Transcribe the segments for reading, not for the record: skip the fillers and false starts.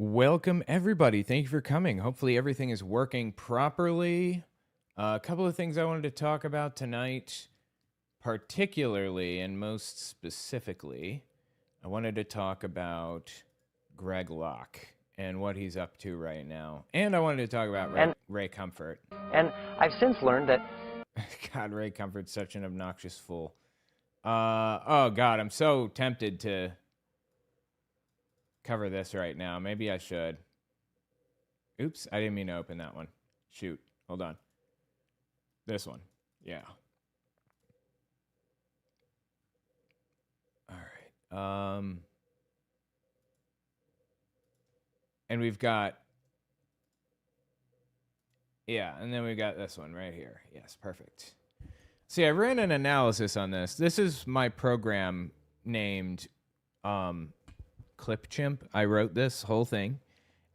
Welcome, everybody. Thank you for coming. Hopefully, everything is working properly. A couple of things I wanted to talk about tonight, particularly and most specifically, I wanted to talk about Greg Locke and what he's up to right now. And I wanted to talk about Ray Comfort. And I've since learned that... God, Ray Comfort's such an obnoxious fool. Oh, God, I'm so tempted to cover this right now. Maybe I should. Oops, I didn't mean to open that one. Shoot, hold on. This one, yeah. All right. And we've got, yeah, and then we got this one right here. Yes, perfect. See, I ran an analysis on this. This is my program named ClipChimp. I wrote this whole thing,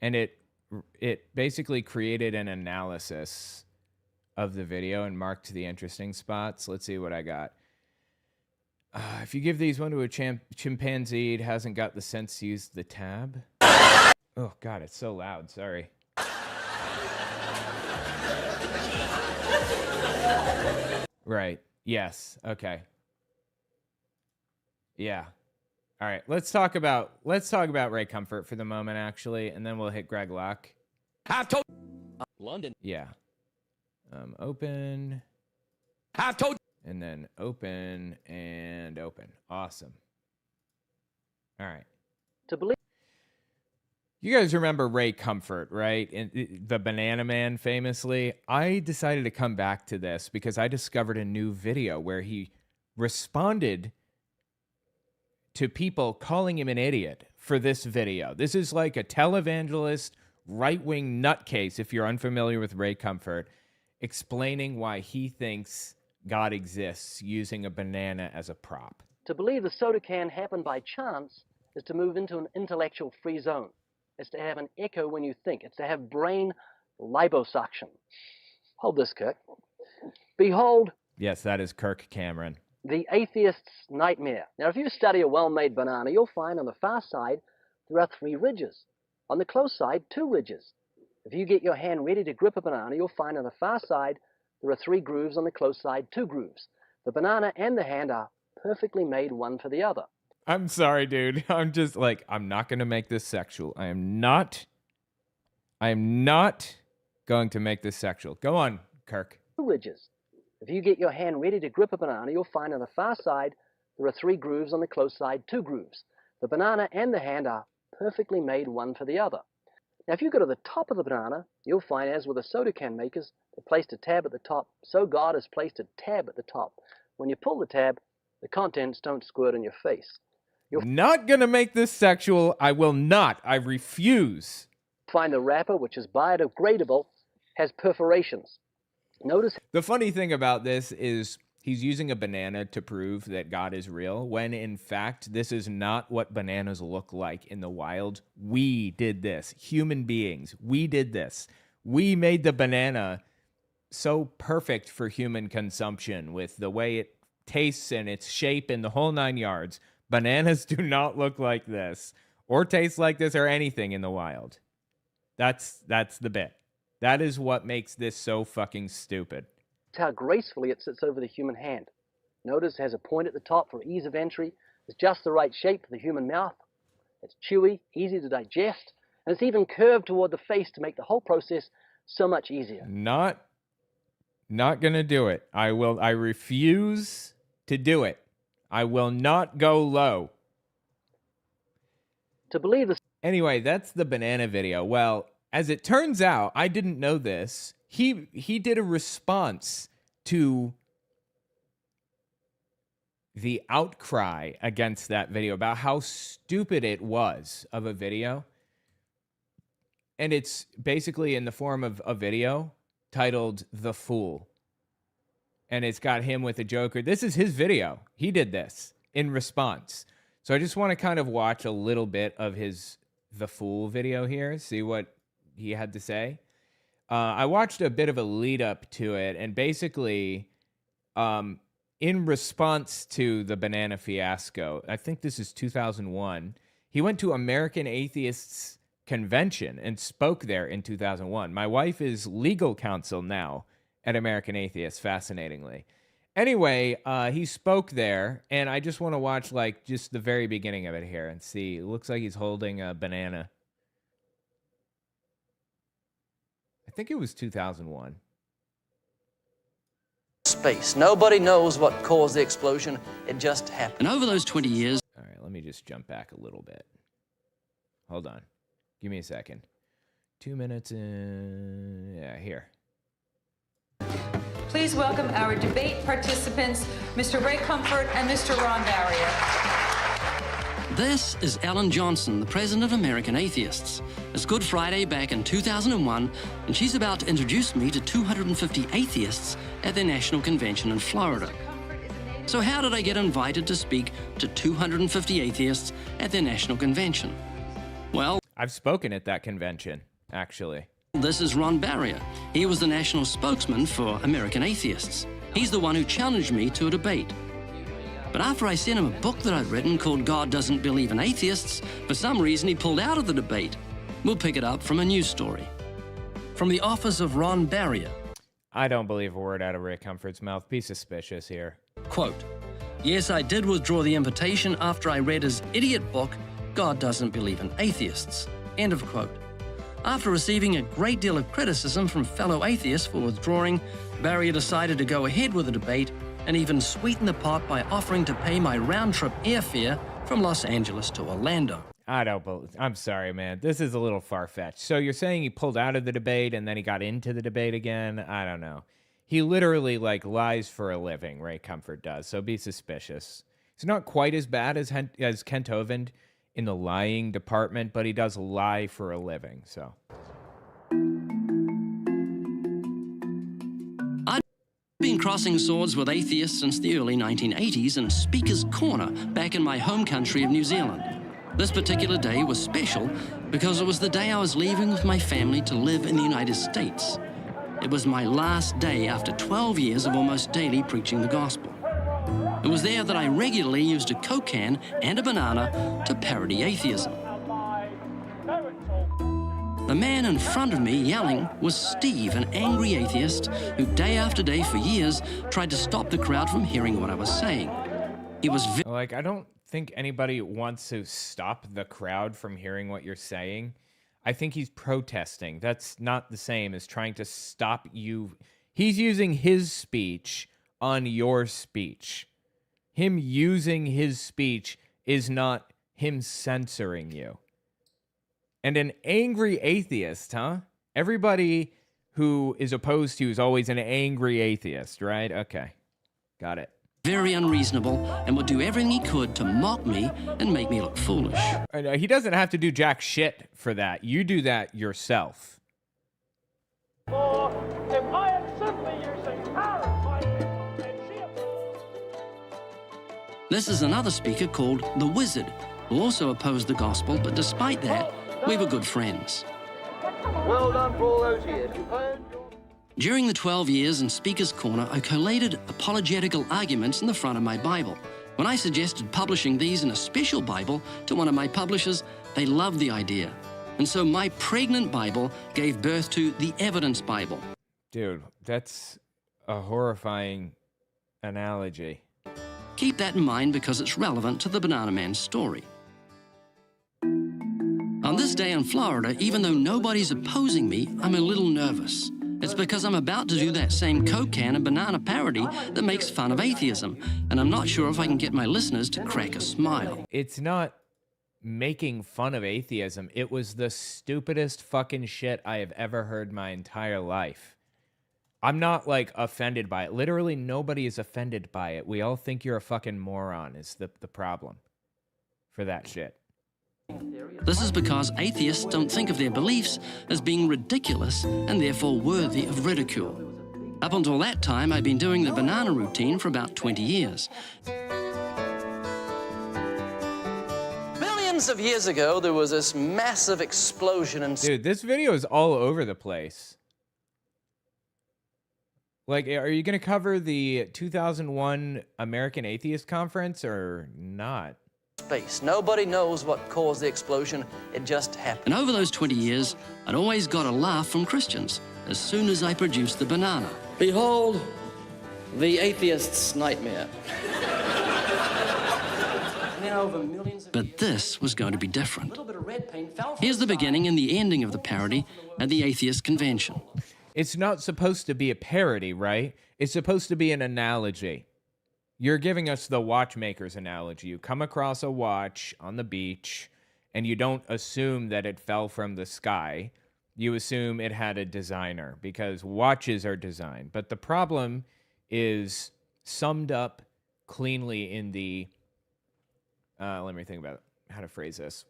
and it basically created an analysis of the video and marked the interesting spots. Let's see what I got. If you give these one to a chimpanzee, it hasn't got the sense to use the tab. Oh, God, it's so loud. Sorry. Right. Yes. Okay. Yeah. All right. Let's talk about Ray Comfort for the moment, actually, and then we'll hit Greg Locke. I've told London. Yeah. Open. I've told. And then open and open. Awesome. All right. To believe. You guys remember Ray Comfort, right? The Banana Man, famously. I decided to come back to this because I discovered a new video where he responded to people calling him an idiot for this video. This is like a televangelist, right-wing nutcase, if you're unfamiliar with Ray Comfort, explaining why he thinks God exists using a banana as a prop. To believe the soda can happened by chance is to move into an intellectual free zone. It's to have an echo when you think. It's to have brain liposuction. Hold this, Kirk. Behold. Yes, that is Kirk Cameron. The atheist's nightmare. Now, if you study a well-made banana, you'll find on the far side there are 3 ridges. On the close side, 2 ridges. If you get your hand ready to grip a banana, you'll find on the far side there are 3 grooves, on the close side, 2 grooves. The banana and the hand are perfectly made one for the other. I'm sorry, dude. I'm just like, I'm not going to make this sexual. I am not going to make this sexual. Go on, Kirk. 2 ridges. If you get your hand ready to grip a banana, you'll find on the far side there are 3 grooves, on the close side, 2 grooves. The banana and the hand are perfectly made one for the other. Now, if you go to the top of the banana, you'll find, as with the soda can makers, they placed a tab at the top, so God has placed a tab at the top. When you pull the tab, the contents don't squirt in your face. You're not going to make this sexual. I will not. I refuse. Find the wrapper, which is biodegradable, has perforations. Notice. The funny thing about this is he's using a banana to prove that God is real, when in fact, this is not what bananas look like in the wild. We did this. Human beings. We did this. We made the banana so perfect for human consumption with the way it tastes and its shape and the whole 9 yards. Bananas do not look like this or taste like this or anything in the wild. That's the bit. That is what makes this so fucking stupid. How gracefully it sits over the human hand. Notice it has a point at the top for ease of entry. It's just the right shape for the human mouth. It's chewy, easy to digest, and it's even curved toward the face to make the whole process so much easier. Not gonna do it. I refuse to do it. I will not go low. To believe this. Anyway, that's the banana video. Well, as it turns out, I didn't know this. He did a response to the outcry against that video about how stupid it was of a video. And it's basically in the form of a video titled The Fool. And it's got him with a Joker. This is his video. He did this in response. So I just want to kind of watch a little bit of his The Fool video here, see what he had to say. I watched a bit of a lead up to it, and basically, in response to the banana fiasco, I think this is 2001, he went to American Atheists convention and spoke there in 2001. My wife is legal counsel now at American Atheists, fascinatingly. Anyway, he spoke there, and I just want to watch like just the very beginning of it here and see. It looks like he's holding a banana. I think it was 2001. Space. Nobody knows what caused the explosion. It just happened. And over those 20 years... All right, let me just jump back a little bit. Hold on. Give me a second. 2 minutes in... Yeah, here. Please welcome our debate participants, Mr. Ray Comfort and Mr. Ron Barrier. This is Ellen Johnson, the president of American Atheists. It's Good Friday back in 2001, and she's about to introduce me to 250 atheists at their national convention in Florida. So how did I get invited to speak to 250 atheists at their national convention? Well, I've spoken at that convention, actually. This is Ron Barrier. He was the national spokesman for American Atheists. He's the one who challenged me to a debate. But after I sent him a book that I'd written called God Doesn't Believe in Atheists, for some reason he pulled out of the debate. We'll pick it up from a news story. From the office of Ron Barrier. I don't believe a word out of Ray Comfort's mouth. Be suspicious here. Quote, yes, I did withdraw the invitation after I read his idiot book, God Doesn't Believe in Atheists. End of quote. After receiving a great deal of criticism from fellow atheists for withdrawing, Barrier decided to go ahead with the debate and even sweeten the pot by offering to pay my round-trip airfare from Los Angeles to Orlando. I'm sorry, man. This is a little far-fetched. So you're saying he pulled out of the debate and then he got into the debate again? I don't know. He literally, like, lies for a living, Ray Comfort does, so be suspicious. He's not quite as bad as Kent Hovind in the lying department, but he does lie for a living, so. I'd been crossing swords with atheists since the early 1980s in Speaker's Corner back in my home country of New Zealand. This particular day was special because it was the day I was leaving with my family to live in the United States. It was my last day after 12 years of almost daily preaching the gospel. It was there that I regularly used a Coke can and a banana to parody atheism. The man in front of me yelling was Steve, an angry atheist who day after day for years tried to stop the crowd from hearing what I was saying. He was like, I don't think anybody wants to stop the crowd from hearing what you're saying. I think he's protesting. That's not the same as trying to stop you. He's using his speech on your speech. Him using his speech is not him censoring you. And an angry atheist, huh? Everybody who is opposed to you is always an angry atheist, right? Okay, got it. Very unreasonable and would do everything he could to mock me and make me look foolish. He doesn't have to do jack shit for that. You do that yourself. For if I am simply using power, This is another speaker called The Wizard, who also opposed the gospel, but despite that, we were good friends. well done for all those years. During the 12 years in Speaker's Corner, I collated apologetical arguments in the front of my Bible. When I suggested publishing these in a special Bible to one of my publishers, they loved the idea. And so my pregnant Bible gave birth to the Evidence Bible. Dude, that's a horrifying analogy. Keep that in mind because it's relevant to the Banana Man's story. On this day in Florida, even though nobody's opposing me, I'm a little nervous. It's because I'm about to do that same Coke can and banana parody that makes fun of atheism, and I'm not sure if I can get my listeners to crack a smile. It's not making fun of atheism. It was the stupidest fucking shit I have ever heard my entire life. I'm not, like, offended by it. Literally, nobody is offended by it. We all think you're a fucking moron is the problem for that shit. This is because atheists don't think of their beliefs as being ridiculous and therefore worthy of ridicule. Up until that time, I'd been doing the banana routine for about 20 years. Millions of years ago, there was this massive explosion in... Dude, this video is all over the place. Like, are you going to cover the 2001 American Atheist Conference or not? space. Nobody knows what caused the explosion. It just happened. And over those 20 years, I'd always got a laugh from Christians as soon as I produced the banana. Behold, the atheist's nightmare. But this was going to be different. Here's the beginning and the ending of the parody at the Atheist Convention. It's not supposed to be a parody, right? It's supposed to be an analogy. You're giving us the watchmaker's analogy. You come across a watch on the beach, and you don't assume that it fell from the sky. You assume it had a designer, because watches are designed. But the problem is summed up cleanly in the... let me think about how to phrase this.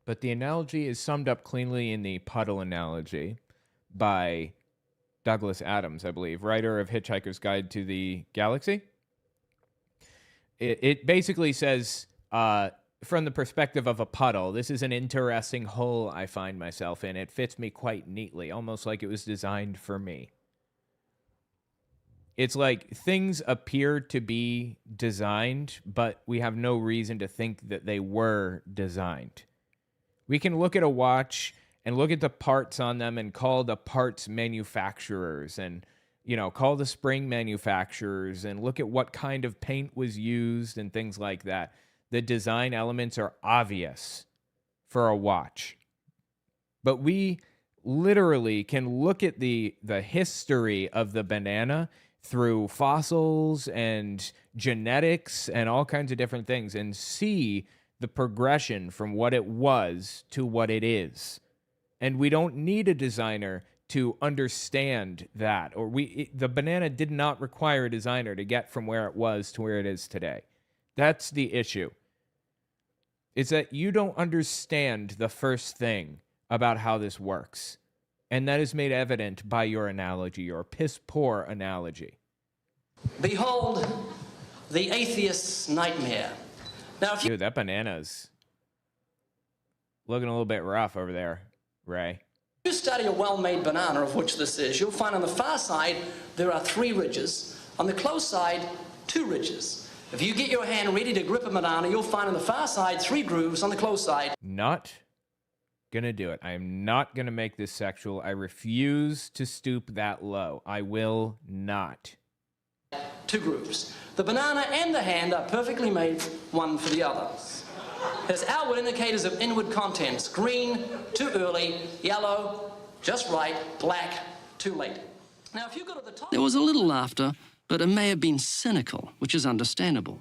But the analogy is summed up cleanly in the puddle analogy by Douglas Adams, I believe, writer of Hitchhiker's Guide to the Galaxy. It basically says, from the perspective of a puddle, this is an interesting hole I find myself in. It fits me quite neatly, almost like it was designed for me. It's like things appear to be designed, but we have no reason to think that they were designed. We can look at a watch and look at the parts on them and call the parts manufacturers and, call the spring manufacturers and look at what kind of paint was used and things like that. The design elements are obvious for a watch. But we literally can look at the history of the banana through fossils and genetics and all kinds of different things and see the progression from what it was to what it is. And we don't need a designer to understand that. Or the banana did not require a designer to get from where it was to where it is today. That's the issue. It's that you don't understand the first thing about how this works. And that is made evident by your analogy, your piss-poor analogy. Behold, the atheist's nightmare. Now, if you... Dude, that banana's looking a little bit rough over there, Ray. If you study a well-made banana, of which this is, you'll find on the far side there are 3 ridges. On the close side, 2 ridges. If you get your hand ready to grip a banana, you'll find on the far side 3 grooves, on the close side. Not gonna do it. I am not gonna make this sexual. I refuse to stoop that low. I will not. 2 grooves. The banana and the hand are perfectly made one for the other. There's outward indicators of inward contents. Green, too early. Yellow, just right. Black, too late. Now, if you go to the top... There was a little laughter, but it may have been cynical, which is understandable.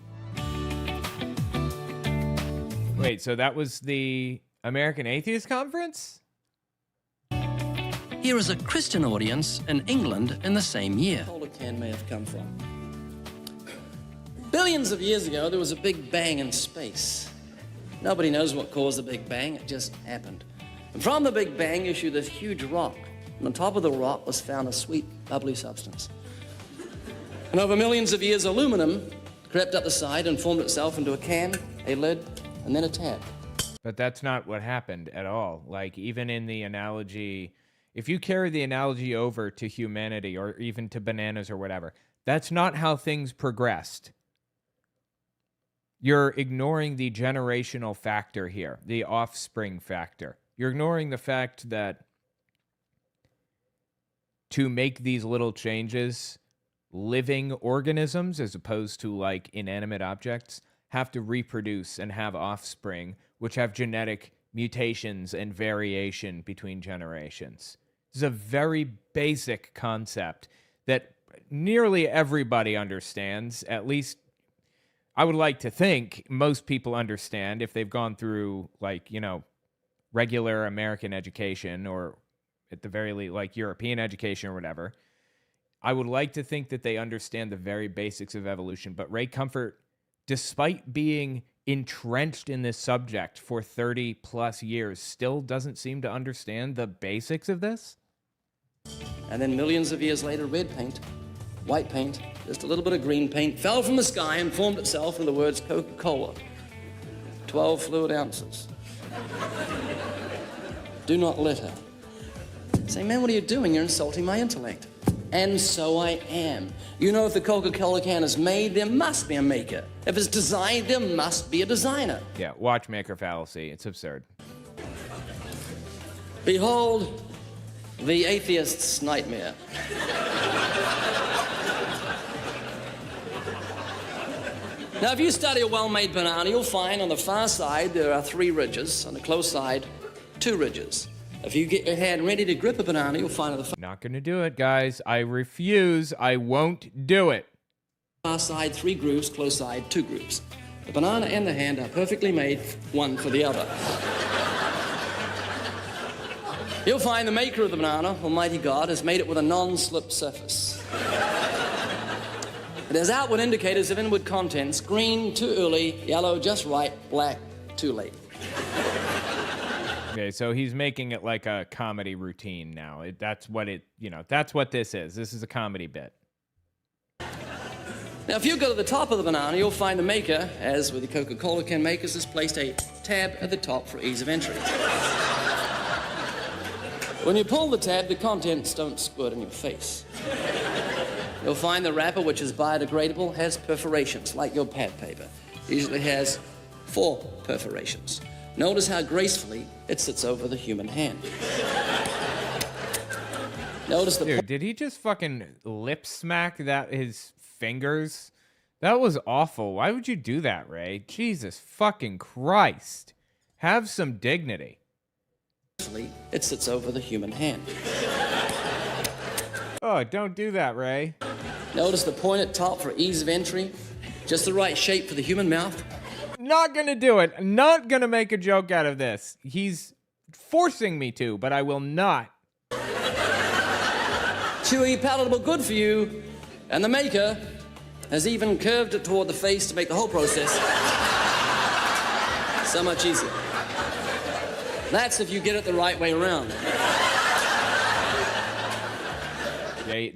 Wait, so that was the American Atheist Conference? Here is a Christian audience in England in the same year. Where the can may have come from. Billions of years ago, there was a big bang in space. Nobody knows what caused the Big Bang. It just happened. And from the Big Bang issued this huge rock. And on top of the rock was found a sweet, bubbly substance. And over millions of years, aluminum crept up the side and formed itself into a can, a lid, and then a tap. But that's not what happened at all. Like, even in the analogy, if you carry the analogy over to humanity or even to bananas or whatever, that's not how things progressed. You're ignoring the generational factor here, the offspring factor. You're ignoring the fact that to make these little changes, living organisms, as opposed to like inanimate objects, have to reproduce and have offspring, which have genetic mutations and variation between generations. This is a very basic concept that nearly everybody understands, at least I would like to think most people understand if they've gone through, like, regular American education or at the very least, like European education or whatever. I would like to think that they understand the very basics of evolution. But Ray Comfort, despite being entrenched in this subject for 30 plus years, still doesn't seem to understand the basics of this. And then millions of years later, red paint, white paint, just a little bit of green paint, fell from the sky and formed itself into the words Coca-Cola. 12 fluid ounces. Do not litter. Say, man, what are you doing? You're insulting my intellect. And so I am. You know, if the Coca-Cola can is made, there must be a maker. If it's designed, there must be a designer. Yeah, watchmaker fallacy. It's absurd. Behold, the atheist's nightmare. Now, if you study a well-made banana, you'll find on the far side there are 3 ridges, on the close side, 2 ridges. If you get your hand ready to grip a banana, you'll find on the Not gonna do it, guys. I refuse. I won't do it. far side 3 grooves, close side 2 grooves. The banana and the hand are perfectly made, one for the other. You'll find the maker of the banana, Almighty God, has made it with a non-slip surface. It has outward indicators of inward contents: green, too early; yellow, just right; black, too late. Okay, so he's making it like a comedy routine now. That's what this is. This is a comedy bit. Now, if you go to the top of the banana, you'll find the maker, as with the Coca-Cola can makers, has placed a tab at the top for ease of entry. When you pull the tab, the contents don't squirt in your face. You'll find the wrapper, which is biodegradable, has perforations, like your pad paper. Usually has 4 perforations. Notice how gracefully it sits over the human hand. Notice the... Dude, did he just fucking lip smack his fingers? That was awful. Why would you do that, Ray? Jesus fucking Christ. Have some dignity. It sits over the human hand. Oh, don't do that, Ray. Notice the pointed top for ease of entry. Just the right shape for the human mouth. Not gonna do it. Not gonna make a joke out of this. He's forcing me to, but I will not. Chewy, palatable, good for you. And the maker has even curved it toward the face to make the whole process so much easier. That's if you get it the right way around.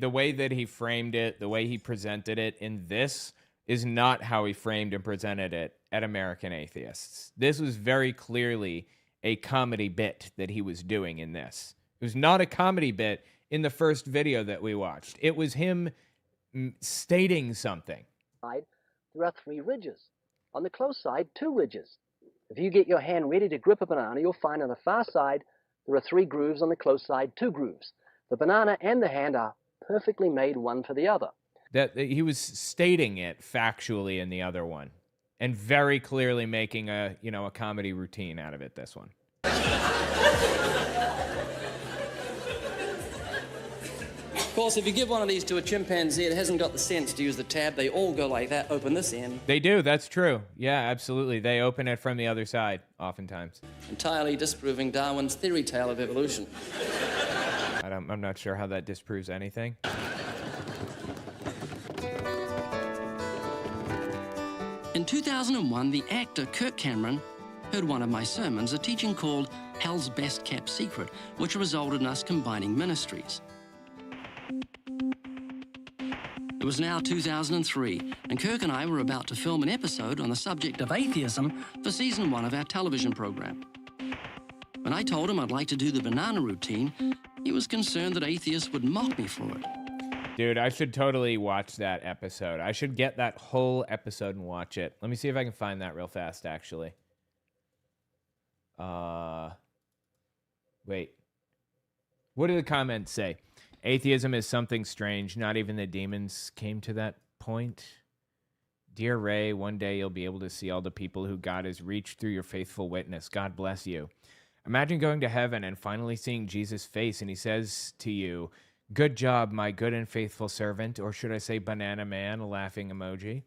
The way that he framed it, the way he presented it in this is not how he framed and presented it at American Atheists. This was very clearly a comedy bit that he was doing in this. It was not a comedy bit in the first video that we watched. It was him stating something. There are 3 ridges. On the close side, 2 ridges. If you get your hand ready to grip a banana, you'll find on the far side there are 3 grooves, on the close side 2 grooves. The banana and the hand are perfectly made, one for the other. That he was stating it factually in the other one, and very clearly making a comedy routine out of it. This one. Of course, if you give one of these to a chimpanzee, it hasn't got the sense to use the tab. They all go like that, open this end. They do, that's true. Yeah, absolutely. They open it from the other side, oftentimes. Entirely disproving Darwin's theory tale of evolution. I'm not sure how that disproves anything. In 2001, the actor Kirk Cameron heard one of my sermons, a teaching called Hell's Best Kept Secret, which resulted in us combining ministries. It was now 2003, and Kirk and I were about to film an episode on the subject of atheism for season 1 of our television program. When I told him I'd like to do the banana routine, he was concerned that atheists would mock me for it. Dude, I should totally watch that episode. I should get that whole episode and watch it. Let me see if I can find that real fast, actually. Wait. What do the comments say? Atheism is something strange. Not even the demons came to that point. Dear Ray, one day you'll be able to see all the people who God has reached through your faithful witness. God bless you. Imagine going to heaven and finally seeing Jesus' face, and he says to you, "Good job, my good and faithful servant," or should I say banana man, a laughing emoji.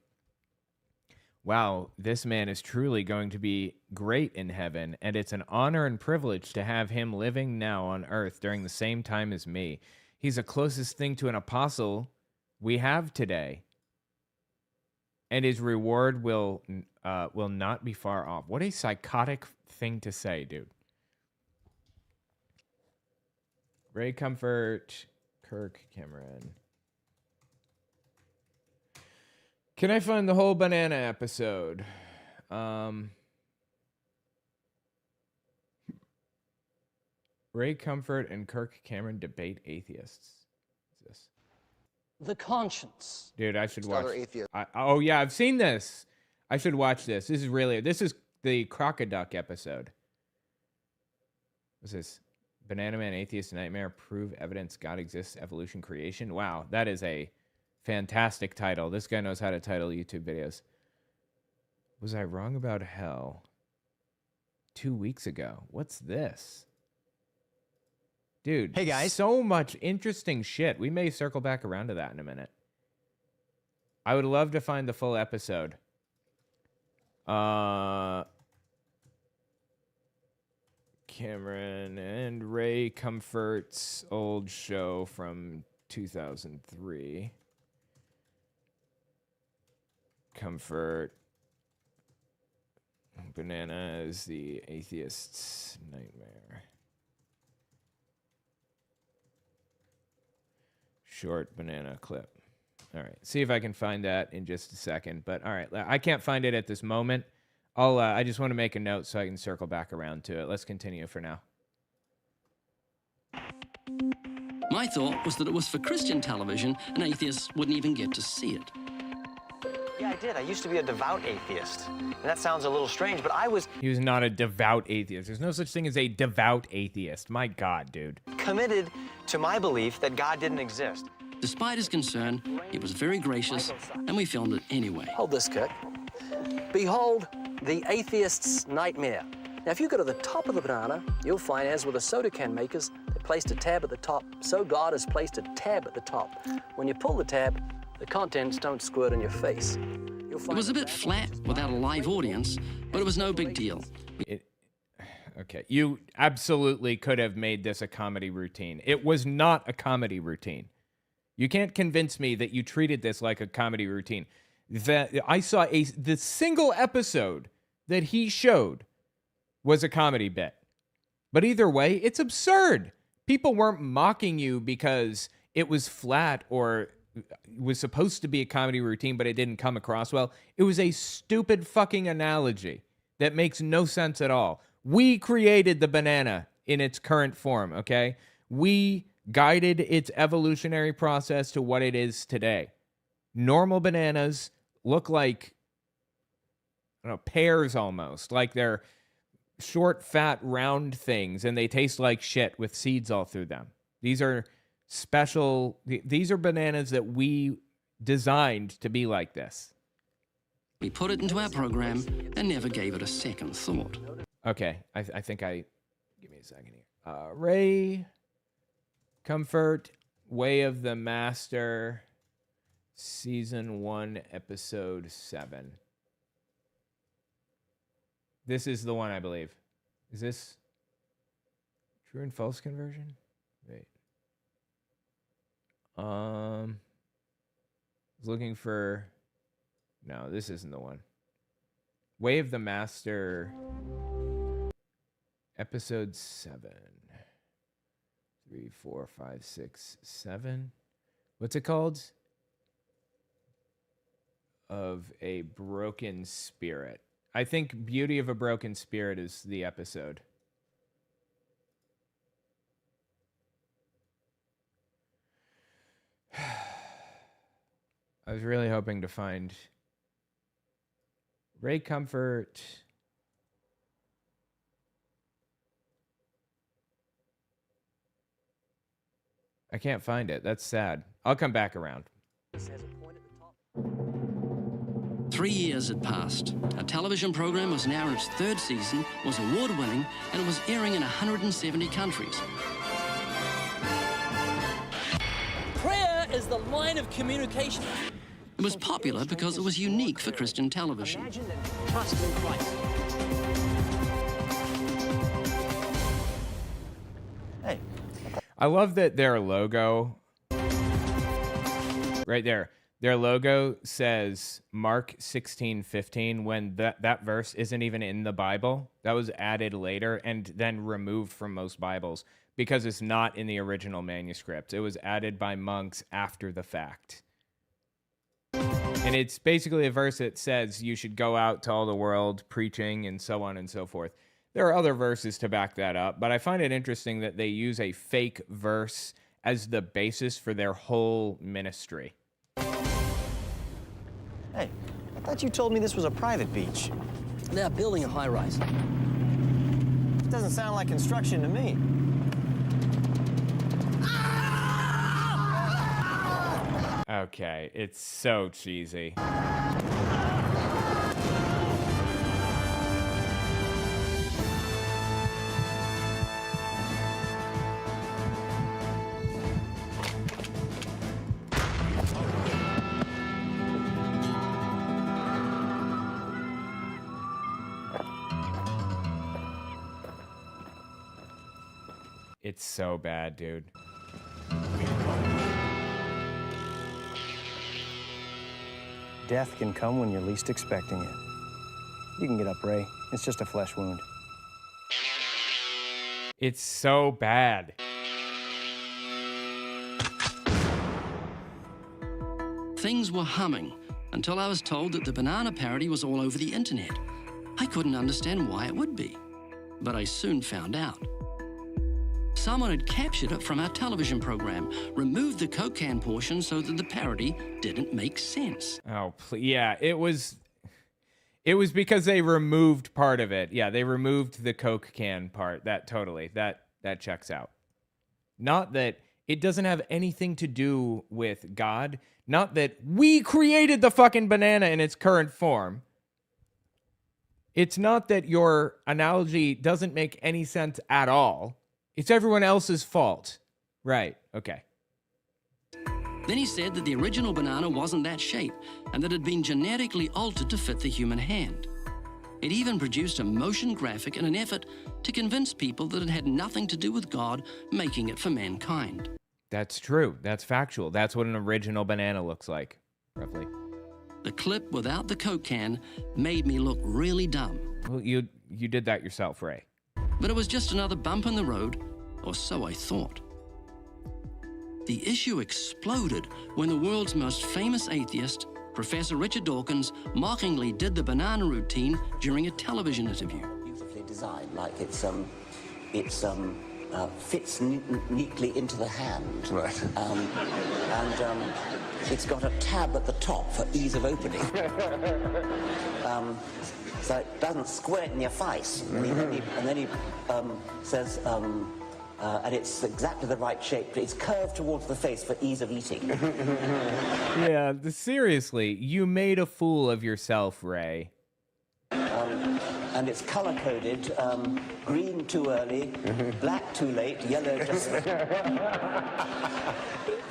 Wow, this man is truly going to be great in heaven, and it's an honor and privilege to have him living now on earth during the same time as me. He's the closest thing to an apostle we have today, and his reward will not be far off. What a psychotic thing to say, dude. Ray Comfort, Kirk Cameron. Can I find the whole banana episode? Ray Comfort and Kirk Cameron debate atheists. What's this? the conscience. Dude, I should watch. Other atheist. Oh yeah, I've seen this. I should watch this. This is the Crocoduck episode. What's this? Banana Man, Atheist Nightmare, Prove Evidence God Exists, Evolution, Creation. Wow, that is a fantastic title. This guy knows how to title YouTube videos. Was I wrong about hell? 2 weeks ago. What's this? Dude, hey guys. So much interesting shit. We may circle back around to that in a minute. I would love to find the full episode. Cameron and Ray Comfort's old show from 2003. Comfort. Banana is the atheist's nightmare. Short banana clip. All right. See if I can find that in just a second. But all right, I can't find it at this moment. I just want to make a note so I can circle back around to it. Let's continue for now. My thought was that it was for Christian television and atheists wouldn't even get to see it. Yeah, I did. I used to be a devout atheist. And that sounds a little strange, but He was not a devout atheist. There's no such thing as a devout atheist. My God, dude. committed to my belief that God didn't exist. Despite his concern, he was very gracious, and we filmed it anyway. Hold this, Kirk. Behold, the atheist's nightmare. Now, if you go to the top of the banana, you'll find, as with the soda can makers, they placed a tab at the top. So God has placed a tab at the top. When you pull the tab, the contents don't squirt in your face. It was a bit flat without a live audience, but it was no big deal. Okay, you absolutely could have made this a comedy routine. It was not a comedy routine. You can't convince me that you treated this like a comedy routine. I saw the single episode that he showed was a comedy bit. But either way, it's absurd. People weren't mocking you because it was flat or was supposed to be a comedy routine, but it didn't come across well. It was a stupid fucking analogy that makes no sense at all. We created the banana in its current form, okay? We guided its evolutionary process to what it is today. Normal bananas look like, I don't know, pears almost. Like they're short, fat, round things, and they taste like shit with seeds all through them. These are special, these are bananas that we designed to be like this. We put it into our program and never gave it a second thought. Okay, I think give me a second here. Ray Comfort, Way of the Master, Season 1, Episode 7. This is the one, I believe. Is this true and false conversion? Wait. I was looking for... No, this isn't the one. Way of the Master... Episode 7. 3, 4, 5, 6, 7. What's it called? Of a Broken Spirit. I think Beauty of a Broken Spirit is the episode. I was really hoping to find Ray Comfort... I can't find it. That's sad. I'll come back around. 3 years had passed. Our television program was now in its third season, was award-winning, and it was airing in 170 countries. Prayer is the line of communication. It was popular because it was unique for Christian television. Imagine and trust in Christ. Hey. I love that their logo, right there, their logo says Mark 16:15 when that verse isn't even in the Bible. That was added later and then removed from most Bibles because it's not in the original manuscript. It was added by monks after the fact. And it's basically a verse that says you should go out to all the world preaching and so on and so forth. There are other verses to back that up, but I find it interesting that they use a fake verse as the basis for their whole ministry. Hey, I thought you told me this was a private beach. They're building a high-rise. It doesn't sound like construction to me. Okay, it's so cheesy. It's so bad, dude. Death can come when you're least expecting it. You can get up, Ray. It's just a flesh wound. It's so bad. Things were humming until I was told that the banana parody was all over the internet. I couldn't understand why it would be, but I soon found out. Someone had captured it from our television program, removed the Coke can portion so that the parody didn't make sense. Oh, yeah, it was because they removed part of it. Yeah, they removed the Coke can part. That checks out. Not that it doesn't have anything to do with God. Not that we created the fucking banana in its current form. It's not that your analogy doesn't make any sense at all. It's everyone else's fault. Right, okay. Then he said that the original banana wasn't that shape and that it had been genetically altered to fit the human hand. It even produced a motion graphic in an effort to convince people that it had nothing to do with God making it for mankind. That's true. That's factual. That's what an original banana looks like, roughly. The clip without the Coke can made me look really dumb. Well, you did that yourself, Ray. But it was just another bump in the road, or so I thought. The issue exploded when the world's most famous atheist, Professor Richard Dawkins, mockingly did the banana routine during a television interview. Beautifully designed, like it fits neatly into the hand. Right. It's got a tab at the top for ease of opening. So it doesn't squirt in your face. And then he says, and it's exactly the right shape. It's curved towards the face for ease of eating. Yeah, seriously, you made a fool of yourself, Ray. And it's color-coded, green too early, black too late, yellow just...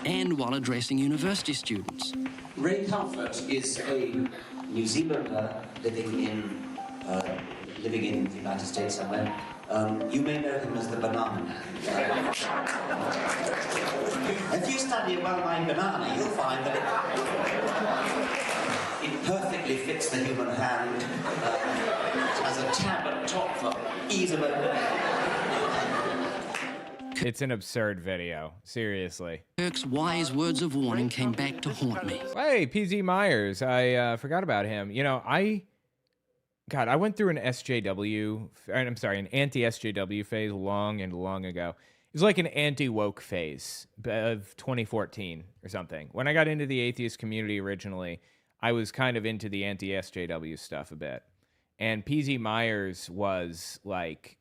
And while addressing university students. Ray Comfort is a New Zealander living in the United States somewhere. You may know him as the Banana Man. If you study a well-made banana, you'll find that it perfectly fits the human hand. It has a tab at the top for ease of opening. It's an absurd video. Seriously. Kirk's wise words of warning came back to haunt me. Hey, PZ Myers. I forgot about him. You know, I went through an anti-SJW phase long ago. It was like an anti-woke phase of 2014 or something. When I got into the atheist community originally, I was kind of into the anti-SJW stuff a bit. And PZ Myers was, like,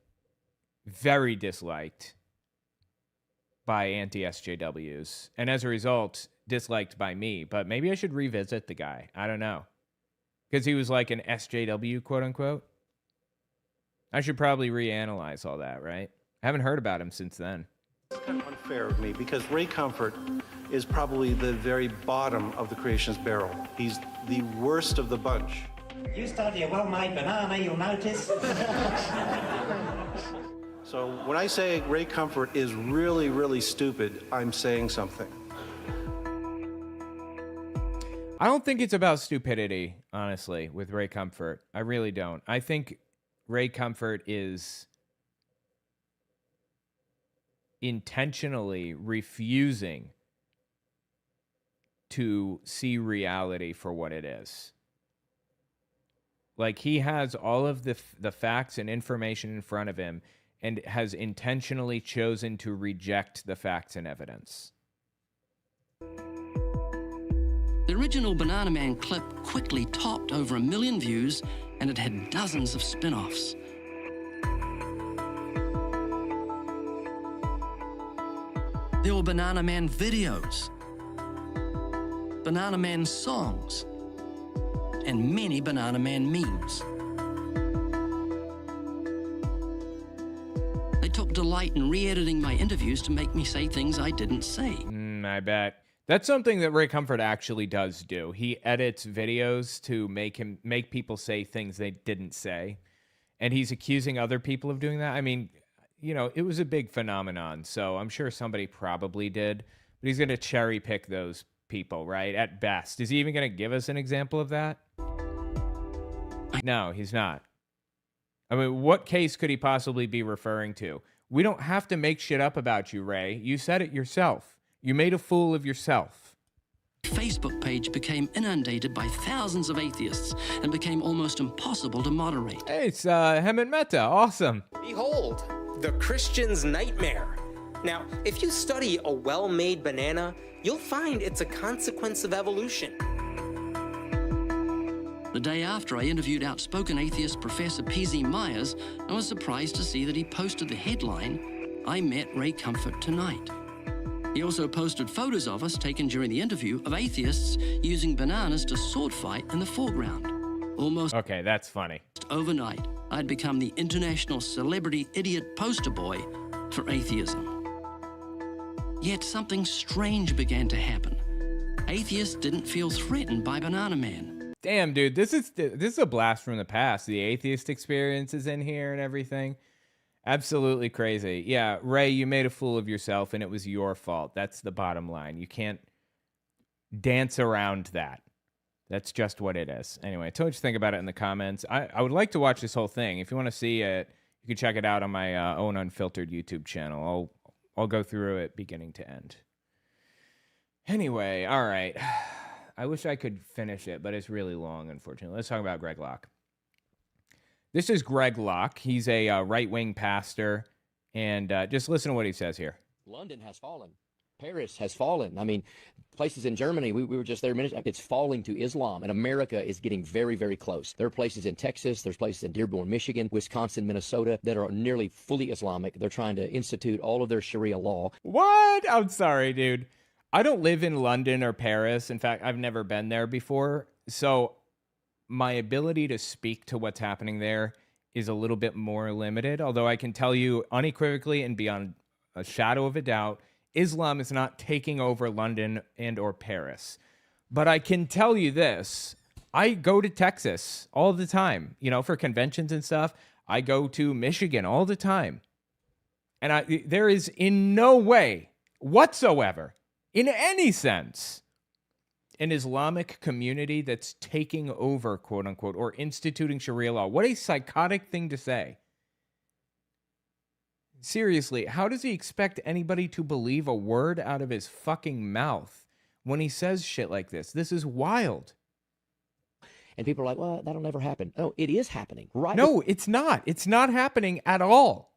very disliked by anti-SJWs. And as a result, disliked by me. But maybe I should revisit the guy. I don't know. Because he was like an SJW, quote unquote. I should probably reanalyze all that, right? I haven't heard about him since then. It's kind of unfair of me because Ray Comfort is probably the very bottom of the creationist barrel. He's the worst of the bunch. You study a well-made banana, you'll notice. So when I say Ray Comfort is really, really stupid, I'm saying something. I don't think it's about stupidity, honestly, with Ray Comfort. I really don't. I think Ray Comfort is intentionally refusing to see reality for what it is. Like, he has all of the facts and information in front of him, and has intentionally chosen to reject the facts and evidence. The original Banana Man clip quickly topped over 1 million views, and it had dozens of spin-offs. There were Banana Man videos, Banana Man songs, and many Banana Man memes. They took delight in re-editing my interviews to make me say things I didn't say. I bet. That's something that Ray Comfort actually does do. He edits videos to make people say things they didn't say. And he's accusing other people of doing that. I mean, you know, it was a big phenomenon, so I'm sure somebody probably did. But he's going to cherry pick those people, right? At best. Is he even going to give us an example of that? No, he's not. I mean, what case could he possibly be referring to? We don't have to make shit up about you, Ray. You said it yourself. You made a fool of yourself. Facebook page became inundated by thousands of atheists and became almost impossible to moderate. Hey, it's Hemant Mehta. Awesome. Behold, the Christian's nightmare. Now, if you study a well-made banana, you'll find it's a consequence of evolution. The day after I interviewed outspoken atheist Professor P.Z. Myers, I was surprised to see that he posted the headline, "I met Ray Comfort tonight." He also posted photos of us taken during the interview of atheists using bananas to sword fight in the foreground. Almost okay, that's funny. Overnight, I'd become the international celebrity idiot poster boy for atheism. Yet something strange began to happen. Atheists didn't feel threatened by Banana Man. Damn, dude, this is a blast from the past. The atheist experience is in here and everything. Absolutely crazy. Yeah, Ray, you made a fool of yourself, and it was your fault. That's the bottom line. You can't dance around that. That's just what it is. Anyway, I told you to think about it in the comments. I would like to watch this whole thing. If you want to see it, you can check it out on my Owen Unfiltered YouTube channel. I'll go through it beginning to end. Anyway, all right. I wish I could finish it, but it's really long, unfortunately. Let's talk about Greg Locke. This is Greg Locke. He's a right-wing pastor, and just listen to what he says here. London has fallen. Paris has fallen. I mean, places in Germany, we were just there a minute. It's falling to Islam, and America is getting very, very close. There are places in Texas, there's places in Dearborn, Michigan, Wisconsin, Minnesota that are nearly fully Islamic. They're trying to institute all of their Sharia law. What? I'm sorry, dude. I don't live in London or Paris. In fact, I've never been there before. So my ability to speak to what's happening there is a little bit more limited, although I can tell you unequivocally and beyond a shadow of a doubt, Islam is not taking over London and or Paris. But I can tell you this, I go to Texas all the time, you know, for conventions and stuff. I go to Michigan all the time. And there is in no way whatsoever, in any sense, an Islamic community that's taking over, quote unquote, or instituting Sharia law. What a psychotic thing to say. Seriously, how does he expect anybody to believe a word out of his fucking mouth when he says shit like this? This is wild. And people are like, well, that'll never happen. Oh, it is happening. Right? No, it's not. It's not happening at all.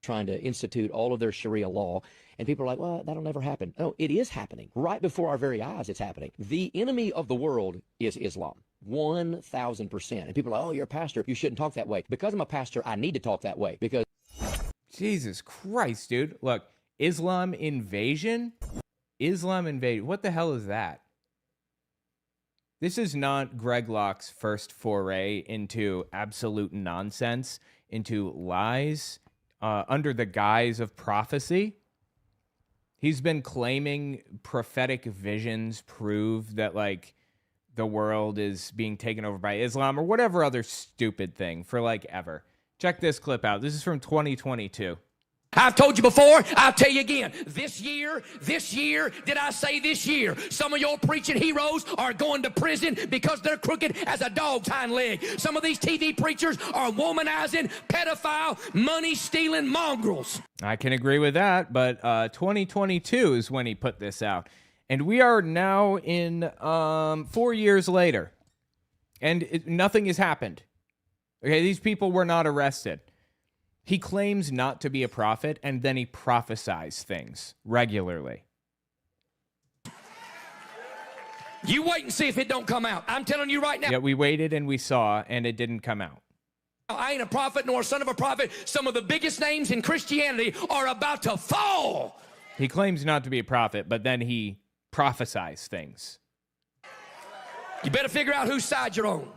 Trying to institute all of their Sharia law. And people are like, well, that'll never happen. No, it is happening. Right before our very eyes, it's happening. The enemy of the world is Islam. 1,000%. And people are like, oh, you're a pastor. You shouldn't talk that way. Because I'm a pastor, I need to talk that way. Because Jesus Christ, dude. Look, Islam invasion? Islam invasion. What the hell is that? This is not Greg Locke's first foray into absolute nonsense, into lies, under the guise of prophecy. He's been claiming prophetic visions prove that, like, the world is being taken over by Islam or whatever other stupid thing for, like, ever. Check this clip out. This is from 2022. I've told you before, I'll tell you again. This year, did I say this year? Some of your preaching heroes are going to prison because they're crooked as a dog's hind leg. Some of these TV preachers are womanizing, pedophile, money-stealing mongrels. I can agree with that, but 2022 is when he put this out. And we are now in 4 years later, and nothing has happened. Okay, these people were not arrested. He claims not to be a prophet, and then he prophesies things regularly. You wait and see if it don't come out. I'm telling you right now. Yeah, we waited and we saw, and it didn't come out. I ain't a prophet nor a son of a prophet. Some of the biggest names in Christianity are about to fall. He claims not to be a prophet, but then he prophesies things. You better figure out whose side you're on.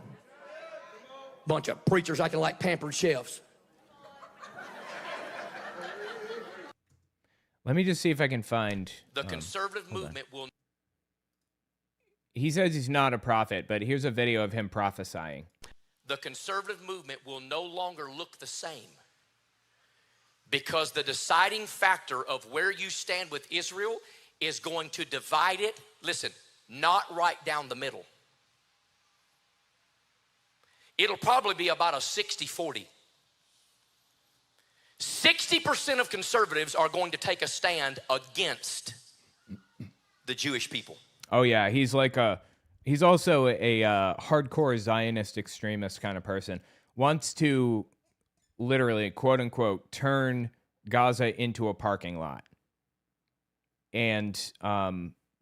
Bunch of preachers acting like pampered chefs. Let me just see if I can find... The conservative movement will... He says he's not a prophet, but here's a video of him prophesying. The conservative movement will no longer look the same because the deciding factor of where you stand with Israel is going to divide it, listen, not right down the middle. It'll probably be about a 60-40. 60% of conservatives are going to take a stand against the Jewish people. Oh, yeah, he's also a hardcore Zionist extremist kind of person. Wants to literally, quote unquote, turn Gaza into a parking lot and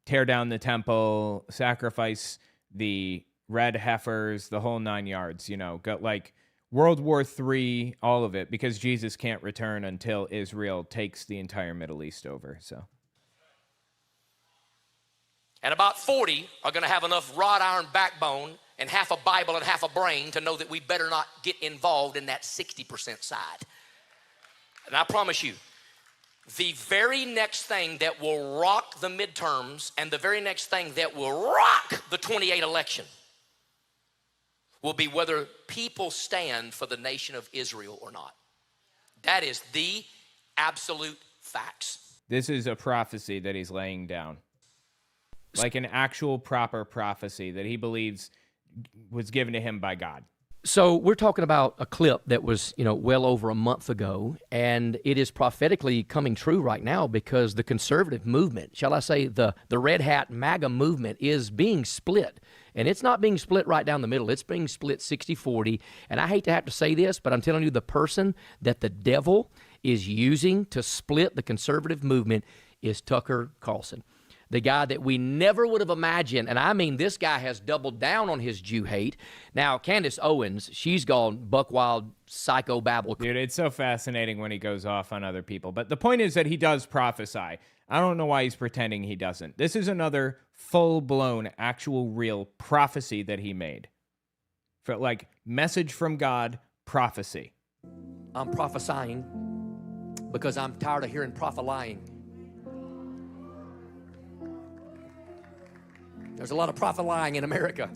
tear down the temple, sacrifice the red heifers, the whole 9 yards, got like World War III, all of it, because Jesus can't return until Israel takes the entire Middle East over, so... And about 40 are going to have enough wrought iron backbone and half a Bible and half a brain to know that we better not get involved in that 60% side. And I promise you, the very next thing that will rock the midterms and the very next thing that will rock the 28 election will be whether people stand for the nation of Israel or not. That is the absolute facts. This is a prophecy that he's laying down. Like an actual proper prophecy that he believes was given to him by God. So we're talking about a clip that was, well over a month ago, and it is prophetically coming true right now because the conservative movement, shall I say the red hat MAGA movement, is being split. And it's not being split right down the middle. It's being split 60-40. And I hate to have to say this, but I'm telling you, the person that the devil is using to split the conservative movement is Tucker Carlson. The guy that we never would have imagined, and I mean, this guy has doubled down on his Jew hate. Now, Candace Owens, she's gone buck wild, psycho babble. Dude, it's so fascinating when he goes off on other people. But the point is that he does prophesy. I don't know why he's pretending he doesn't. This is another full-blown, actual, real prophecy that he made. For like, message from God, prophecy. I'm prophesying because I'm tired of hearing prophet-lying. There's a lot of prophet lying in America.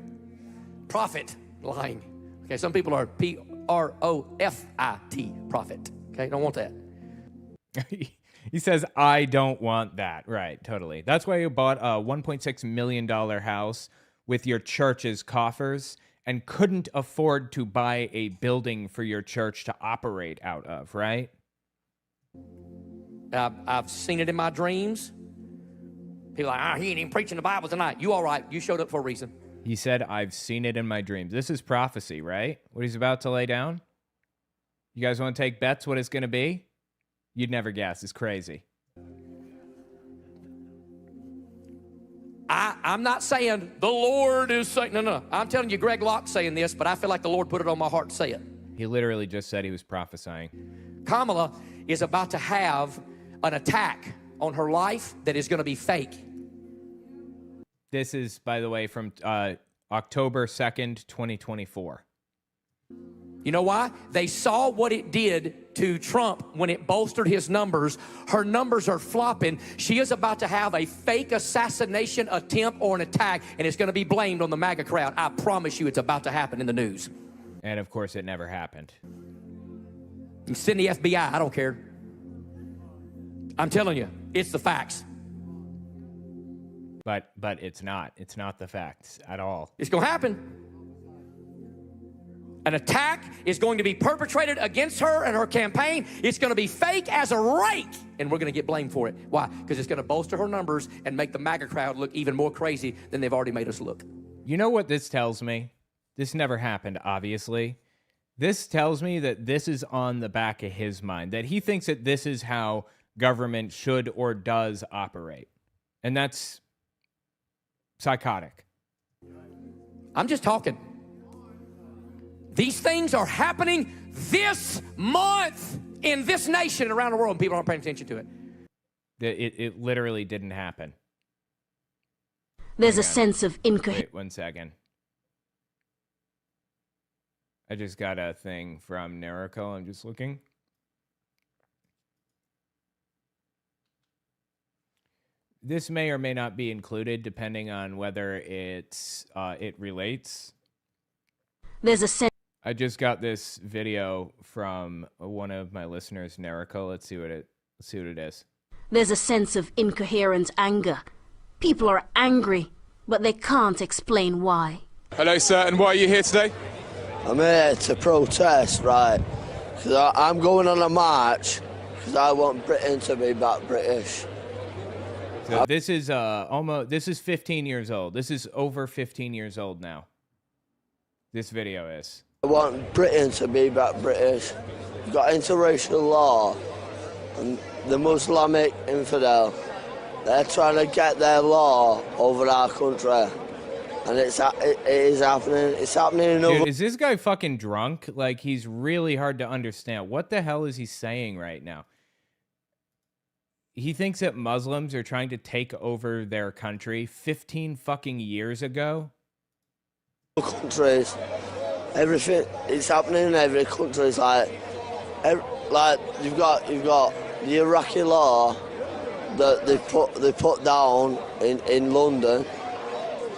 Prophet lying. Okay, some people are P-R-O-F-I-T, prophet. Okay, don't want that. He says, I don't want that. Right, totally. That's why you bought a $1.6 million house with your church's coffers and couldn't afford to buy a building for your church to operate out of, right? I've seen it in my dreams. People are like, he ain't even preaching the Bible tonight. You all right. You showed up for a reason. He said, I've seen it in my dreams. This is prophecy, right? What he's about to lay down? You guys want to take bets what it's going to be? You'd never guess. It's crazy. I'm not saying the Lord is saying, no. I'm telling you, Greg Locke's saying this, but I feel like the Lord put it on my heart to say it. He literally just said he was prophesying. Kamala is about to have an attack on her life that is going to be fake. This is, by the way, from October 2nd, 2024. You know why? They saw what it did to Trump when it bolstered his numbers. Her numbers are flopping. She is about to have a fake assassination attempt or an attack, and it's going to be blamed on the MAGA crowd. I promise you it's about to happen in the news. And, of course, it never happened. You send the FBI. I don't care. I'm telling you, it's the facts. But it's not. It's not the facts at all. It's going to happen. An attack is going to be perpetrated against her and her campaign. It's going to be fake as a rake, and we're going to get blamed for it. Why? Because it's going to bolster her numbers and make the MAGA crowd look even more crazy than they've already made us look. You know what this tells me? This never happened, obviously. This tells me that this is on the back of his mind, that he thinks that this is how government should or does operate. And that's psychotic. I'm just talking. These things are happening this month in this nation and around the world, and people aren't paying attention to it. It literally didn't happen. There's a sense of incoherence. Wait 1 second. I just got a thing from Nerico. I'm just looking. This may or may not be included depending on whether it relates. There's a sense. I just got this video from one of my listeners, Nerico. Let's see what it is. There's a sense of incoherent anger. People are angry, but they can't explain why. Hello, sir, and why are you here today? I'm here to protest, right? Because I'm going on a march because I want Britain to be back British. So this is this is 15 years old. This is over 15 years old now. This video is. I want Britain to be back British. We've got interracial law, and the Muslimic infidel, they're trying to get their law over our country. And it is happening. It's happening in Dude, is this guy fucking drunk? Like, he's really hard to understand. What the hell is he saying right now? He thinks that Muslims are trying to take over their country 15 fucking years ago. Countries, everything. It's happening in every country. It's like you've got the Iraqi law that they put down in London,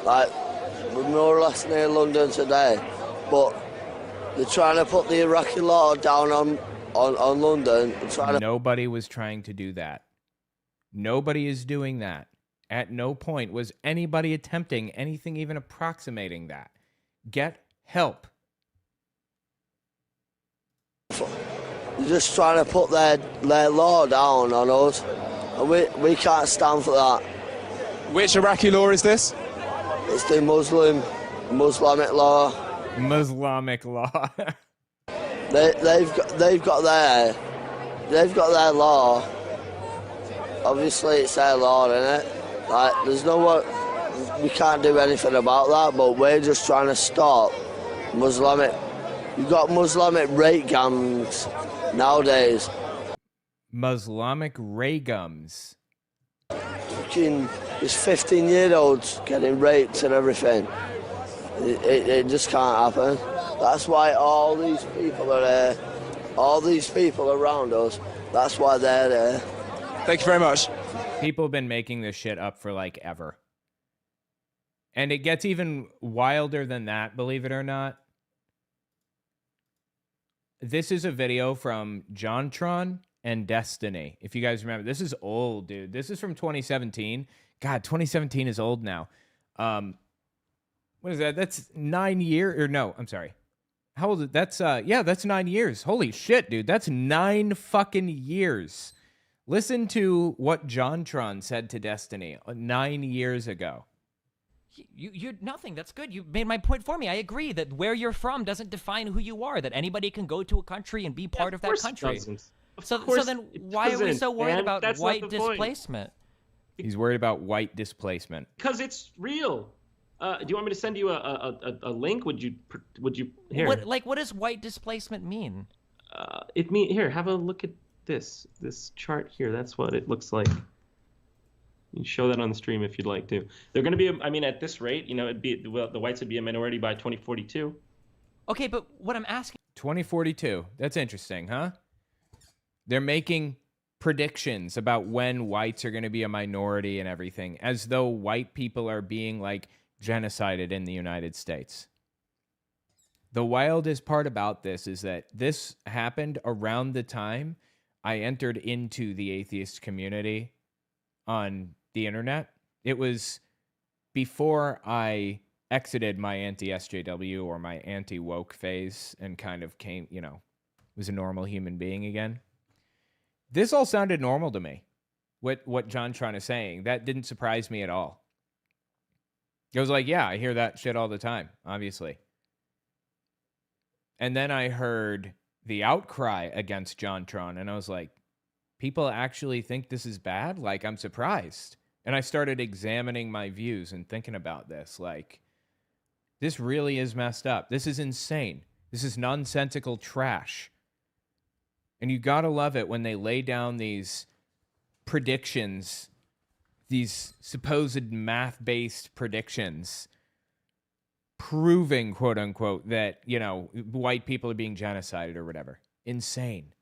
like. We're more or less near London today, but they're trying to put the Iraqi law down on London. Nobody was trying to do that. Nobody is doing that. At no point was anybody attempting anything even approximating that. Get help. They're just trying to put their law down on us, and we can't stand for that. Which Iraqi law is this? It's the Islamic law. Islamic law. they've got their law. Obviously, it's their law, isn't it? Like, there's we can't do anything about that. But we're just trying to stop Islamic. You've got Islamic rape gangs nowadays. Islamic raygums. Fucking, there's 15-year-olds getting raped and everything. It just can't happen. That's why all these people are there. All these people around us, that's why they're there. Thank you very much. People have been making this shit up for like ever. And it gets even wilder than that, believe it or not. This is a video from JonTron and Destiny. If you guys remember, this is old, dude. This is from 2017. God, 2017 is old now. What is that? That's 9 years, or no, I'm sorry. How old is that's that's 9 years. Holy shit, dude. That's 9 fucking years. Listen to what JonTron said to Destiny 9 years ago. You're nothing. That's good. You made my point for me. I agree that where you're from doesn't define who you are, that anybody can go to a country and be part of that country. So then why are we so worried about white displacement? He's worried about white displacement. Because it's real. Do you want me to send you a link? Would you here? What does white displacement mean? Here, have a look at this chart here. That's what it looks like. You can show that on the stream if you'd like to. They're going to be, I mean, at this rate, it'd be the whites would be a minority by 2042. Okay, but what I'm asking. 2042. That's interesting, huh? They're making predictions about when whites are going to be a minority and everything, as though white people are being like genocided in the United States. The wildest part about this is that this happened around the time I entered into the atheist community on the internet. It was before I exited my anti-SJW or my anti-woke phase and kind of came, was a normal human being again. This all sounded normal to me. What JonTron is saying, that didn't surprise me at all. It was like, yeah, I hear that shit all the time, obviously. And then I heard the outcry against JonTron, and I was like, people actually think this is bad? Like, I'm surprised. And I started examining my views and thinking about this. Like, this really is messed up. This is insane. This is nonsensical trash. And you gotta love it when they lay down these predictions, these supposed math-based predictions, proving, quote unquote, that, you know, white people are being genocided or whatever. Insane.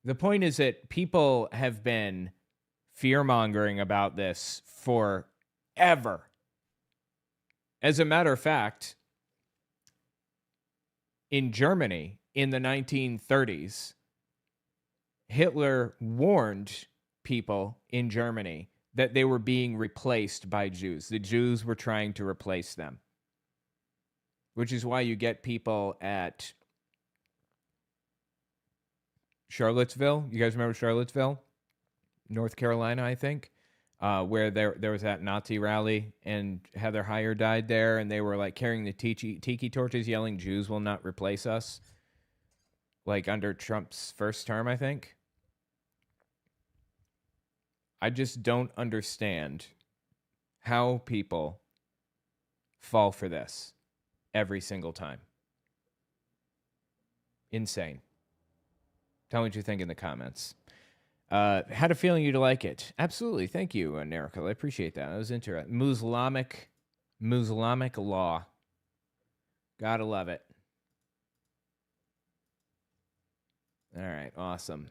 The point is that people have been fear-mongering about this forever. As a matter of fact, in Germany in the 1930s, Hitler warned people in Germany that they were being replaced by Jews. The Jews were trying to replace them. Which is why you get people at Charlottesville. You guys remember Charlottesville? North Carolina, I think. Where there was that Nazi rally and Heather Heyer died there, and they were like carrying the tiki torches yelling, "Jews will not replace us." Like under Trump's first term, I think. I just don't understand how people fall for this every single time. Insane. Tell me what you think in the comments. Had a feeling you'd like it. Absolutely. Thank you, Nerical. I appreciate that. That was interesting. Muslimic law. Gotta love it. All right. Awesome.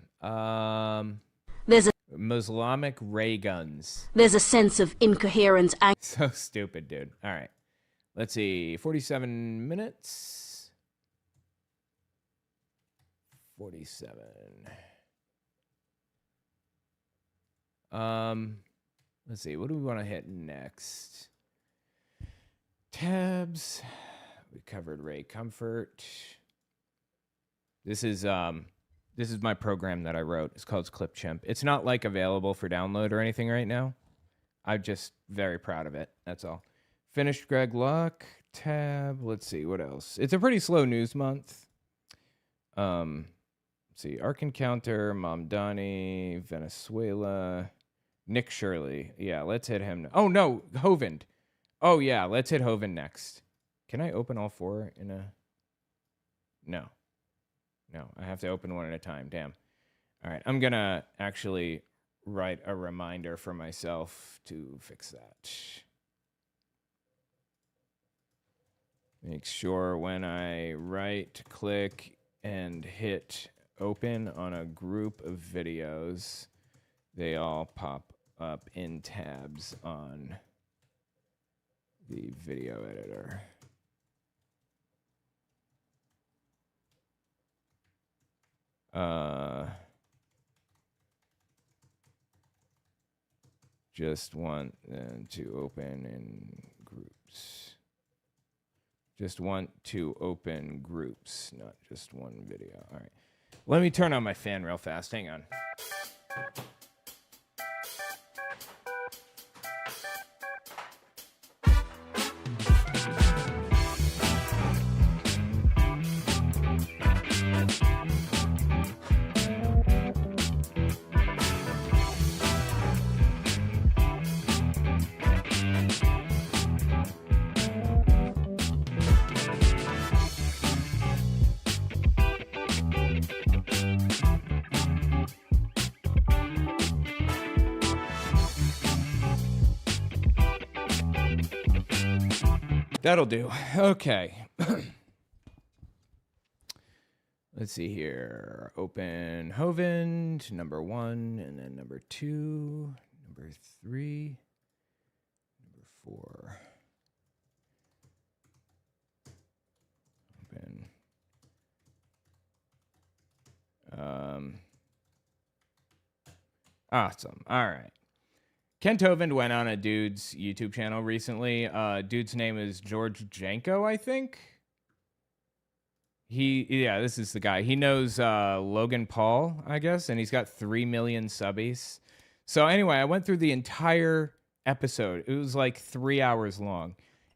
There's a Muslimic ray guns. There's a sense of incoherence. So stupid, dude. All right. Let's see. 47 minutes. 47. Let's see. What do we want to hit next? Tabs. We covered Ray Comfort. This is my program that I wrote. It's called Clipchamp. It's not like available for download or anything right now. I'm just very proud of it. That's all. Finished Greg Locke. Tab. Let's see what else. It's a pretty slow news month. Let's see. Ark Encounter, Mom Donnie, Venezuela, Nick Shirley. Yeah, let's hit him. Oh no, Hovind. Oh yeah, let's hit Hovind next. Can I open all four in a? No, I have to open one at a time. Damn. All right, I'm gonna actually write a reminder for myself to fix that. Make sure when I right click and hit open on a group of videos, they all pop up in tabs on the video editor. Just want them to open in groups. Just want to open groups, not just one video. All right. Let me turn on my fan real fast. Hang on. That'll do. Okay. Let's see here. Open Hovind, number 1, and then number 2, number 3, number 4. Open. Awesome. All right. Kent Hovind went on a dude's YouTube channel recently. Dude's name is George Janko, I think. This is the guy. He knows Logan Paul, I guess, and he's got 3 million subbies. So anyway, I went through the entire episode. It was like 3 hours long.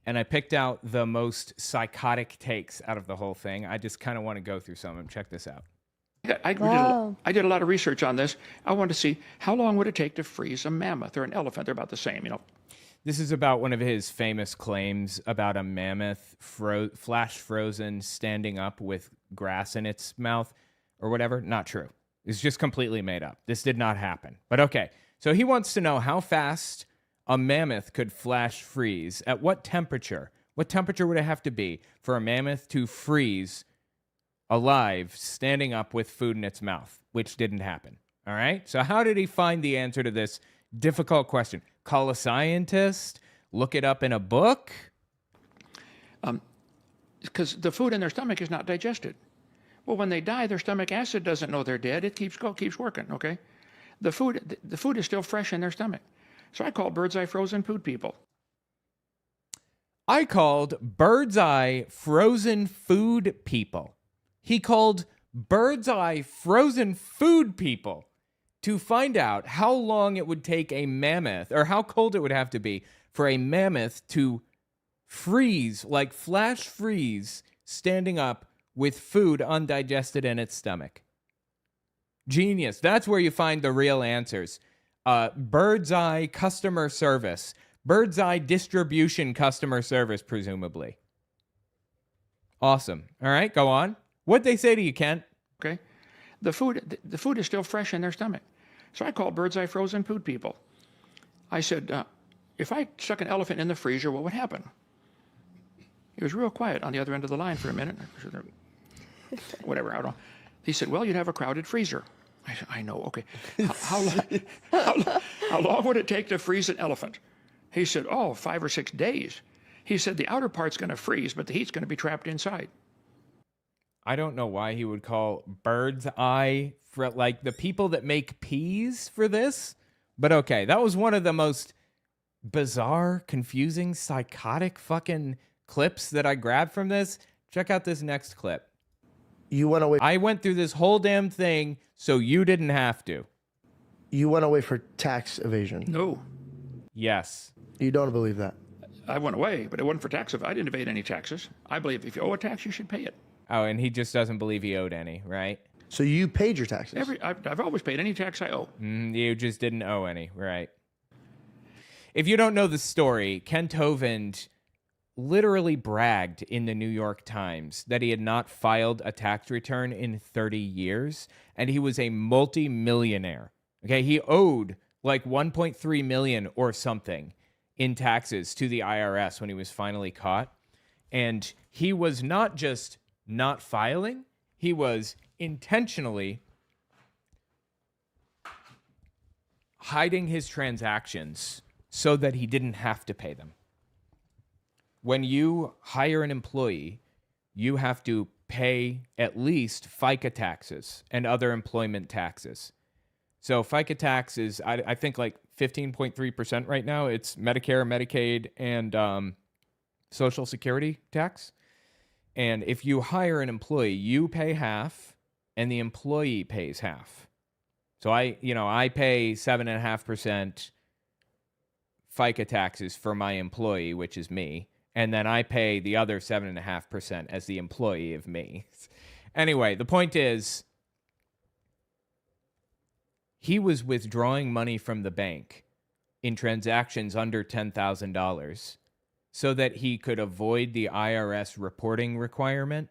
and I picked out the most psychotic takes out of the whole thing. I just kind of want to go through some of them. Check this out. I did a lot of research on this. I wanted to see how long would it take to freeze a mammoth or an elephant. They're about the same, you know. This is about one of his famous claims about a mammoth flash frozen standing up with grass in its mouth or whatever. Not true. It's just completely made up. This did not happen. But okay, so he wants to know how fast a mammoth could flash freeze. At what temperature? What temperature would it have to be for a mammoth to freeze alive, standing up with food in its mouth, which didn't happen. All right? So how did he find the answer to this difficult question? Call a scientist? Look it up in a book? Because the food in their stomach is not digested. Well, when they die, their stomach acid doesn't know they're dead. It keeps working, okay? The food is still fresh in their stomach. So I called Bird's Eye Frozen Food people. I called Bird's Eye Frozen Food people. He called Bird's Eye Frozen Food people to find out how long it would take a mammoth, or how cold it would have to be for a mammoth to freeze, like flash freeze, standing up with food undigested in its stomach. Genius. That's where you find the real answers. Bird's Eye customer service. Bird's Eye distribution customer service, presumably. Awesome. All right, go on. What'd they say to you, Kent? Okay. The food is still fresh in their stomach. So I called Bird's Eye Frozen Food people. I said, if I stuck an elephant in the freezer, what would happen? He was real quiet on the other end of the line for a minute. Whatever, I don't know. He said, well, you'd have a crowded freezer. I said, I know, okay. How long would it take to freeze an elephant? He said, 5 or 6 days. He said, the outer part's going to freeze, but the heat's going to be trapped inside. I don't know why he would call Bird's Eye for like the people that make peas for this. But okay, that was one of the most bizarre, confusing, psychotic fucking clips that I grabbed from this. Check out this next clip. You went away. I went through this whole damn thing so you didn't have to. You went away for tax evasion. No. Yes. You don't believe that? I went away, but it wasn't for tax. I didn't evade any taxes. I believe if you owe a tax, you should pay it. Oh, and he just doesn't believe he owed any, right? So you paid your taxes? I've always paid any tax I owe. You just didn't owe any, right? If you don't know the story, Kent Hovind literally bragged in the New York Times that he had not filed a tax return in 30 years, and he was a multi-millionaire. Okay, he owed like 1.3 million or something in taxes to the IRS when he was finally caught. And he was not just not filing, he was intentionally hiding his transactions so that he didn't have to pay them. When you hire an employee, you have to pay at least FICA taxes and other employment taxes. So FICA tax is, I think, like 15.3% right now. It's Medicare, Medicaid, and Social Security tax. And if you hire an employee, you pay half, and the employee pays half. So I pay 7.5% FICA taxes for my employee, which is me. And then I pay the other 7.5% as the employee of me. Anyway, the point is, he was withdrawing money from the bank in transactions under $10,000 so that he could avoid the IRS reporting requirement,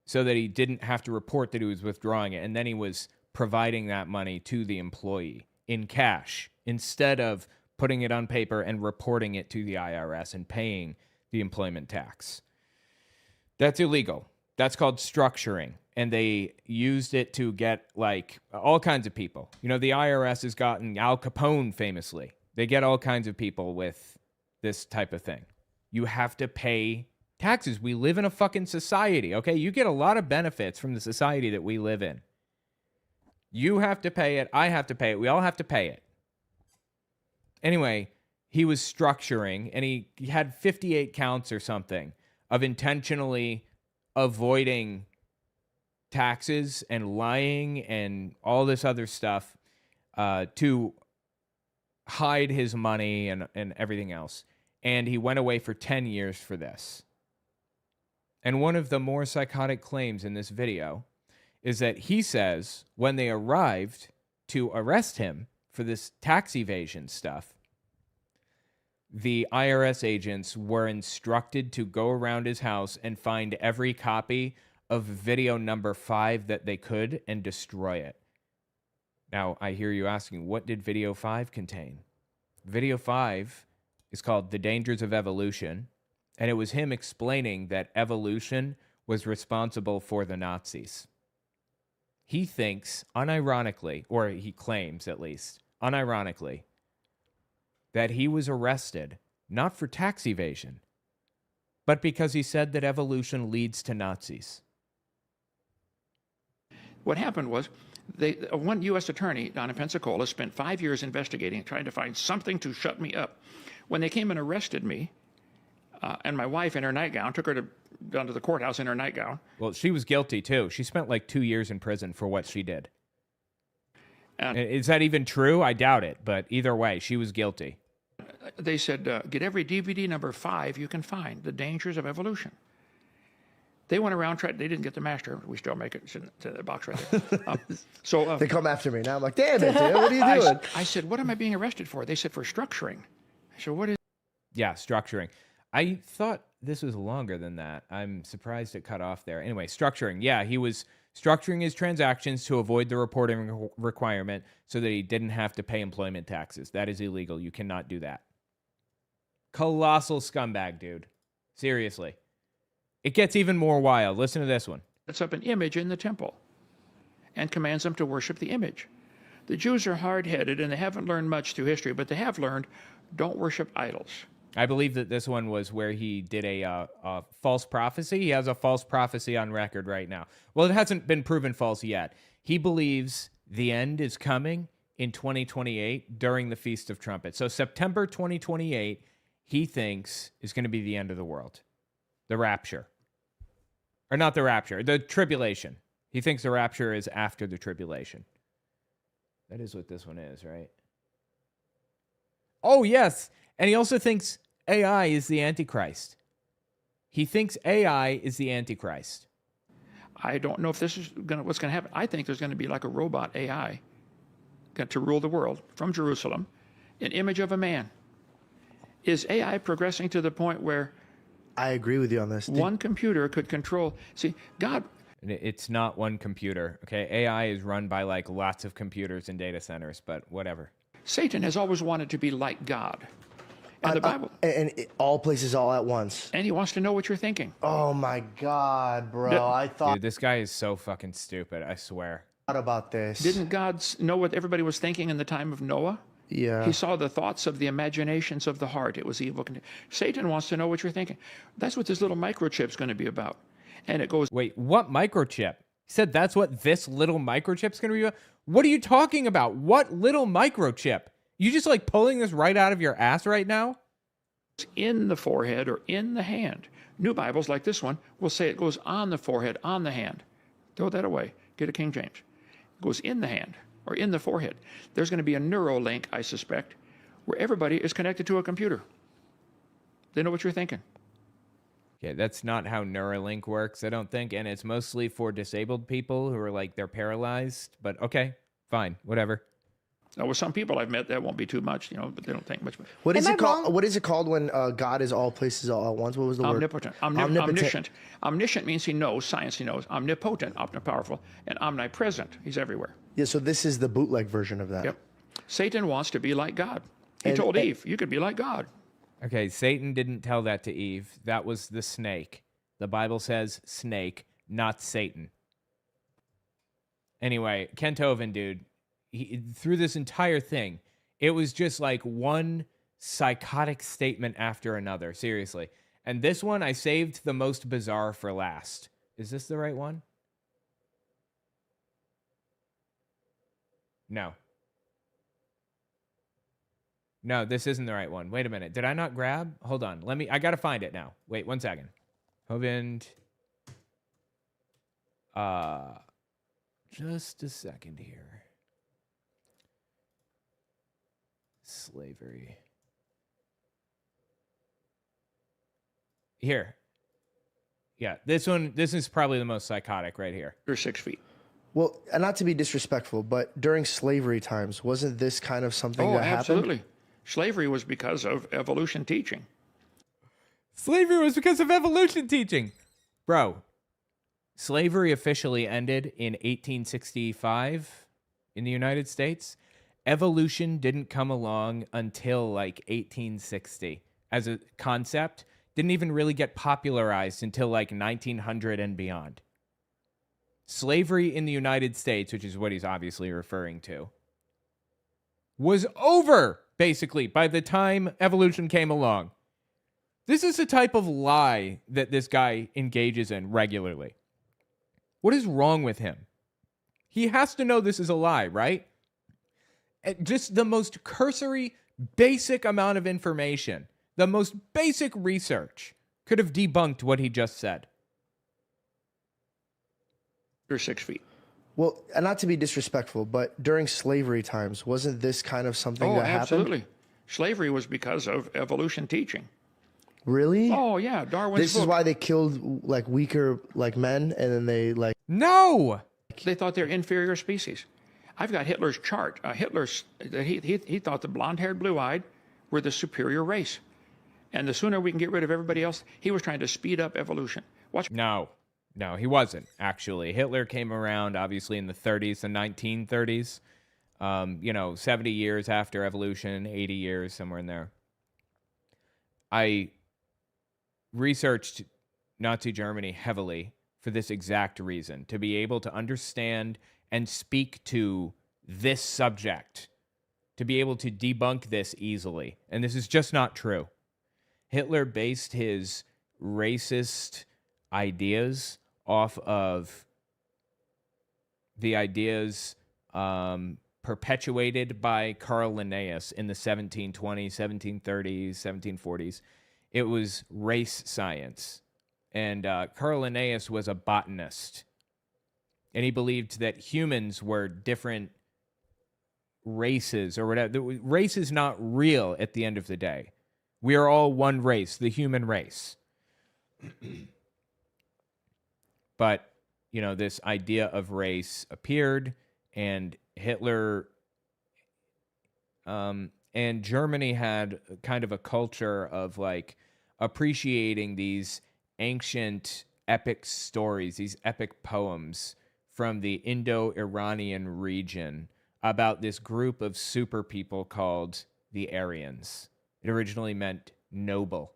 so that he didn't have to report that he was withdrawing it. And then he was providing that money to the employee in cash instead of putting it on paper and reporting it to the IRS and paying the employment tax. That's illegal. That's called structuring. And they used it to get like all kinds of people. You know, the IRS has gotten Al Capone famously. They get all kinds of people with this type of thing. You have to pay taxes. We live in a fucking society, okay? You get a lot of benefits from the society that we live in. You have to pay it. I have to pay it. We all have to pay it. Anyway, he was structuring, and he had 58 counts or something of intentionally avoiding taxes and lying and all this other stuff to hide his money and everything else. and he went away for 10 years for this. And one of the more psychotic claims in this video is that he says when they arrived to arrest him for this tax evasion stuff, the IRS agents were instructed to go around his house and find every copy of video number 5 that they could and destroy it. Now, I hear you asking, what did video 5 contain? Video 5 is called The Dangers of Evolution, and it was him explaining that evolution was responsible for the Nazis. He thinks, unironically, or he claims at least, unironically, that he was arrested not for tax evasion, but because he said that evolution leads to Nazis. What happened was, one U.S. attorney down in Pensacola spent 5 years investigating, trying to find something to shut me up. When they came and arrested me, and my wife in her nightgown, took her down to the courthouse in her nightgown. Well, she was guilty too. She spent like 2 years in prison for what she did. And is that even true? I doubt it, but either way, she was guilty. They said, get every DVD number 5 you can find, The Dangers of Evolution. They went around, they didn't get the master. We still make it. It's in the box right there. They come after me. Now I'm like, damn it, dude, what are you doing? I said, what am I being arrested for? They said, for structuring. I said, what is... Yeah, structuring. I thought this was longer than that. I'm surprised it cut off there. Anyway, structuring. Yeah, he was structuring his transactions to avoid the reporting requirement so that he didn't have to pay employment taxes. That is illegal. You cannot do that. Colossal scumbag, dude. Seriously. It gets even more wild. Listen to this one. Sets up an image in the temple and commands them to worship the image. The Jews are hard-headed and they haven't learned much through history, but they have learned, don't worship idols. I believe that this one was where he did a false prophecy. He has a false prophecy on record right now. Well, it hasn't been proven false yet. He believes the end is coming in 2028 during the Feast of Trumpets. So September 2028, he thinks is going to be the end of the world. The rapture. Or not the rapture, the tribulation. He thinks the rapture is after the tribulation. That is what this one is, right? Oh, yes. And he also thinks AI is the Antichrist. He thinks AI is the Antichrist. I don't know if this is what's going to happen. I think there's going to be like a robot AI to rule the world from Jerusalem, an image of a man. Is AI progressing to the point where... I agree with you on this. One computer could control... See, God... It's not one computer, okay? AI is run by like lots of computers and data centers, but whatever. Satan has always wanted to be like God. And the Bible. All places, all at once. And he wants to know what you're thinking. Oh my God, bro! I thought. Dude, this guy is so fucking stupid. I swear. What about this? Didn't God know what everybody was thinking in the time of Noah? Yeah. He saw the thoughts of the imaginations of the heart. It was evil. Satan wants to know what you're thinking. That's what this little microchip's going to be about. And it goes. Wait, what microchip? He said that's what this little microchip's going to be about. What are you talking about? What little microchip? You just like pulling this right out of your ass right now? In the forehead or in the hand. New Bibles like this one will say it goes on the forehead, on the hand. Throw that away. Get a King James. It goes in the hand or in the forehead. There's going to be a neuro link, I suspect, where everybody is connected to a computer. They know what you're thinking. Yeah, that's not how Neuralink works, I don't think. And it's mostly for disabled people who are like, they're paralyzed. But okay, fine, whatever. Now, with some people I've met, that won't be too much, but they don't think much. What is it called? What is it called when God is all places all at once? What was the word? Omnipotent. Omniscient means he knows. Science, he knows. Omnipotent, omnipowerful, and omnipresent. He's everywhere. Yeah. So this is the bootleg version of that. Yep. Satan wants to be like God. He told Eve, "You could be like God." Okay, Satan didn't tell that to Eve. That was the snake. The Bible says snake, not Satan. Anyway, Kent Owen, dude. Through this entire thing, it was just like one psychotic statement after another, seriously. And this one, I saved the most bizarre for last. Is this the right one? No. No, this isn't the right one. Wait a minute. Did I not grab? Hold on. I gotta find it now. Wait, 1 second. Hovind. Just a second here. Slavery. Here. Yeah, this is probably the most psychotic right here. You're 6 feet. Well, and not to be disrespectful, but during slavery times, wasn't this kind of something that happened? Absolutely. Slavery was because of evolution teaching. Slavery was because of evolution teaching. Bro, slavery officially ended in 1865 in the United States. Evolution didn't come along until like 1860 as a concept. Didn't even really get popularized until like 1900 and beyond. Slavery in the United States, which is what he's obviously referring to, was over, basically, by the time evolution came along. This is the type of lie that this guy engages in regularly. What is wrong with him? He has to know this is a lie, right? Just the most cursory, basic amount of information, the most basic research could have debunked what he just said. You're 6 feet. Well, and not to be disrespectful, but during slavery times, wasn't this kind of something that happened? Absolutely. Slavery was because of evolution teaching. Really? Oh, yeah, Darwin's This is why they killed like weaker like men, and then they like... No! They thought they're inferior species. I've got Hitler's chart. He thought the blonde-haired, blue-eyed were the superior race. And the sooner we can get rid of everybody else, he was trying to speed up evolution. Watch. No, he wasn't, actually. Hitler came around, obviously, in the 30s, the 1930s. 70 years after evolution, 80 years, somewhere in there. I researched Nazi Germany heavily for this exact reason, to be able to understand and speak to this subject, to be able to debunk this easily. And this is just not true. Hitler based his racist ideas off of the ideas perpetuated by Carl Linnaeus in the 1720s, 1730s, 1740s. It was race science. And Carl Linnaeus was a botanist. And he believed that humans were different races or whatever. Race is not real at the end of the day. We are all one race, the human race. But, this idea of race appeared, and Hitler and Germany had kind of a culture of like appreciating these ancient epic stories, these epic poems from the Indo-Iranian region about this group of super people called the Aryans. It originally meant noble.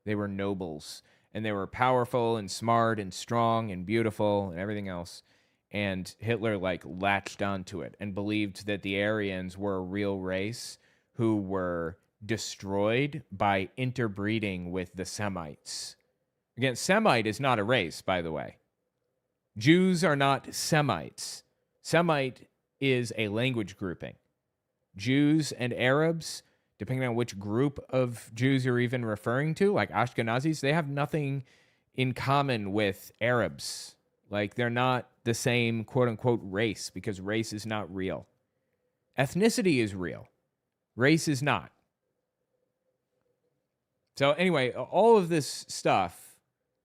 They were nobles, and they were powerful and smart and strong and beautiful and everything else. And Hitler latched onto it and believed that the Aryans were a real race who were destroyed by interbreeding with the Semites. Again, Semite is not a race, by the way. Jews are not Semites. Semite is a language grouping. Jews and Arabs, depending on which group of Jews you're even referring to, like Ashkenazis, they have nothing in common with Arabs. They're not the same quote-unquote race, because race is not real. Ethnicity is real. Race is not. So anyway, all of this stuff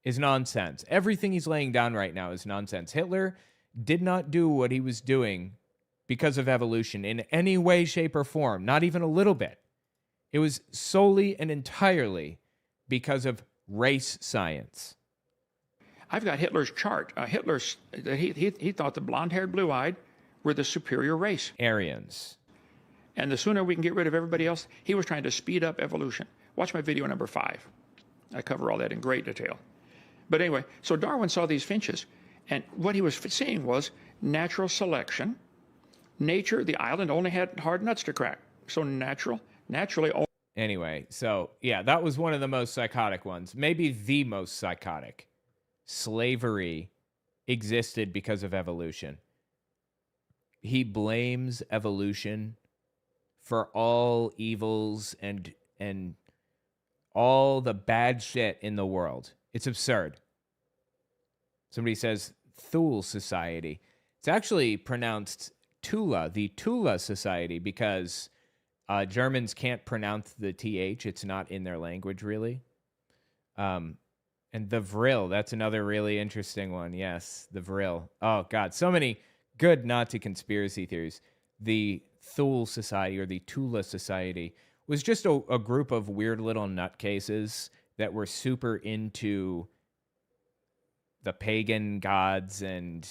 is nonsense. Everything he's laying down right now is nonsense. Hitler did not do what he was doing because of evolution in any way, shape, or form, not even a little bit. It was solely and entirely because of race science. I've got Hitler's chart. He thought the blonde-haired, blue-eyed were the superior race. Aryans. And the sooner we can get rid of everybody else, he was trying to speed up evolution. Watch my video number 5. I cover all that in great detail. But anyway, so Darwin saw these finches, and what he was seeing was natural selection. Nature, the island only had hard nuts to crack. So naturally... Anyway, so yeah, that was one of the most psychotic ones. Maybe the most psychotic. Slavery existed because of evolution. He blames evolution for all evils and all the bad shit in the world. It's absurd. Somebody says Thule Society. It's actually pronounced Tula, the Tula Society, because Germans can't pronounce the TH. It's not in their language, really. And the Vril, that's another really interesting one. Yes, the Vril. Oh, God, so many good Nazi conspiracy theories. The Thule Society, or the Tula Society, was just a group of weird little nutcases that were super into the pagan gods and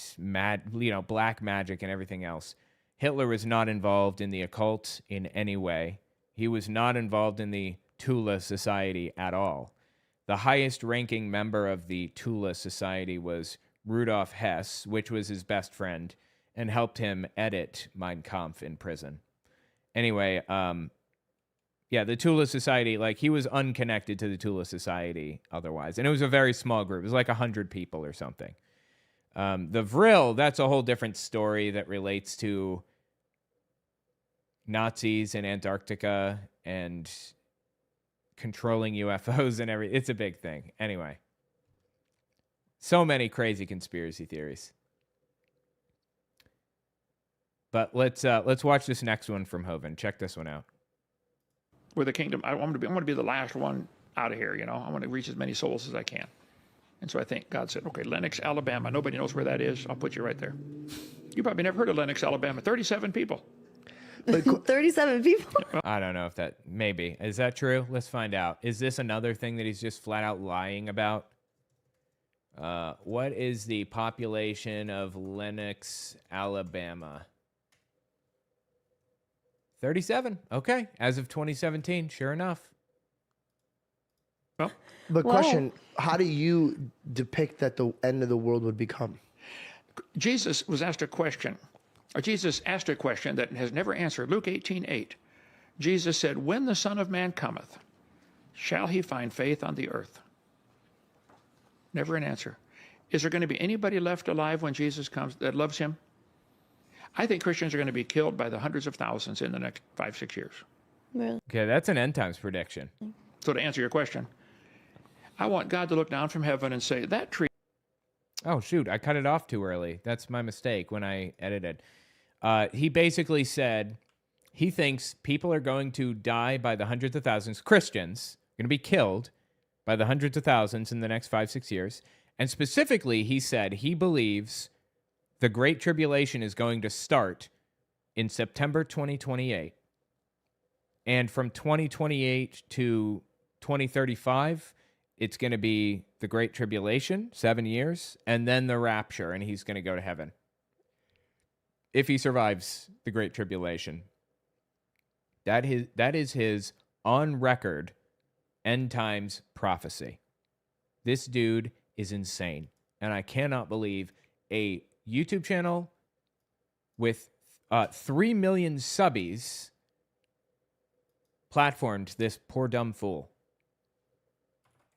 black magic and everything else. Hitler was not involved in the occult in any way. He was not involved in the Tula Society at all. The highest ranking member of the Tula Society was Rudolf Hess, which was his best friend, and helped him edit Mein Kampf in prison. Anyway, the Tula Society, he was unconnected to the Tula Society otherwise. And it was a very small group. It was like 100 people or something. The Vril, that's a whole different story that relates to Nazis in Antarctica and controlling UFOs and everything. It's a big thing. Anyway, so many crazy conspiracy theories. But let's watch this next one from Hovind. Check this one out. With the kingdom, I want to be the last one out of here. I want to reach as many souls as I can. And so I think God said, okay, Lenox, Alabama. Nobody knows where that is. I'll put you right there. You probably never heard of Lenox, Alabama. 37 people. 37 people? I don't know if that, maybe. Is that true? Let's find out. Is this another thing that he's just flat out lying about? What is the population of Lenox, Alabama? 37. Okay. As of 2017, sure enough. Well, but question, how do you depict that the end of the world would become? Jesus was asked a question. Or Jesus asked a question that has never answered. Luke 18:8. Jesus said, when the Son of Man cometh, shall he find faith on the earth? Never an answer. Is there going to be anybody left alive when Jesus comes that loves him? I think Christians are going to be killed by the hundreds of thousands in the next 5-6 years. Really? Okay, that's an end times prediction. So to answer your question, I want God to look down from heaven and say, that tree... Oh, shoot, I cut it off too early. That's my mistake when I edited. He basically said he thinks people are going to die by the hundreds of thousands. Christians are going to be killed by the hundreds of thousands in the next 5-6 years. And specifically, he said he believes the Great Tribulation is going to start in September 2028. And from 2028 to 2035, it's going to be the Great Tribulation, 7 years, and then the rapture, and he's going to go to heaven. If he survives the Great Tribulation. That is his on-record end times prophecy. This dude is insane. And I cannot believe a YouTube channel with 3 million subbies platformed this poor dumb fool.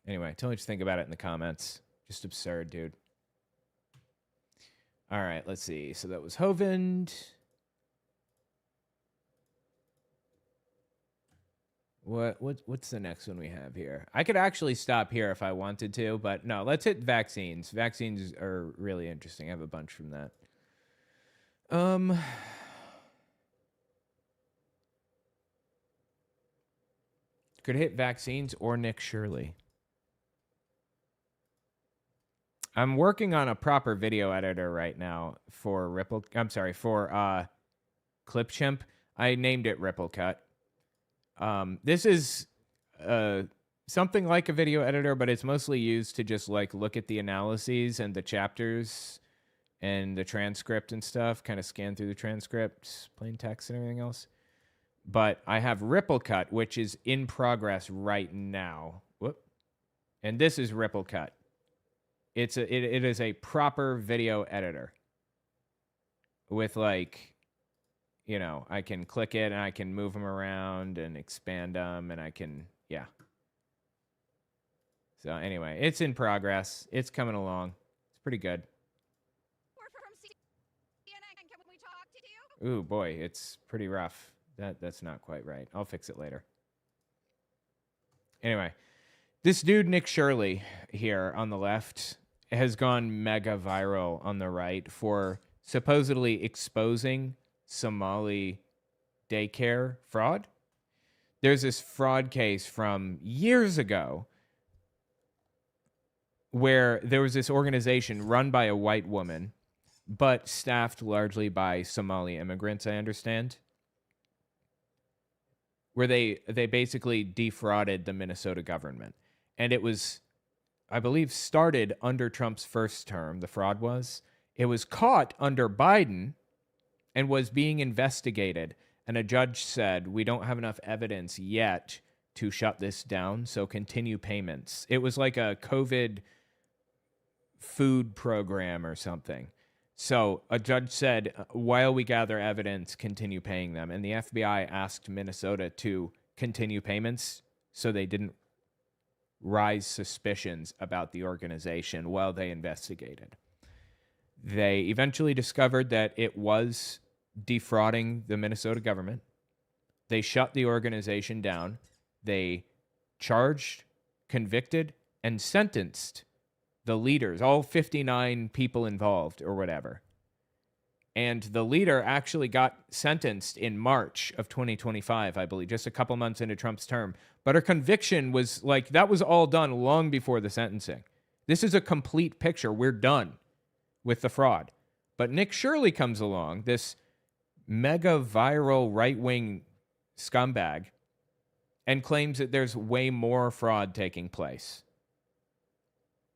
Anyway, tell me what you think about it in the comments. Just absurd, dude. All right, let's see. So that was Hovind. What's the next one we have here? I could actually stop here if I wanted to, but no, let's hit vaccines. Vaccines are really interesting. I have a bunch from that. Could hit vaccines or Nick Shirley. I'm working on a proper video editor right now for Clipchamp. I named it Ripple Cut. This is something like a video editor, but it's mostly used to just look at the analyses and the chapters and the transcript and stuff, kind of scan through the transcript, plain text and everything else. But I have Ripple Cut, which is in progress right now. Whoop. And this is Ripple Cut. It is a proper video editor with I can click it and I can move them around and expand them and I can, yeah. So anyway, it's in progress. It's coming along. It's pretty good. Ooh, boy, it's pretty rough. That's not quite right. I'll fix it later. Anyway, this dude, Nick Shirley, here on the left, has gone mega viral on the right for supposedly exposing Somali daycare fraud. There's this fraud case from years ago where there was this organization run by a white woman, but staffed largely by Somali immigrants, I understand, where they basically defrauded the Minnesota government. And it was, I believe, started under Trump's first term, the fraud was. It was caught under Biden and was being investigated. And a judge said, we don't have enough evidence yet to shut this down, so continue payments. It was like a COVID food program or something. So a judge said, while we gather evidence, continue paying them. And the FBI asked Minnesota to continue payments so they didn't rise suspicions about the organization while they investigated. They eventually discovered that it was defrauding the Minnesota government. They shut the organization down. They charged, convicted, and sentenced the leaders, all 59 people involved or whatever. And the leader actually got sentenced in March of 2025, I believe, just a couple months into Trump's term. But her conviction was like, that was all done long before the sentencing. This is a complete picture. We're done with the fraud. But Nick Shirley comes along, this mega viral right-wing scumbag, and claims that there's way more fraud taking place.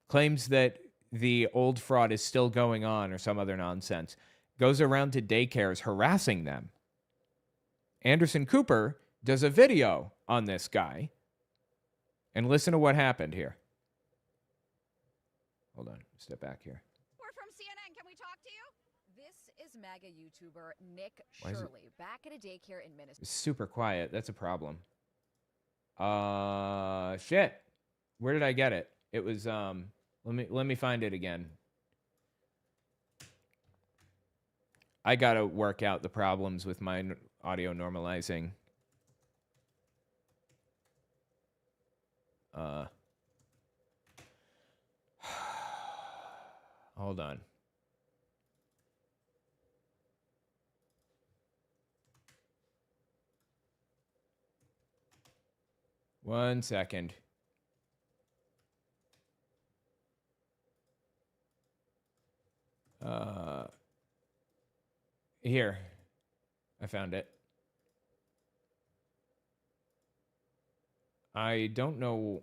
Claims that the old fraud is still going on or some other nonsense. Goes around to daycares harassing them. Anderson Cooper does a video on this guy. And listen to what happened here. Hold on, step back here. We're from CNN. Can we talk to you? This is MAGA YouTuber Nick Shirley, back at a daycare in Minnesota. It's super quiet. That's a problem. Shit. Where did I get it? It was let me find it again. I gotta work out the problems with my audio normalizing. Hold on. One second. Here. I found it. I don't know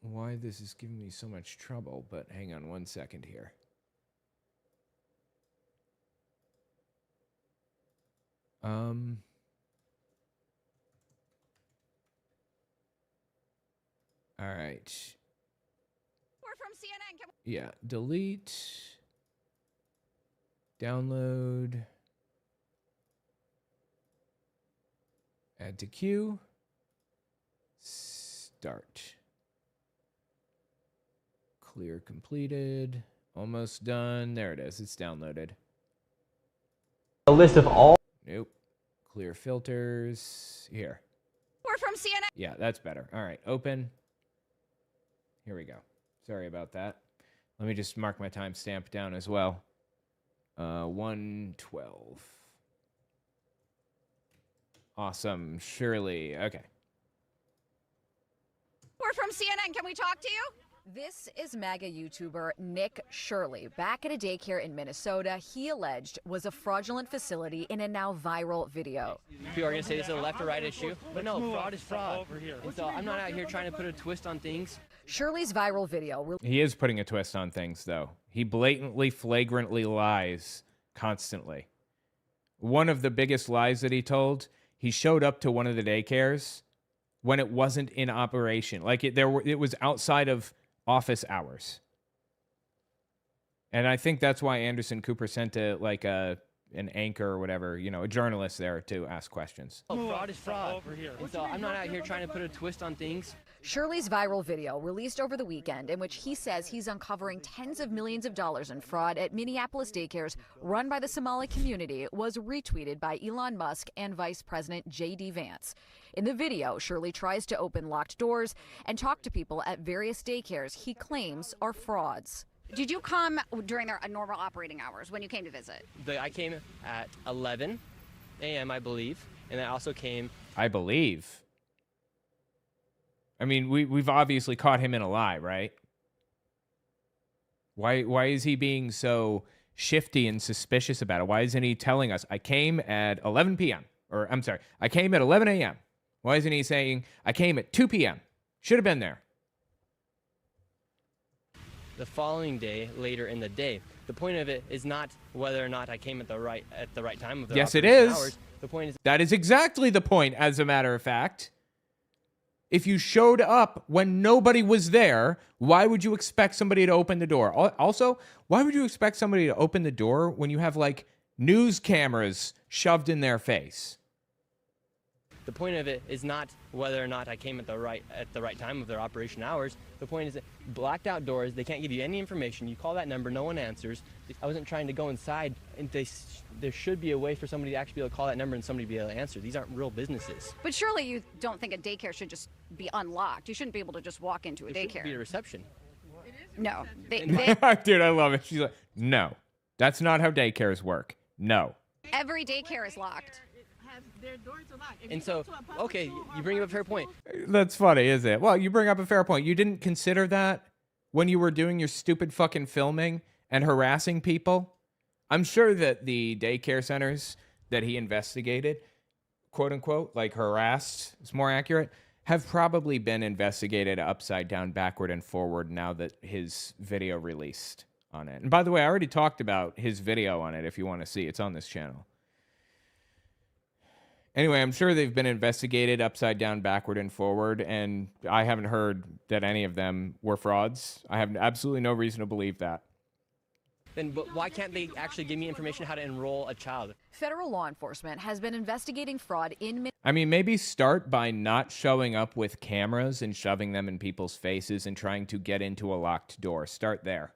why this is giving me so much trouble, but hang on one second here. All right. We're from CNN. Yeah, delete. Download. Add to queue. Start. Clear completed. Almost done. There it is. It's downloaded. A list of all. Nope. Clear filters. Here. We're from CNN. Yeah, that's better. All right. Open. Here we go. Sorry about that. Let me just mark my timestamp down as well. 1:12. Awesome. Shirley. Okay. We're from CNN. Can we talk to you? This is MAGA YouTuber Nick Shirley, back at a daycare in Minnesota he alleged was a fraudulent facility in a now viral video. People are going to say this is a left or right issue, but no, fraud is fraud. And so I'm not out here trying to put a twist on things. Shirley's viral video. He is putting a twist on things, though. He blatantly, flagrantly lies constantly. One of the biggest lies that he told, he showed up to one of the daycares when it wasn't in operation. Like it was outside of office hours. And I think that's why Anderson Cooper sent an anchor or whatever, a journalist there to ask questions. Fraud is fraud. And so I'm not out here trying to put a twist on things. Shirley's viral video, released over the weekend, in which he says he's uncovering tens of millions of dollars in fraud at Minneapolis daycares run by the Somali community, was retweeted by Elon Musk and Vice President J.D. Vance. In the video, Shirley tries to open locked doors and talk to people at various daycares he claims are frauds. Did you come during their normal operating hours when you came to visit? I came at 11 a.m., I believe, and I also came... I believe. I mean, we've obviously caught him in a lie, right? Why is he being so shifty and suspicious about it? Why isn't he telling us, I came at 11 p.m.? Or, I'm sorry, I came at 11 a.m. Why isn't he saying, I came at 2 p.m.? Should have been there. The following day, later in the day. The point of it is not whether or not I came at the right time of the Yes, it operation is. hours. The point is That is exactly the point, as a matter of fact. If you showed up when nobody was there, why would you expect somebody to open the door? Also, why would you expect somebody to open the door when you have, like, news cameras shoved in their face? the point of it is not whether or not I came at the right time of their operation hours. The point is that blacked out doors, they can't give you any information. You call that number, no one answers. I wasn't trying to go inside, and there should be a way for somebody to actually be able to call that number and somebody be able to answer. These aren't real businesses. But surely you don't think a daycare should just be unlocked. You shouldn't be able to just walk into a There daycare. should be a reception. No. Dude, I love it. She's like, no, that's not how daycares work. No. Every daycare is locked. And so, okay, you bring up a fair point. That's funny, is it? Well, you bring up a fair point. You didn't consider that when you were doing your stupid fucking filming and harassing people? I'm sure that the daycare centers that he investigated, quote unquote, like harassed, is more accurate, have probably been investigated upside down, backward, and forward now that his video released on it. And by the way, I already talked about his video on it if you want to see. It's on this channel. Anyway, I'm sure they've been investigated upside down, backward, and forward, and I haven't heard that any of them were frauds. I have absolutely no reason to believe that. Then but why can't they actually give me information how to enroll a child? Federal law enforcement has been investigating fraud in I mean, maybe start by not showing up with cameras and shoving them in people's faces and trying to get into a locked door. Start there.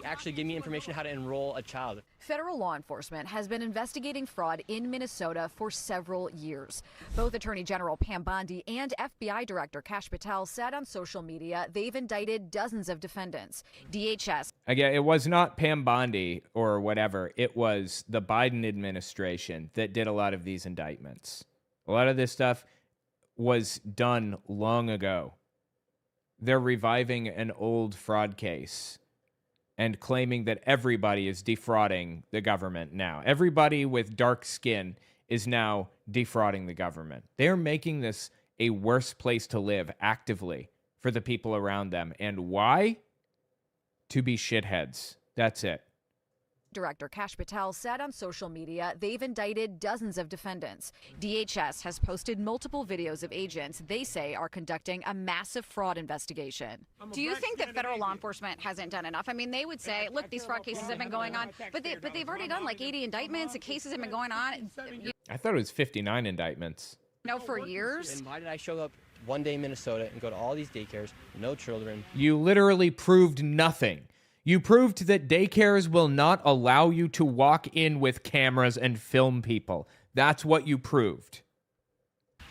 Actually give me information how to enroll a child. Federal law enforcement has been investigating fraud in Minnesota for several years. Both Attorney General Pam Bondi and FBI Director Kash Patel said on social media they've indicted dozens of defendants. DHS. Again, it was not Pam Bondi or whatever. It was the Biden administration that did a lot of these indictments. A lot of this stuff was done long ago. They're reviving an old fraud case and claiming that everybody is defrauding the government now. Everybody with dark skin is now defrauding the government. They are making this a worse place to live actively for the people around them. And why? To be shitheads. That's it. Director Kash Patel said on social media they've indicted dozens of defendants. DHS has posted multiple videos of agents they say are conducting a massive fraud investigation. Do you think that federal law enforcement hasn't done enough? I mean, they would say, look, these fraud cases have been going on, but they've already done like 80 indictments. The cases have been going on. I thought it was 59 indictments. For years. And why did I show up one day in Minnesota and go to all these daycares, no children? You literally proved nothing. You proved that daycares will not allow you to walk in with cameras and film people. That's what you proved.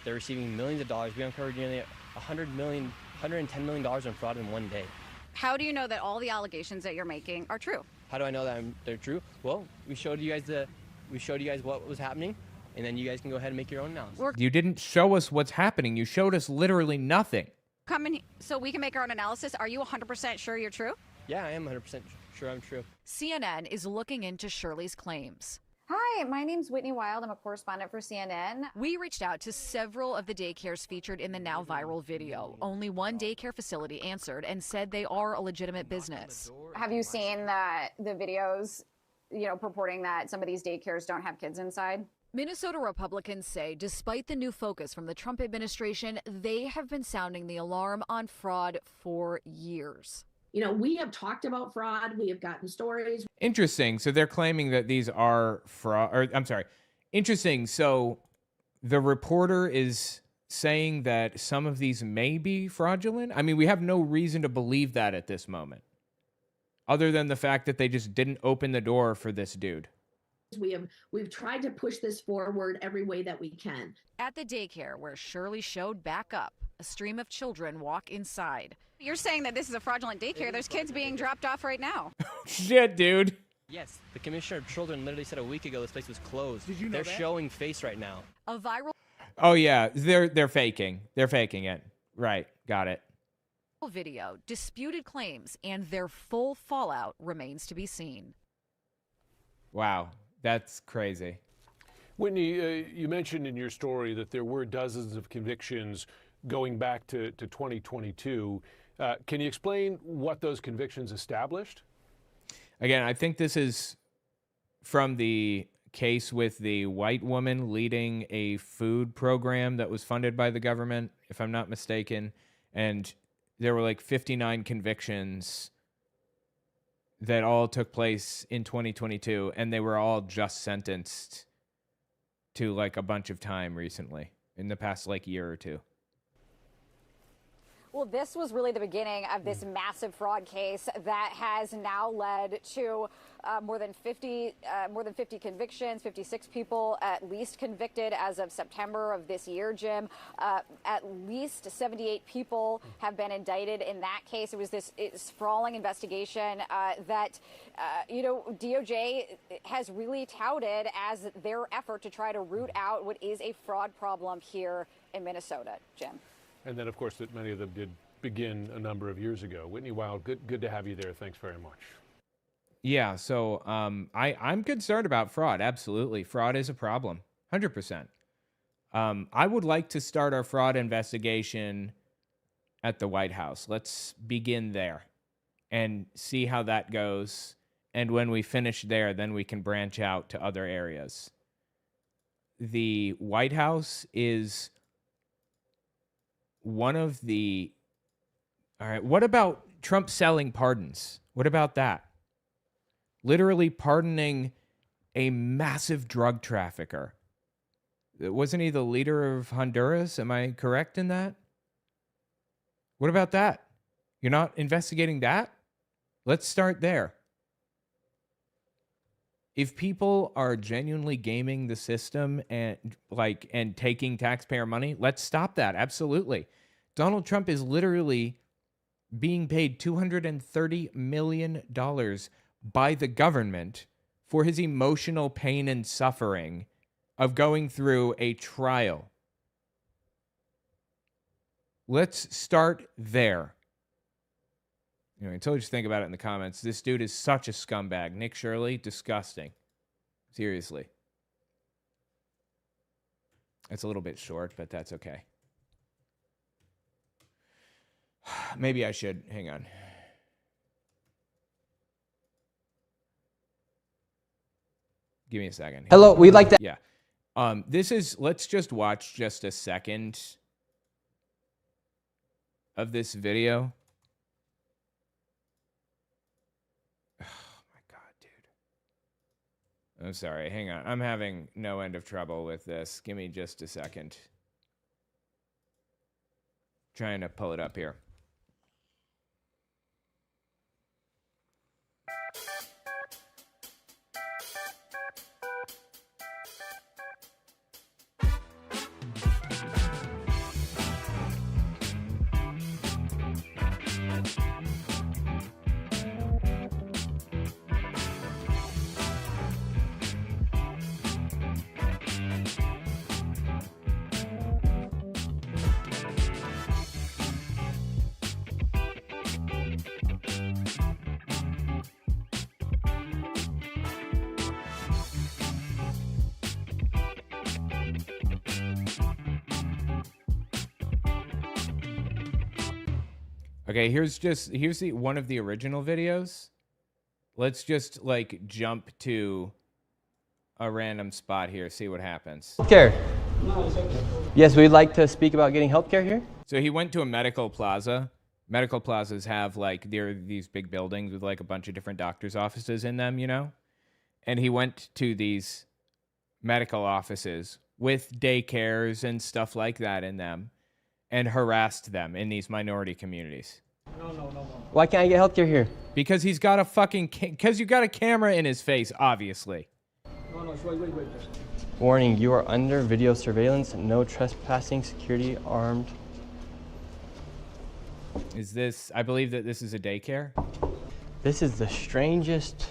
They're receiving millions of dollars. We uncovered nearly $110 million in fraud in one day. How do you know that all the allegations that you're making are true? How do I know that they're true? Well, we showed you guys what was happening, and then you guys can go ahead and make your own analysis. You didn't show us what's happening. You showed us literally nothing. Come in so we can make our own analysis. Are you 100% sure you're true? Yeah, I am 100% sure I'm true. CNN is looking into Shirley's claims. Hi, my name's Whitney Wild. I'm a correspondent for CNN. We reached out to several of the daycares featured in the now viral video. Only one daycare facility answered and said they are a legitimate business. Have you seen the videos, purporting that some of these daycares don't have kids inside? Minnesota Republicans say despite the new focus from the Trump administration, they have been sounding the alarm on fraud for years. We have talked about fraud. We have gotten stories. Interesting. So they're claiming that these are fraud. Or I'm sorry. Interesting. So the reporter is saying that some of these may be fraudulent. I mean, we have no reason to believe that at this moment, other than the fact that they just didn't open the door for this dude. We've tried to push this forward every way that we can. At the daycare where Shirley showed back up, a stream of children walk inside. You're saying that this is a fraudulent daycare. There's kids being dropped off right now. Shit, dude. Yes, the Commissioner of Children literally said a week ago this place was closed. Did you know They're that? showing face right now. A viral. Oh yeah, they're faking. They're faking it. Right, got it. Video, disputed claims, and their full fallout remains to be seen. Wow, that's crazy. Whitney, you mentioned in your story that there were dozens of convictions going back to 2022. Can you explain what those convictions established? Again, I think this is from the case with the white woman leading a food program that was funded by the government, if I'm not mistaken. And there were like 59 convictions that all took place in 2022, and they were all just sentenced to like a bunch of time recently in the past like year or two. Well, this was really the beginning of this massive fraud case that has now led to more than 50 convictions, 56 people at least convicted as of September of this year, Jim. At least 78 people have been indicted in that case. It was this sprawling investigation that, DOJ has really touted as their effort to try to root out what is a fraud problem here in Minnesota, Jim. And then, of course, that many of them did begin a number of years ago. Whitney Wild, good to have you there. Thanks very much. Yeah, so I'm concerned about fraud. Absolutely. Fraud is a problem. 100%. I would like to start our fraud investigation at the White House. Let's begin there and see how that goes. And when we finish there, then we can branch out to other areas. The White House is one of the... All right, what about Trump selling pardons? What about that? Literally pardoning a massive drug trafficker. Wasn't he the leader of Honduras? Am I correct in that? What about that? You're not investigating that? Let's start there. If people are genuinely gaming the system and taking taxpayer money, let's stop that. Absolutely. Donald Trump is literally being paid $230 million by the government for his emotional pain and suffering of going through a trial. Let's start there. I told you to think about it in the comments. This dude is such a scumbag. Nick Shirley, disgusting. Seriously. It's a little bit short, but that's okay. Maybe I should. Hang on. Give me a second. Hello, we'd like to... Yeah. Let's just watch just a second of this video. Oh, my God, dude. I'm sorry. Hang on. I'm having no end of trouble with this. Give me just a second. Trying to pull it up here. Okay, here's one of the original videos. Let's just jump to a random spot here, see what happens. Healthcare. Yes, we'd like to speak about getting healthcare here. So he went to a medical plaza. Medical plazas have there are these big buildings with a bunch of different doctors' offices in them, And he went to these medical offices with daycares and stuff like that in them and harassed them in these minority communities. No. Why can't I get healthcare here? Because he's got because you got a camera in his face, obviously. No, wait. Warning, you are under video surveillance. No trespassing, security, armed. I believe that this is a daycare? This is the strangest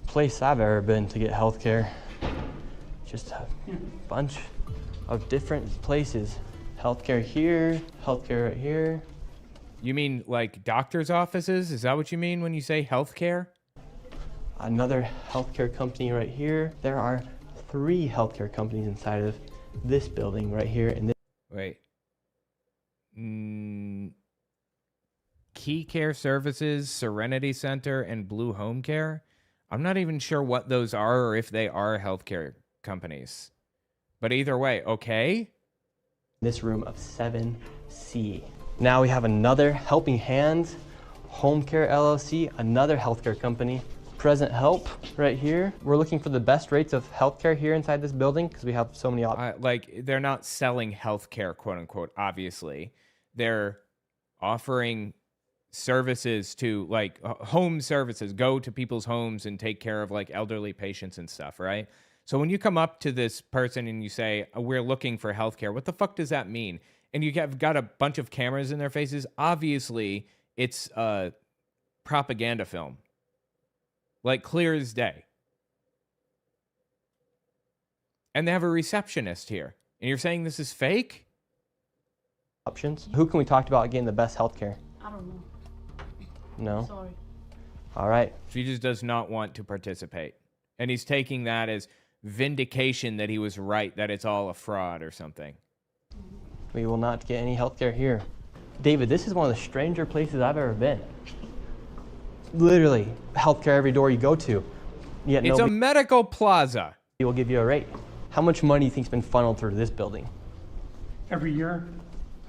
place I've ever been to get healthcare. Just a bunch of different places. Healthcare here, healthcare right here. You mean like doctor's offices? Is that what you mean when you say healthcare? Another healthcare company right here. There are 3 healthcare companies inside of this building right here. And wait. Key Care Services, Serenity Center, and Blue Home Care. I'm not even sure what those are or if they are healthcare companies. But either way, okay. This room of 7C. Now we have another Helping Hands, Home Care LLC, another healthcare company. Present Help right here. We're looking for the best rates of healthcare here inside this building because we have so many options. Like, they're not selling healthcare, quote unquote, obviously. They're offering services to, like, home services, go to people's homes and take care of, like, elderly patients and stuff, right? So when you come up to this person and you say, we're looking for healthcare, what the fuck does that mean? And you have got a bunch of cameras in their faces. Obviously, it's a propaganda film. Like, clear as day. And they have a receptionist here. And you're saying this is fake? Options. Who can we talk about getting the best healthcare? I don't know. No? Sorry. All right. She just does not want to participate. And he's taking that as vindication that he was right, that it's all a fraud or something. We will not get any healthcare here. David, this is one of the stranger places I've ever been. Literally, healthcare every door you go to. Yet it's a medical plaza. He will give you a rate. How much money do you think's been funneled through this building? Every year?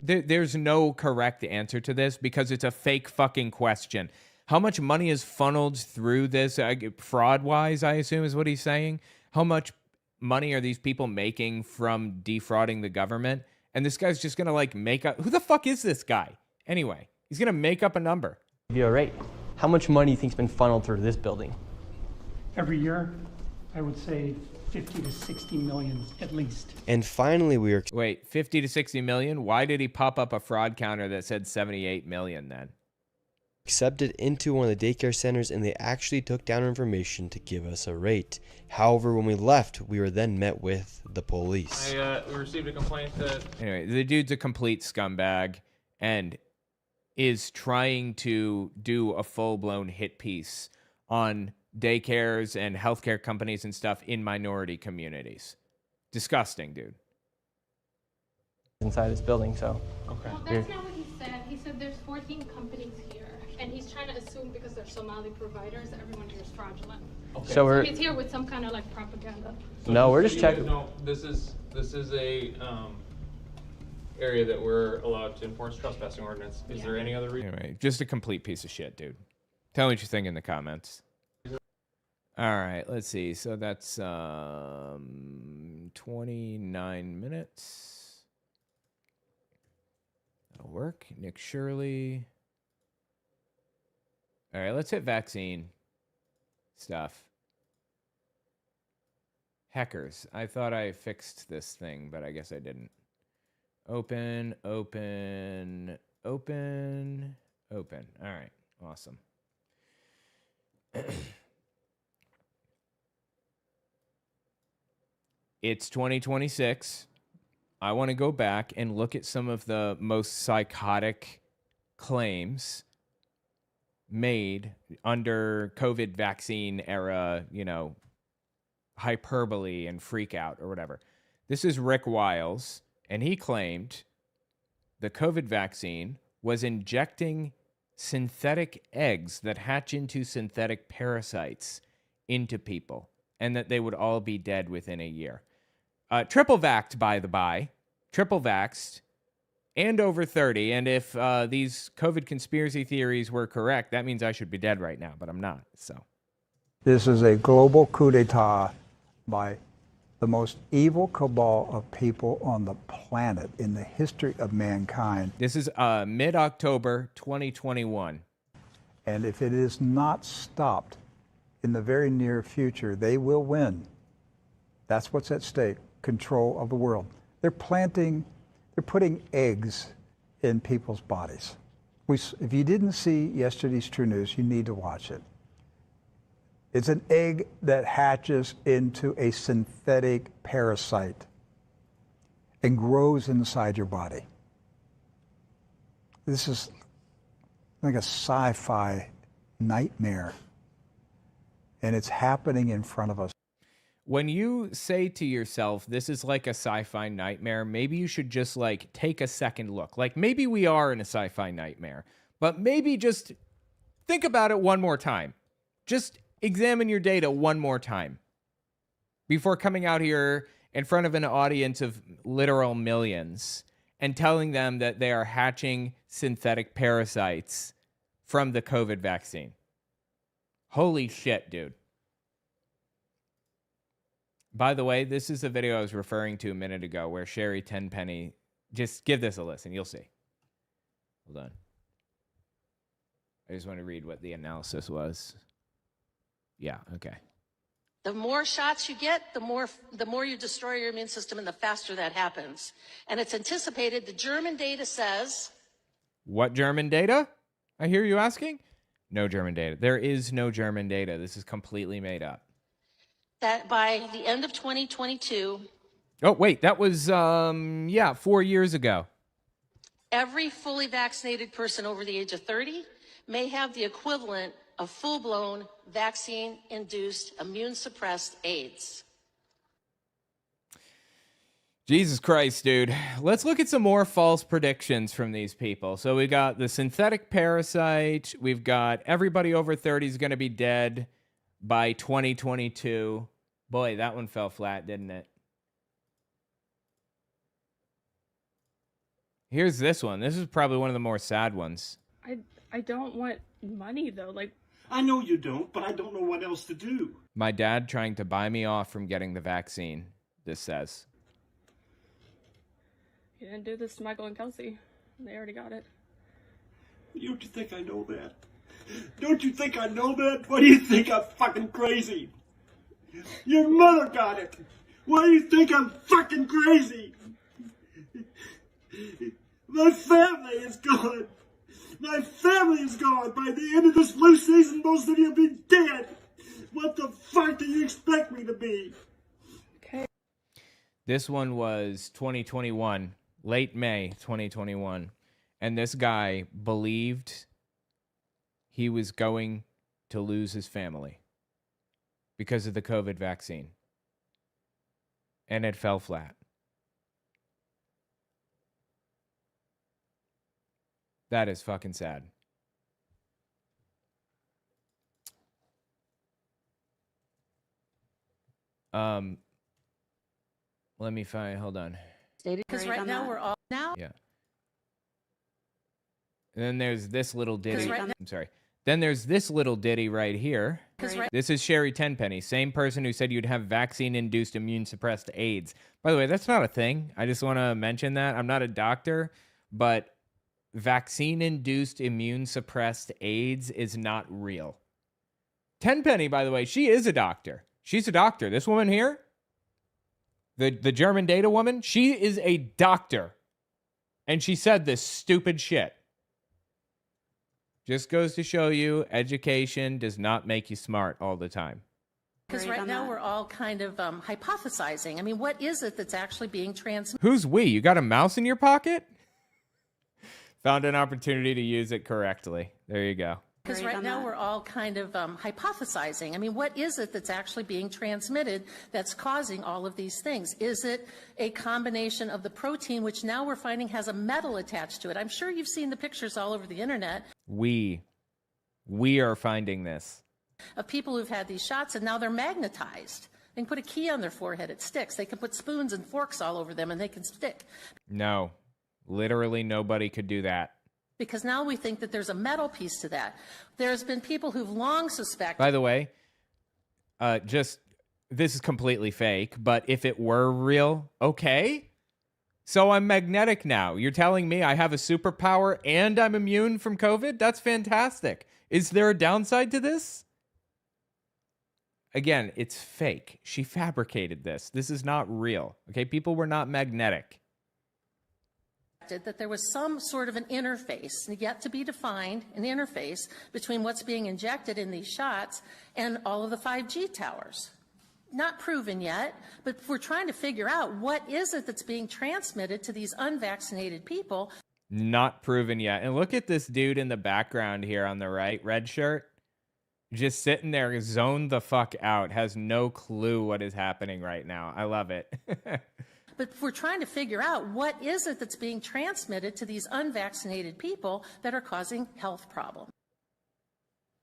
There's no correct answer to this because it's a fake fucking question. How much money is funneled through this, fraud-wise, I assume is what he's saying? How much money are these people making from defrauding the government? And this guy's just going to, like, make up... Who the fuck is this guy? Anyway, he's going to make up a number. Give you a rate. How much money do you think's been funneled through this building? Every year, I would say 50 to 60 million at least. And finally, we are... Wait, 50 to 60 million? Why did he pop up a fraud counter that said 78 million then? Accepted into one of the daycare centers, and they actually took down our information to give us a rate. However, when we left, we were then met with the police. We received a complaint that... Anyway, the dude's a complete scumbag and is trying to do a full-blown hit piece on daycares and healthcare companies and stuff in minority communities. Disgusting, dude. Inside this building, so... Okay. Well, that's not what he said. He said there's 14 companies here, and he's trying to assume because they're Somali providers that everyone here is fraudulent. Okay. So he's here with some kind of, like, propaganda. So no, we're just checking... No, this is a... area that we're allowed to enforce trespassing ordinance. Is there any other reason? Anyway, just a complete piece of shit, dude. Tell me what you think in the comments. All right, let's see. So that's 29 minutes. That'll work. Nick Shirley. All right, let's hit vaccine stuff. Hackers. I thought I fixed this thing, but I guess I didn't. Open, open, open, open. All right, awesome. It's 2026. I want to go back and look at some of the most psychotic claims made under COVID vaccine era, hyperbole and freak out or whatever. This is Rick Wiles. And he claimed the COVID vaccine was injecting synthetic eggs that hatch into synthetic parasites into people, and that they would all be dead within a year. Triple vaxxed, by the by. Triple vaxxed and over 30. And if these COVID conspiracy theories were correct, that means I should be dead right now, but I'm not. So this is a global coup d'etat by the most evil cabal of people on the planet in the history of mankind. This is mid-October 2021. And if it is not stopped in the very near future, they will win. That's what's at stake, control of the world. They're putting eggs in people's bodies. If you didn't see yesterday's True News, you need to watch it. It's an egg that hatches into a synthetic parasite and grows inside your body. This is like a sci-fi nightmare. And it's happening in front of us. When you say to yourself, this is like a sci-fi nightmare, maybe you should just like take a second look. Like maybe we are in a sci-fi nightmare, but maybe just think about it one more time. Just examine your data one more time before coming out here in front of an audience of literal millions and telling them that they are hatching synthetic parasites from the COVID vaccine. Holy shit, dude. By the way, this is the video I was referring to a minute ago where Sherry Tenpenny, just give this a listen, you'll see. Hold on. I just want to read what the analysis was. Yeah, okay. The more shots you get, the more you destroy your immune system and the faster that happens. And it's anticipated, the German data says... What German data? I hear you asking? No German data. There is no German data. This is completely made up. That by the end of 2022... Oh, wait, that was, 4 years ago. Every fully vaccinated person over the age of 30 may have the equivalent of full-blown vaccine-induced immune-suppressed AIDS. Jesus Christ, dude. Let's look at some more false predictions from these people. So we got the synthetic parasite. We've got everybody over 30 is going to be dead by 2022. Boy, that one fell flat, didn't it? Here's this one. This is probably one of the more sad ones. I don't want money, though. Like, I know you don't, but I don't know what else to do. My dad trying to buy me off from getting the vaccine, this says. You didn't do this to Michael and Kelsey. They already got it. Don't you think I know that? Don't you think I know that? Why do you think I'm fucking crazy? Your mother got it. Why do you think I'm fucking crazy? My family is gone. My family is gone. By the end of this flu season, most of you will be dead. What the fuck do you expect me to be? Okay. This one was 2021, late May 2021. And this guy believed he was going to lose his family because of the COVID vaccine. And it fell flat. That is fucking sad. Let me find, hold on. Because right now we're all now. Yeah. And then there's this little ditty. I'm sorry. Then there's this little ditty right here. This is Sherry Tenpenny, same person who said you'd have vaccine-induced immune-suppressed AIDS. By the way, that's not a thing. I just want to mention that. I'm not a doctor, but vaccine-induced immune-suppressed AIDS is not real. Tenpenny, by the way, she is a doctor. She's a doctor. This woman here, the German data woman, she is a doctor. And she said this stupid shit. Just goes to show you, education does not make you smart all the time. Because right now we're all kind of hypothesizing. I mean, what is it that's actually being transmitted? Who's we? You got a mouse in your pocket? Found an opportunity to use it correctly. There you go. Because right now we're all kind of hypothesizing. I mean, what is it that's actually being transmitted that's causing all of these things? Is it a combination of the protein, which now we're finding has a metal attached to it? I'm sure you've seen the pictures all over the internet. We are finding this. Of people who've had these shots and now they're magnetized. They can put a key on their forehead, it sticks. They can put spoons and forks all over them and they can stick. No, literally nobody could do that. Because now we think that there's a metal piece to that. There's been people who've long suspected. By the way, this is completely fake, but if it were real, okay. So I'm magnetic now. You're telling me I have a superpower and I'm immune from COVID? That's fantastic. Is there a downside to this? Again, it's fake. She fabricated this. This is not real. Okay, people were not magnetic. That there was some sort of an interface, yet to be defined, an interface between what's being injected in these shots and all of the 5G towers. Not proven yet, but we're trying to figure out what is it that's being transmitted to these unvaccinated people. Not proven yet. And look at this dude in the background here on the right, red shirt. Just sitting there, zoned the fuck out, has no clue what is happening right now. I love it. But we're trying to figure out what is it that's being transmitted to these unvaccinated people that are causing health problems.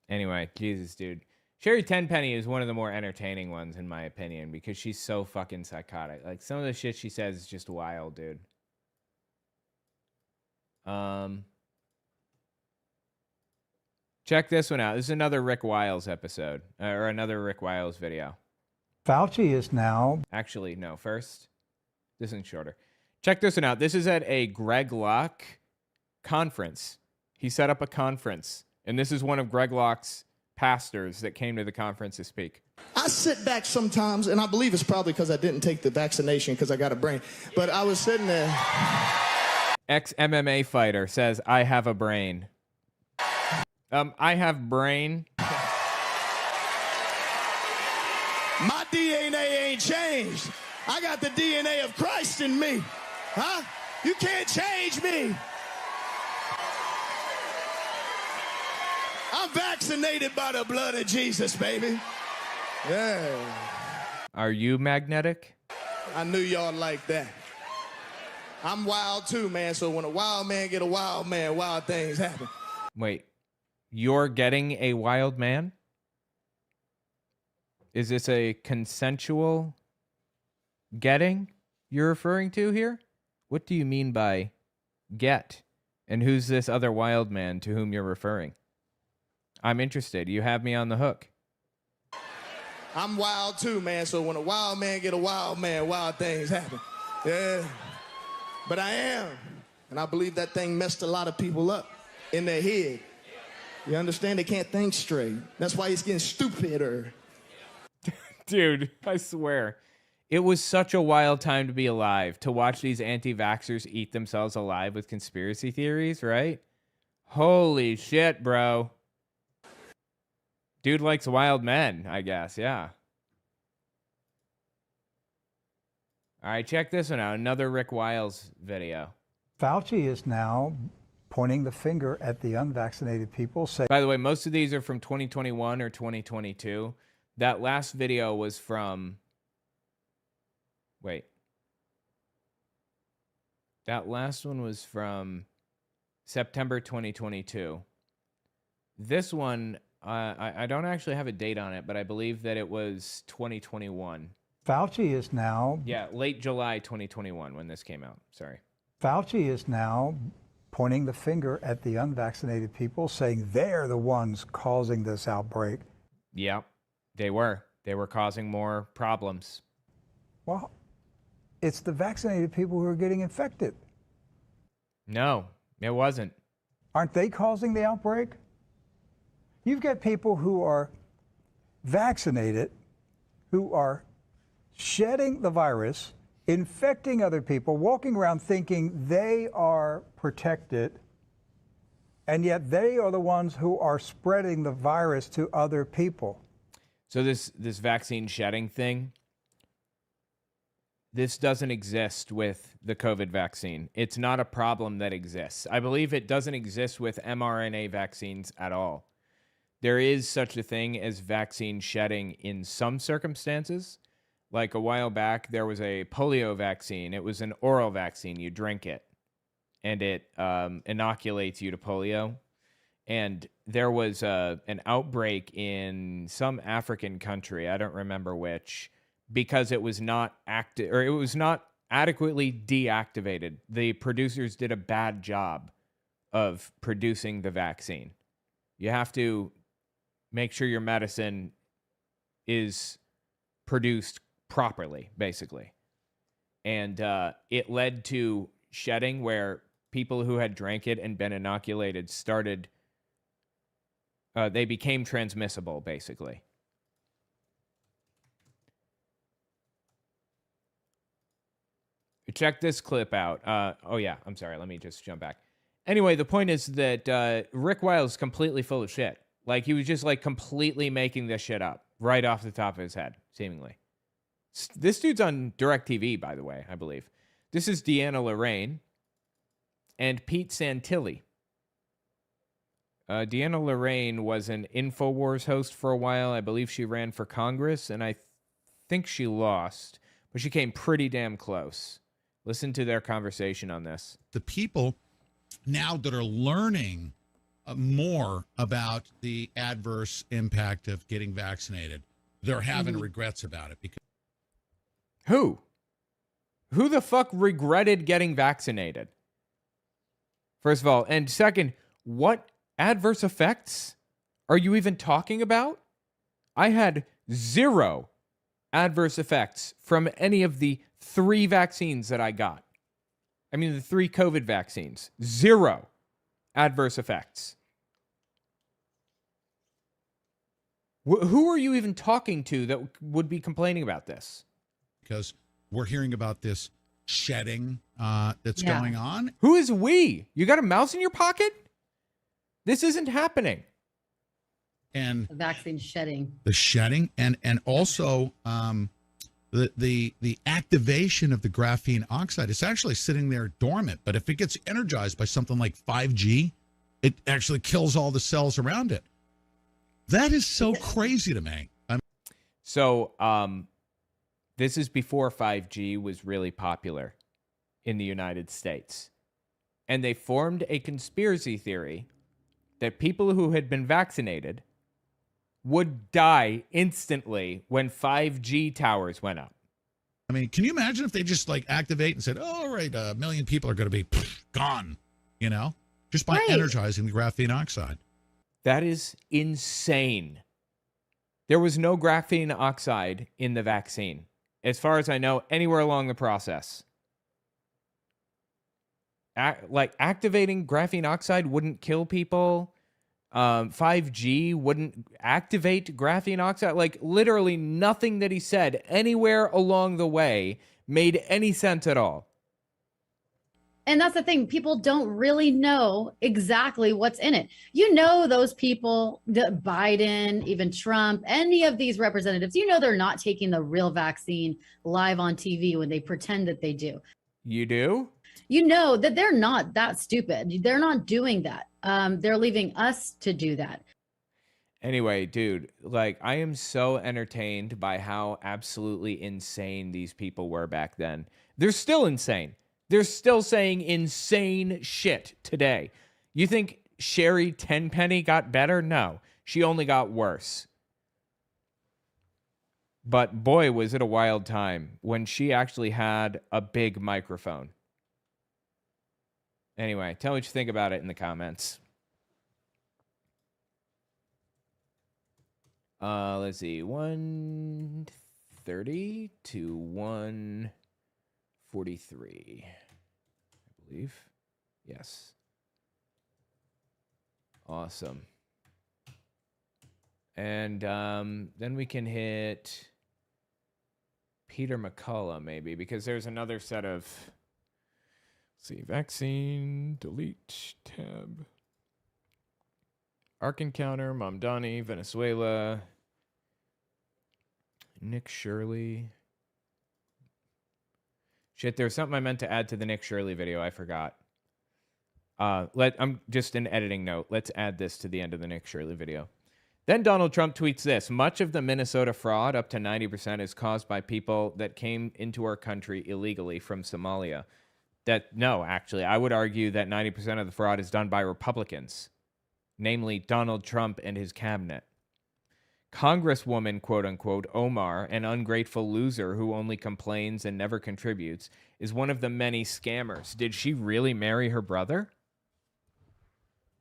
Anyway, Jesus, dude. Sherry Tenpenny is one of the more entertaining ones, in my opinion, because she's so fucking psychotic. Like, some of the shit she says is just wild, dude. Check this one out. This is another Rick Wiles episode, or another Rick Wiles video. Fauci is now... Actually, no, first. This one's shorter. Check this one out. This is at a Greg Locke conference. He set up a conference, and this is one of Greg Locke's pastors that came to the conference to speak. I sit back sometimes, and I believe it's probably because I didn't take the vaccination because I got a brain. But I was sitting there. Ex-MMA fighter says, I have a brain. I have brain. My DNA ain't changed. I got the DNA of Christ in me. Huh? You can't change me. I'm vaccinated by the blood of Jesus, baby. Yeah. Are you magnetic? I knew y'all like that. I'm wild too, man. So when a wild man get a wild man, wild things happen. Wait, you're getting a wild man? Is this a consensual getting you're referring to here? What do you mean by get? And who's this other wild man to whom you're referring? I'm interested. You have me on the hook. I'm wild too, man. So when a wild man get a wild man, wild things happen. Yeah. But I am. And I believe that thing messed a lot of people up in their head. You understand? They can't think straight. That's why he's getting stupider. Dude, I swear. It was such a wild time to be alive, to watch these anti-vaxxers eat themselves alive with conspiracy theories, right? Holy shit, bro. Dude likes wild men, I guess, yeah. All right, check this one out. Another Rick Wiles video. Fauci is now pointing the finger at the unvaccinated people. By the way, most of these are from 2021 or 2022. That last video was from... Wait. That last one was from September 2022. This one, I don't actually have a date on it, but I believe that it was 2021. Fauci is now... Yeah, late July 2021 when this came out. Sorry. Fauci is now pointing the finger at the unvaccinated people, saying they're the ones causing this outbreak. Yeah, they were. They were causing more problems. Well, it's the vaccinated people who are getting infected. No, it wasn't. Aren't they causing the outbreak? You've got people who are vaccinated, who are shedding the virus, infecting other people, walking around thinking they are protected, and yet they are the ones who are spreading the virus to other people. So this vaccine shedding thing, this doesn't exist with the COVID vaccine. It's not a problem that exists. I believe it doesn't exist with mRNA vaccines at all. There is such a thing as vaccine shedding in some circumstances. Like a while back, there was a polio vaccine. It was an oral vaccine. You drink it, and it inoculates you to polio. And there was an outbreak in some African country, I don't remember which, because it was not active, or it was not adequately deactivated. The producers did a bad job of producing the vaccine. You have to make sure your medicine is produced properly, basically. And it led to shedding where people who had drank it and been inoculated started, they became transmissible, basically. Check this clip out. Oh, yeah, I'm sorry. Let me just jump back. Anyway, the point is that Rick Wiles is completely full of shit. Like, he was just, like, completely making this shit up right off the top of his head, seemingly. This dude's on DirecTV, by the way, I believe. This is Deanna Lorraine. and Pete Santilli. Deanna Lorraine was an InfoWars host for a while. I believe she ran for Congress, and I think she lost, but she came pretty damn close. Listen to their conversation on this. The people now that are learning more about the adverse impact of getting vaccinated, they're having regrets about it. Because Who the fuck regretted getting vaccinated? First of all, and second, what adverse effects are you even talking about? I had 0 adverse effects from any of the 3 vaccines that I got. I mean, the 3 COVID vaccines. 0 adverse effects. Who are you even talking to that would be complaining about this? Because we're hearing about this shedding that's going on. Who is we? You got a mouse in your pocket? This isn't happening. And The vaccine shedding. the shedding and also the activation of the graphene oxide. It's actually sitting there dormant, but if it gets energized by something like 5G, it actually kills all the cells around it. That is so crazy to me. So, this is before 5G was really popular in the United States. And they formed a conspiracy theory that people who had been vaccinated would die instantly when 5G towers went up. I mean, can you imagine if they just like activate and said, oh, all right, 1 million people are going to be gone, just by energizing the graphene oxide. That is insane. There was no graphene oxide in the vaccine, as far as I know, anywhere along the process. Activating graphene oxide wouldn't kill people. 5G wouldn't activate graphene oxide. Literally nothing that he said anywhere along the way made any sense at all. And that's the thing. People don't really know exactly what's in it. Those people, Biden, even Trump, any of these representatives, they're not taking the real vaccine live on TV when they pretend that they do. You do? That they're not that stupid. They're not doing that. They're leaving us to do that. Anyway, dude, I am so entertained by how absolutely insane these people were back then. They're still insane. They're still saying insane shit today. You think Sherry Tenpenny got better? No, she only got worse. But boy, was it a wild time when she actually had a big microphone. Anyway, tell me what you think about it in the comments. Let's see, 130 to 143, I believe. Yes. Awesome. And then we can hit Peter McCullough maybe, because there's another set of, let's see, vaccine, delete, tab. Ark Encounter, Mamdani, Venezuela, Nick Shirley. Shit, there's something I meant to add to the Nick Shirley video. I forgot. I'm just an editing note. Let's add this to the end of the Nick Shirley video. Then Donald Trump tweets this: much of the Minnesota fraud, up to 90%, is caused by people that came into our country illegally from Somalia. No, actually, I would argue that 90% of the fraud is done by Republicans, namely Donald Trump and his cabinet. Congresswoman, quote unquote, Omar, an ungrateful loser who only complains and never contributes, is one of the many scammers. Did she really marry her brother?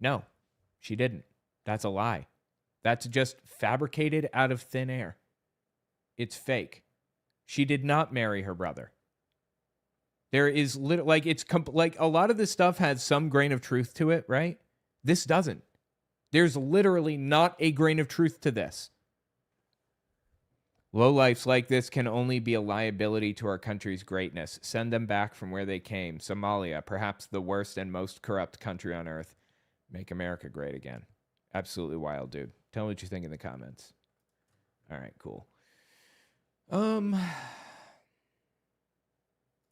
No, she didn't. That's a lie. That's just fabricated out of thin air. It's fake. She did not marry her brother. There is a lot of this stuff has some grain of truth to it, right? This doesn't. There's literally not a grain of truth to this. Lowlifes like this can only be a liability to our country's greatness. Send them back from where they came. Somalia, perhaps the worst and most corrupt country on earth. Make America great again. Absolutely wild, dude. Tell me what you think in the comments. All right, cool.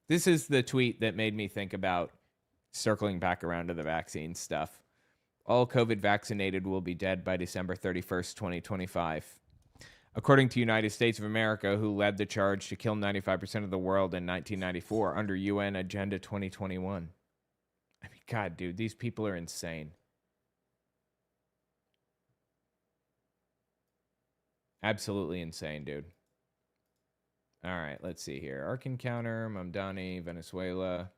This is the tweet that made me think about circling back around to the vaccine stuff. All COVID vaccinated will be dead by December 31st, 2025. According to United States of America, who led the charge to kill 95% of the world in 1994 under UN Agenda 2021. I mean, God, dude, these people are insane. Absolutely insane, dude. All right, let's see here. Ark Encounter, Mamdani, Venezuela.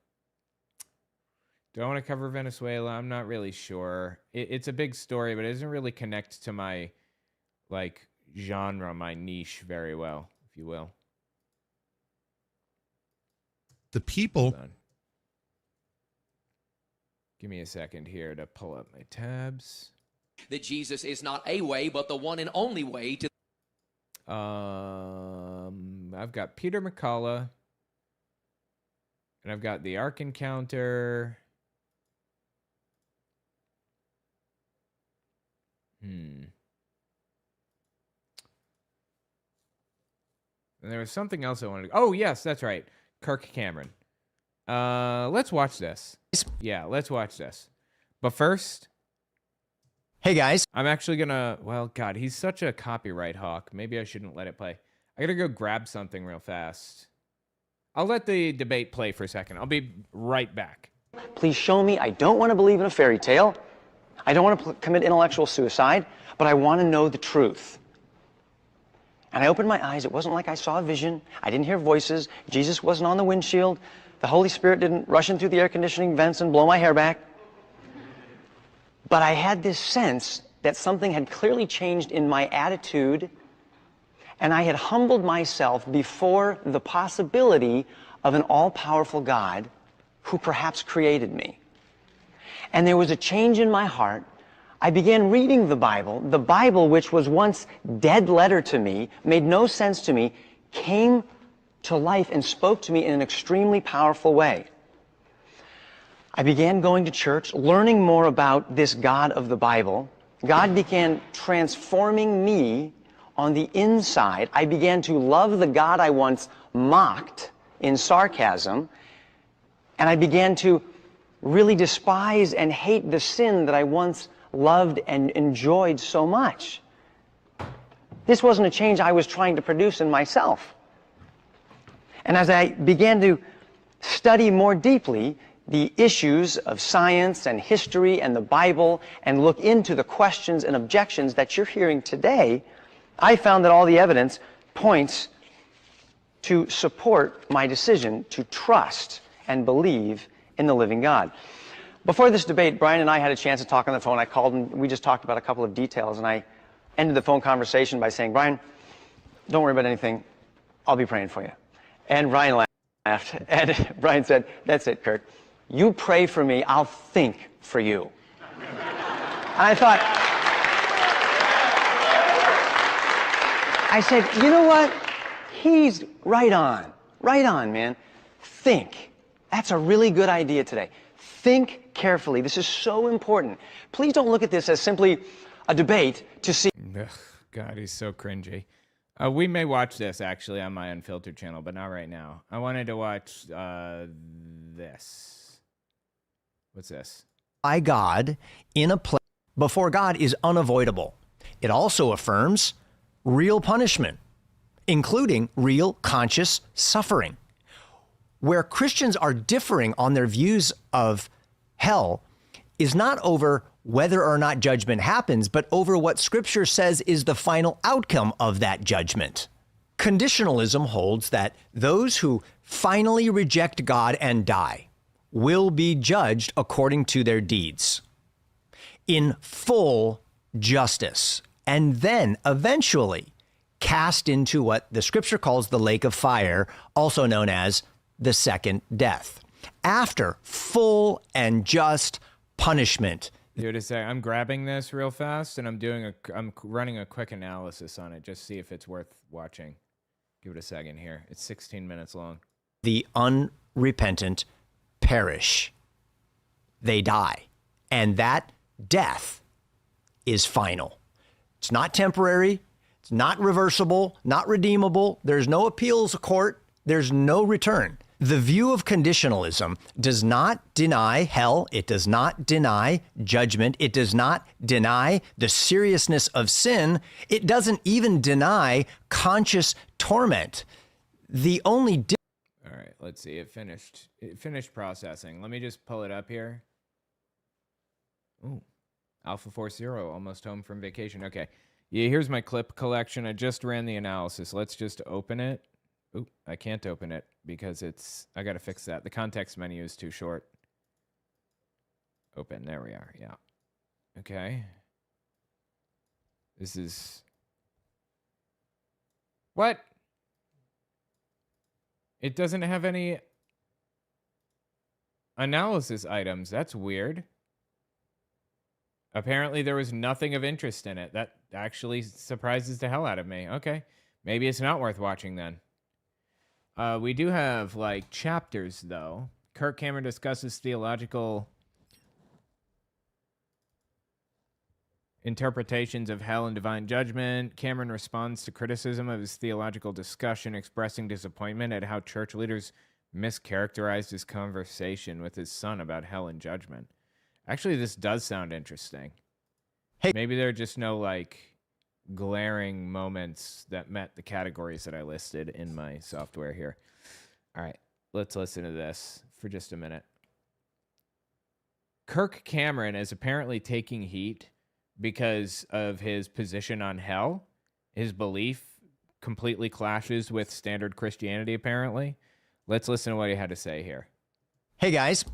Do I want to cover Venezuela? I'm not really sure. It's a big story, but it doesn't really connect to my, like, genre, my niche very well, if you will. The people. Give me a second here to pull up my tabs. That Jesus is not a way, but the one and only way to. I've got Peter McCullough, and I've got the Ark Encounter. And there was something else I wanted to... Oh, yes, that's right. Kirk Cameron. Let's watch this. Yeah, let's watch this. But first... Hey, guys. I'm actually gonna... Well, God, he's such a copyright hawk. Maybe I shouldn't let it play. I gotta go grab something real fast. I'll let the debate play for a second. I'll be right back. Please show me. I don't want to believe in a fairy tale. I don't want to commit intellectual suicide, but I want to know the truth. And I opened my eyes. It wasn't like I saw a vision. I didn't hear voices. Jesus wasn't on the windshield. The Holy Spirit didn't rush in through the air conditioning vents and blow my hair back. But I had this sense that something had clearly changed in my attitude, and I had humbled myself before the possibility of an all-powerful God who perhaps created me. And there was a change in my heart. I began reading the Bible, which was once dead letter to me, made no sense to me, came to life and spoke to me in an extremely powerful way. I began going to church, learning more about this God of the Bible. God began transforming me on the inside. I began to love the God I once mocked in sarcasm, and I began to really despise and hate the sin that I once loved and enjoyed so much. This wasn't a change I was trying to produce in myself. And as I began to study more deeply the issues of science and history and the Bible and look into the questions and objections that you're hearing today, I found that all the evidence points to support my decision to trust and believe in the living God. Before this debate, Brian and I had a chance to talk on the phone. I called and we just talked about a couple of details, and I ended the phone conversation by saying, Brian, don't worry about anything. I'll be praying for you. And Brian laughed, and Brian said, that's it, Kurt. You pray for me, I'll think for you. And I thought, I said, you know what? He's right on, man. Think. That's a really good idea today. Think carefully. This is so important. Please don't look at this as simply a debate to see. Ugh, God, he's so cringy. We may watch this actually on my Unfiltered channel, but not right now. I wanted to watch this. What's this? By God in a place before God is unavoidable. It also affirms real punishment, including real conscious suffering. Where Christians are differing on their views of hell is not over whether or not judgment happens, but over what Scripture says is the final outcome of that judgment. Conditionalism holds that those who finally reject God and die will be judged according to their deeds in full justice, and then eventually cast into what the Scripture calls the lake of fire, also known as the second death. After full and just punishment. Dude, I'm grabbing this real fast, and I'm running a quick analysis on it, just see if it's worth watching. Give it a second here. It's 16 minutes long. The unrepentant perish. They die. And that death is final. It's not temporary. It's not reversible, not redeemable. There's no appeals court. There's no return. The view of conditionalism does not deny hell. It does not deny judgment. It does not deny the seriousness of sin. It doesn't even deny conscious torment. The only All right, let's see. It finished processing. Let me just pull it up here. Ooh, Alpha Force Zero, almost home from vacation. Okay. Yeah, here's my clip collection. I just ran the analysis. Let's just open it. Ooh, I can't open it because I got to fix that. The context menu is too short. Open. There we are. Yeah. Okay. This is... What? It doesn't have any analysis items. That's weird. Apparently there was nothing of interest in it. That actually surprises the hell out of me. Okay. Maybe it's not worth watching then. We do have, like, chapters, though. Kirk Cameron discusses theological interpretations of hell and divine judgment. Cameron responds to criticism of his theological discussion, expressing disappointment at how church leaders mischaracterized his conversation with his son about hell and judgment. Actually, this does sound interesting. Hey. Maybe there are just no, like, glaring moments that met the categories that I listed in my software here. All right, let's listen to this for just a minute. Kirk Cameron is apparently taking heat because of his position on hell. His belief completely clashes with standard Christianity, apparently. Let's listen to what he had to say here. Hey guys,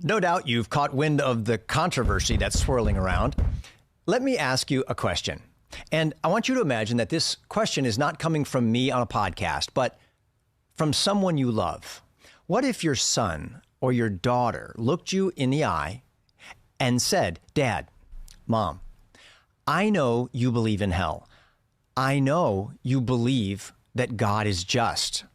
no doubt you've caught wind of the controversy that's swirling around. Let me ask you a question. And I want you to imagine that this question is not coming from me on a podcast, but from someone you love. What if your son or your daughter looked you in the eye and said, Dad, Mom, I know you believe in hell. I know you believe that God is just.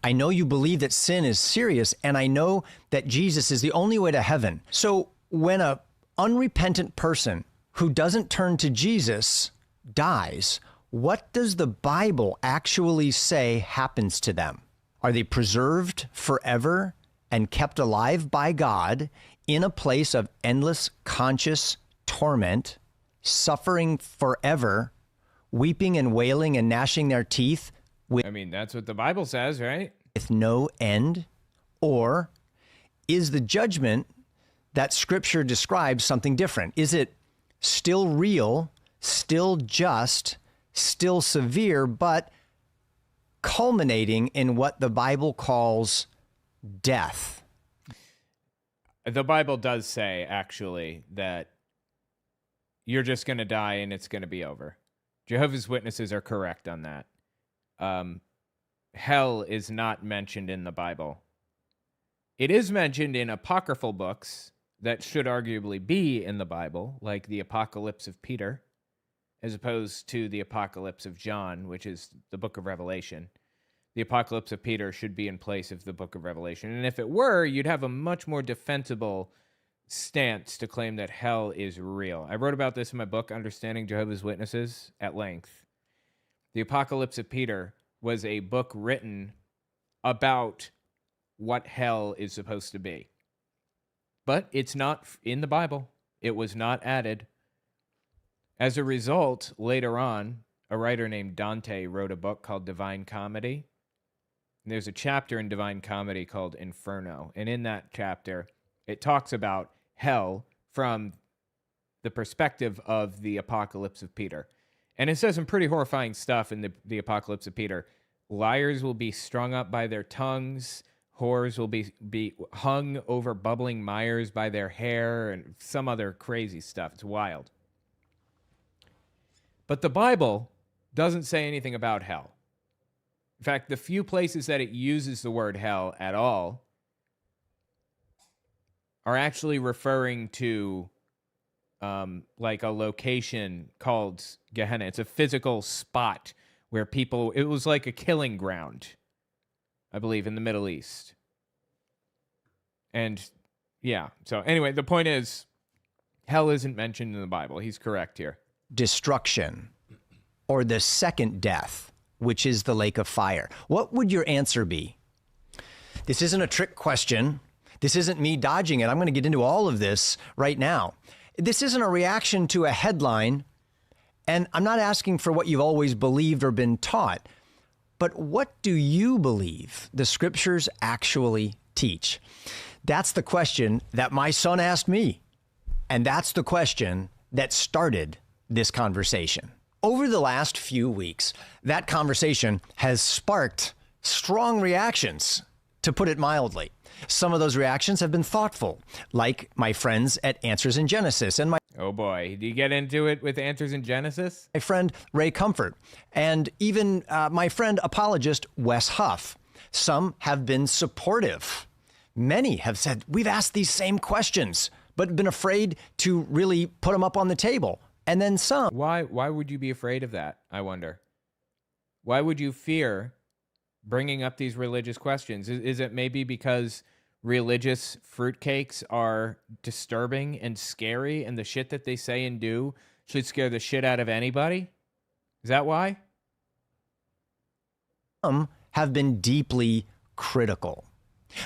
I know you believe that sin is serious, and I know that Jesus is the only way to heaven. So when an unrepentant person who doesn't turn to Jesus dies, what does the Bible actually say happens to them? Are they preserved forever and kept alive by God in a place of endless conscious torment, suffering forever, weeping and wailing and gnashing their teeth? I mean, that's what the Bible says, right? With no end? Or is the judgment that Scripture describes something different? Is it still real, still just, still severe, but culminating in what the Bible calls death? The Bible does say, actually, that you're just going to die and it's going to be over. Jehovah's Witnesses are correct on that. Hell is not mentioned in the Bible. It is mentioned in apocryphal books that should arguably be in the Bible, like the Apocalypse of Peter, as opposed to the Apocalypse of John, which is the book of Revelation. The Apocalypse of Peter should be in place of the book of Revelation. And if it were, you'd have a much more defensible stance to claim that hell is real. I wrote about this in my book, Understanding Jehovah's Witnesses, at length. The Apocalypse of Peter was a book written about what hell is supposed to be. But it's not in the Bible. It was not added. As a result, later on, a writer named Dante wrote a book called Divine Comedy. And there's a chapter in Divine Comedy called Inferno. And in that chapter, it talks about hell from the perspective of the Apocalypse of Peter. And it says some pretty horrifying stuff in the Apocalypse of Peter. Liars will be strung up by their tongues. Whores will be hung over bubbling mires by their hair, and some other crazy stuff. It's wild. But the Bible doesn't say anything about hell. In fact, the few places that it uses the word hell at all are actually referring to like a location called Gehenna. It's a physical spot where people, it was like a killing ground, I believe, in the Middle East. And yeah, so anyway, the point is, hell isn't mentioned in the Bible. He's correct here. Destruction, or the second death, which is the lake of fire. What would your answer be? This isn't a trick question. This isn't me dodging it. I'm going to get into all of this right now. This isn't a reaction to a headline, and I'm not asking for what you've always believed or been taught, but what do you believe the scriptures actually teach? That's the question that my son asked me, and that's the question that started this conversation. Over the last few weeks, that conversation has sparked strong reactions, to put it mildly. Some of those reactions have been thoughtful, like my friends at Answers in Genesis and oh boy, do you get into it with Answers in Genesis? My friend Ray Comfort, and even my friend apologist Wes Huff. Some have been supportive. Many have said, we've asked these same questions, but been afraid to really put them up on the table. And then some. Why would you be afraid of that, I wonder? Why would you fear bringing up these religious questions? Is it maybe because religious fruitcakes are disturbing and scary, and the shit that they say and do should scare the shit out of anybody? Is that why? Some have been deeply critical.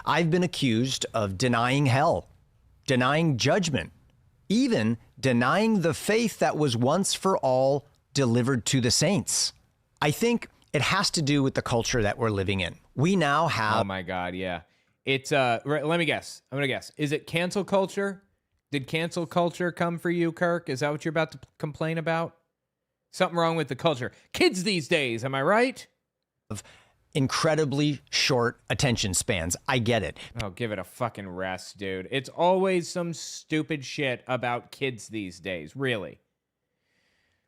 I've been accused of denying hell, denying judgment, even denying the faith that was once for all delivered to the saints. I think it has to do with the culture that we're living in. We now have... Oh my God, yeah. It's, let me guess. I'm going to guess. Is it cancel culture? Did cancel culture come for you, Kirk? Is that what you're about to complain about? Something wrong with the culture. Kids these days, am I right? Of incredibly short attention spans. I get it. Oh, give it a fucking rest, dude. It's always some stupid shit about kids these days, really.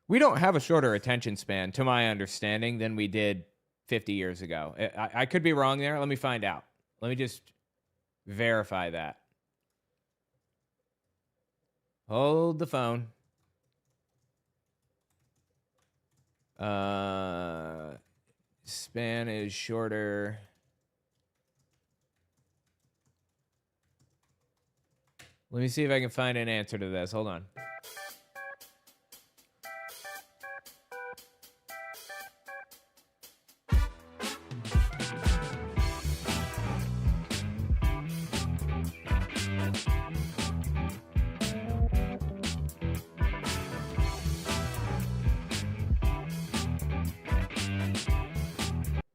We don't have a shorter attention span, to my understanding, than we did 50 years ago. I could be wrong there. Let me find out. Let me just verify that. Hold the phone. Span is shorter. Let me see if I can find an answer to this. Hold on.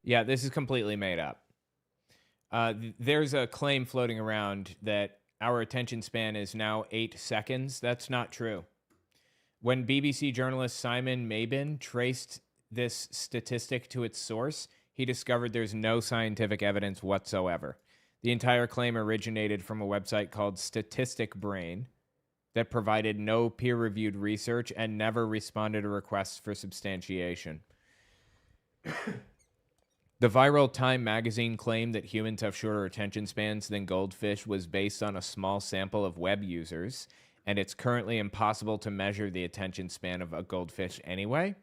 Yeah, this is completely made up. There's a claim floating around that our attention span is now 8 seconds. That's not true. When BBC journalist Simon Mabin traced this statistic to its source, he discovered there's no scientific evidence whatsoever. The entire claim originated from a website called Statistic Brain that provided no peer-reviewed research and never responded to requests for substantiation. The viral Time magazine claim that humans have shorter attention spans than goldfish was based on a small sample of web users, and it's currently impossible to measure the attention span of a goldfish anyway.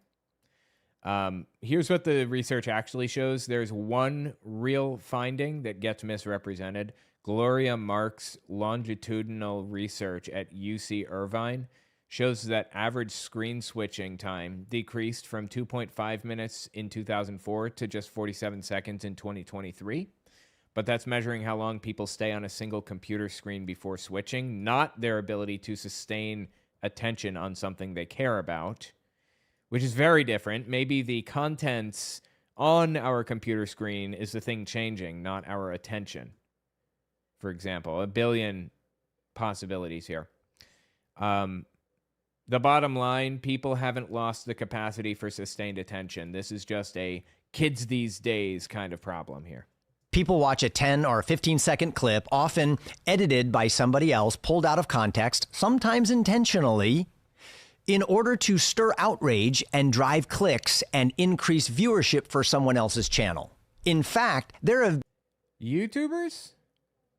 Here's what the research actually shows. There's one real finding that gets misrepresented. Gloria Mark's longitudinal research at UC Irvine shows that average screen switching time decreased from 2.5 minutes in 2004 to just 47 seconds in 2023. But that's measuring how long people stay on a single computer screen before switching, not their ability to sustain attention on something they care about, which is very different. Maybe the contents on our computer screen is the thing changing, not our attention. For example, a billion possibilities here. The bottom line, people haven't lost the capacity for sustained attention. This is just a kids these days kind of problem here. People watch a 10 or 15-second clip, often edited by somebody else, pulled out of context, sometimes intentionally, in order to stir outrage and drive clicks and increase viewership for someone else's channel. In fact, there have... YouTubers?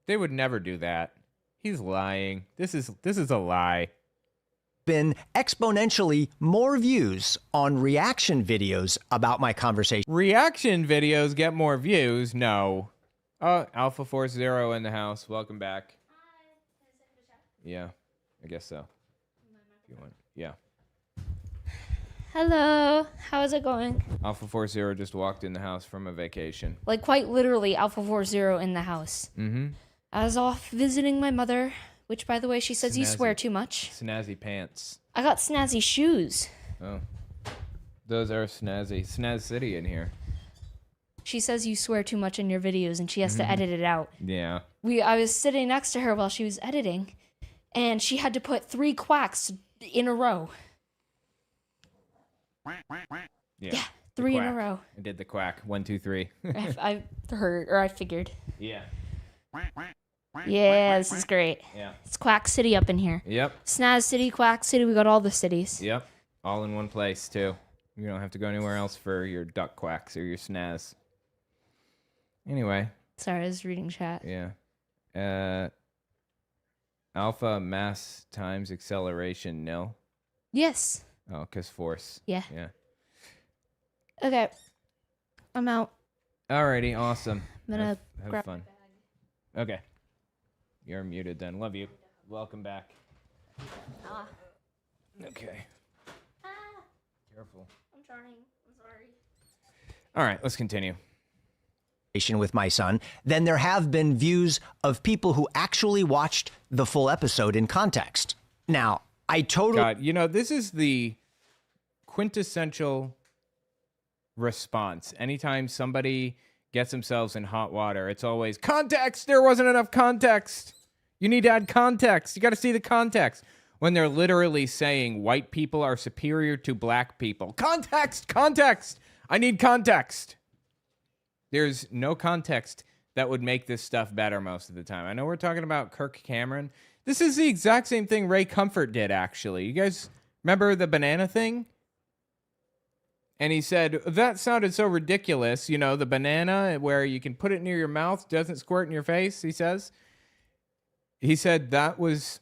They would never do that. He's lying. This is a lie. Been exponentially more views on reaction videos about my conversation. Reaction videos get more views? No. Oh, Alpha Force Zero in the house. Welcome back. Yeah, I guess so. If you want. Yeah. Hello. How is it going? Alpha 40 just walked in the house from a vacation. Like, quite literally, Alpha 40 in the house. Mm-hmm. I was off visiting my mother, which, by the way, she says you swear too much. Snazzy pants. I got snazzy shoes. Oh. Those are snazzy. Snaz City in here. She says you swear too much in your videos, and she has to edit it out. Yeah. I was sitting next to her while she was editing, and she had to put 3 quacks in a row. Yeah. 3 in a row. I did the quack. 1, 2, 3. I heard, or I figured. Yeah. Yeah, this is great. Yeah. It's Quack City up in here. Yep. Snaz City, Quack City, we got all the cities. Yep. All in one place, too. You don't have to go anywhere else for your duck quacks or your snaz. Anyway. Sorry, I was reading chat. Yeah. Alpha mass times acceleration nil. Yes. Oh, because force. Yeah. Yeah. Okay. I'm out. Alrighty, awesome. I'm gonna have grab fun. Okay. You're muted then. Love you. Welcome back. Okay. Careful. I'm trying. I'm sorry. All right, let's continue. With my son, then there have been views of people who actually watched the full episode in context. Now, I totally... God, you know, this is the quintessential response. Anytime somebody gets themselves in hot water, it's always, context! There wasn't enough context! You need to add context. You got to see the context. When they're literally saying white people are superior to black people. Context! Context! I need context! There's no context that would make this stuff better most of the time. I know we're talking about Kirk Cameron. This is the exact same thing Ray Comfort did, actually. You guys remember the banana thing? And he said, that sounded so ridiculous. You know, the banana where you can put it near your mouth, doesn't squirt in your face, he says. He said that was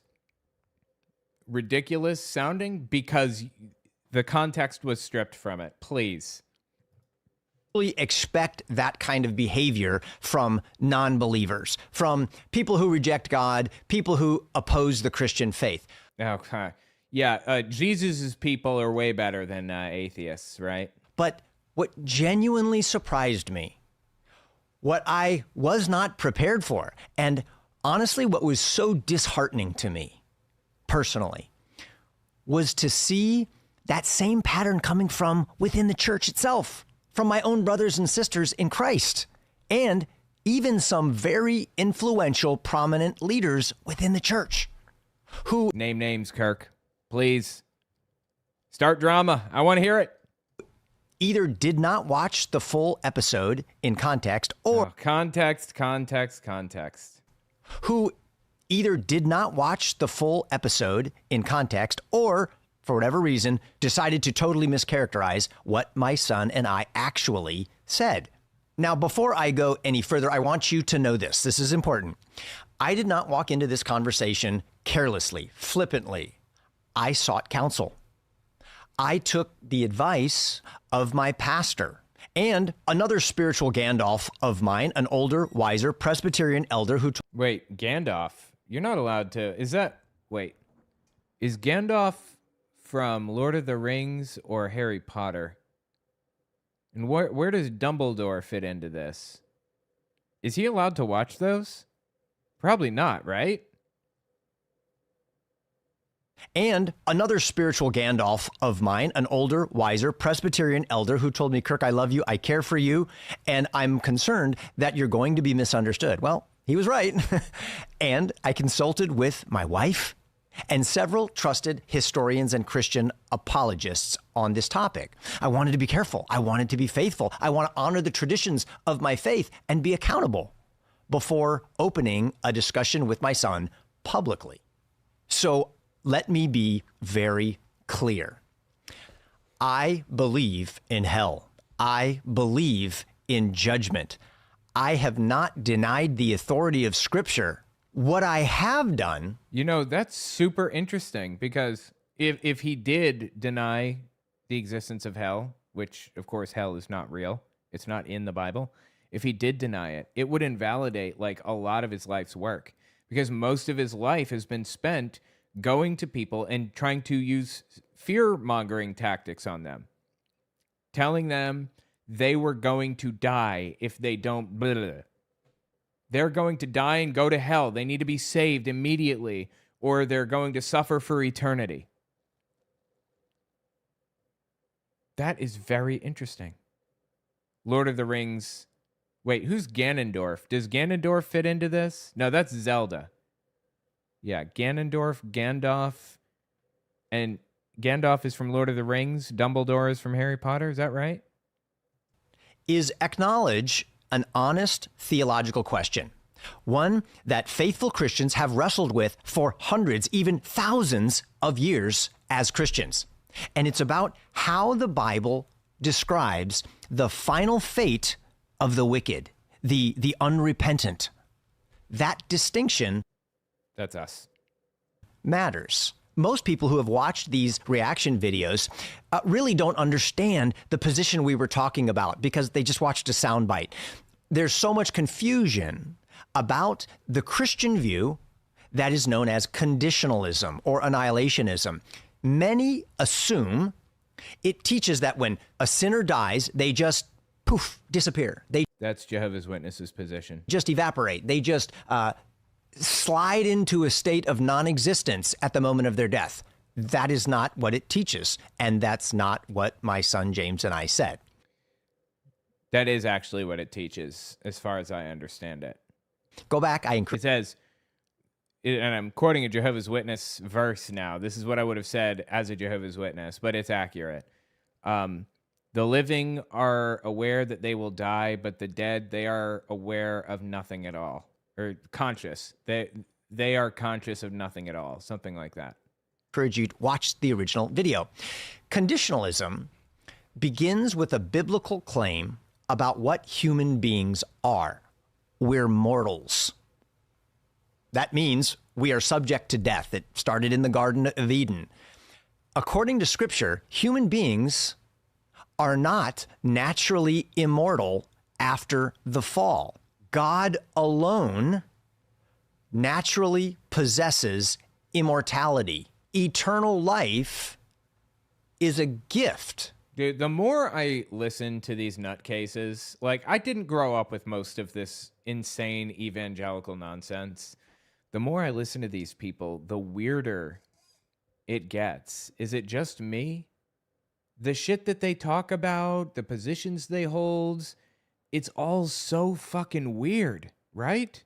ridiculous sounding because the context was stripped from it. Please. Expect that kind of behavior from non-believers, from people who reject God, people who oppose the Christian faith. Okay. Yeah, Jesus's people are way better than atheists, right? But what genuinely surprised me, what I was not prepared for, and honestly, what was so disheartening to me personally, was to see that same pattern coming from within the church itself, from my own brothers and sisters in Christ, and even some very influential, prominent leaders within the church who... Name names, Kirk. Please. Start drama. I want to hear it. Either did not watch the full episode in context or... context. Who either did not watch the full episode in context or, for whatever reason, decided to totally mischaracterize what my son and I actually said. Now, before I go any further, I want you to know this. This is important. I did not walk into this conversation carelessly, flippantly. I sought counsel. I took the advice of my pastor and another spiritual Gandalf of mine, an older, wiser Presbyterian elder who... Wait, Gandalf? You're not allowed to... Is Gandalf from Lord of the Rings or Harry Potter? And where does Dumbledore fit into this? Is he allowed to watch those? Probably not, right? And another spiritual Gandalf of mine, an older, wiser Presbyterian elder who told me, Kirk, I love you, I care for you, and I'm concerned that you're going to be misunderstood. Well, he was right. And I consulted with my wife and several trusted historians and Christian apologists on this topic. I wanted to be careful. I wanted to be faithful. I want to honor the traditions of my faith and be accountable before opening a discussion with my son publicly. So let me be very clear. I believe in hell. I believe in judgment. I have not denied the authority of Scripture. What I have done... You know, that's super interesting because if he did deny the existence of hell, which, of course, hell is not real, it's not in the Bible, if he did deny it, it would invalidate, like, a lot of his life's work because most of his life has been spent going to people and trying to use fear-mongering tactics on them, telling them they were going to die if they don't blah, blah, blah. They're going to die and go to hell. They need to be saved immediately, or they're going to suffer for eternity. That is very interesting. Lord of the Rings. Wait, who's Ganondorf? Does Ganondorf fit into this? No, that's Zelda. Yeah, Ganondorf, Gandalf. And Gandalf is from Lord of the Rings. Dumbledore is from Harry Potter. Is that right? Is acknowledge an honest theological question, one that faithful Christians have wrestled with for hundreds, even thousands of years as Christians. And it's about how the Bible describes the final fate of the wicked, the unrepentant. That distinction, that's us, matters. Most people who have watched these reaction videos really don't understand the position we were talking about because they just watched a soundbite. There's so much confusion about the Christian view that is known as conditionalism or annihilationism. Many assume it teaches that when a sinner dies, they just poof, disappear. That's Jehovah's Witnesses' position. Just evaporate. They just slide into a state of non-existence at the moment of their death. That is not what it teaches. And that's not what my son James and I said. That is actually what it teaches, as far as I understand it. Go back. It says, and I'm quoting a Jehovah's Witness verse now. This is what I would have said as a Jehovah's Witness, but it's accurate. The living are aware that they will die, but the dead, they are aware of nothing at all. Or conscious. They are conscious of nothing at all. Something like that. Encourage you to watch the original video. Conditionalism begins with a biblical claim about what human beings are. We're mortals. That means we are subject to death. It started in the Garden of Eden. According to Scripture, human beings are not naturally immortal after the fall. God alone naturally possesses immortality. Eternal life is a gift. Dude, the more I listen to these nutcases, like, I didn't grow up with most of this insane evangelical nonsense. The more I listen to these people, the weirder it gets. Is it just me? The shit that they talk about, the positions they hold, it's all so fucking weird, right?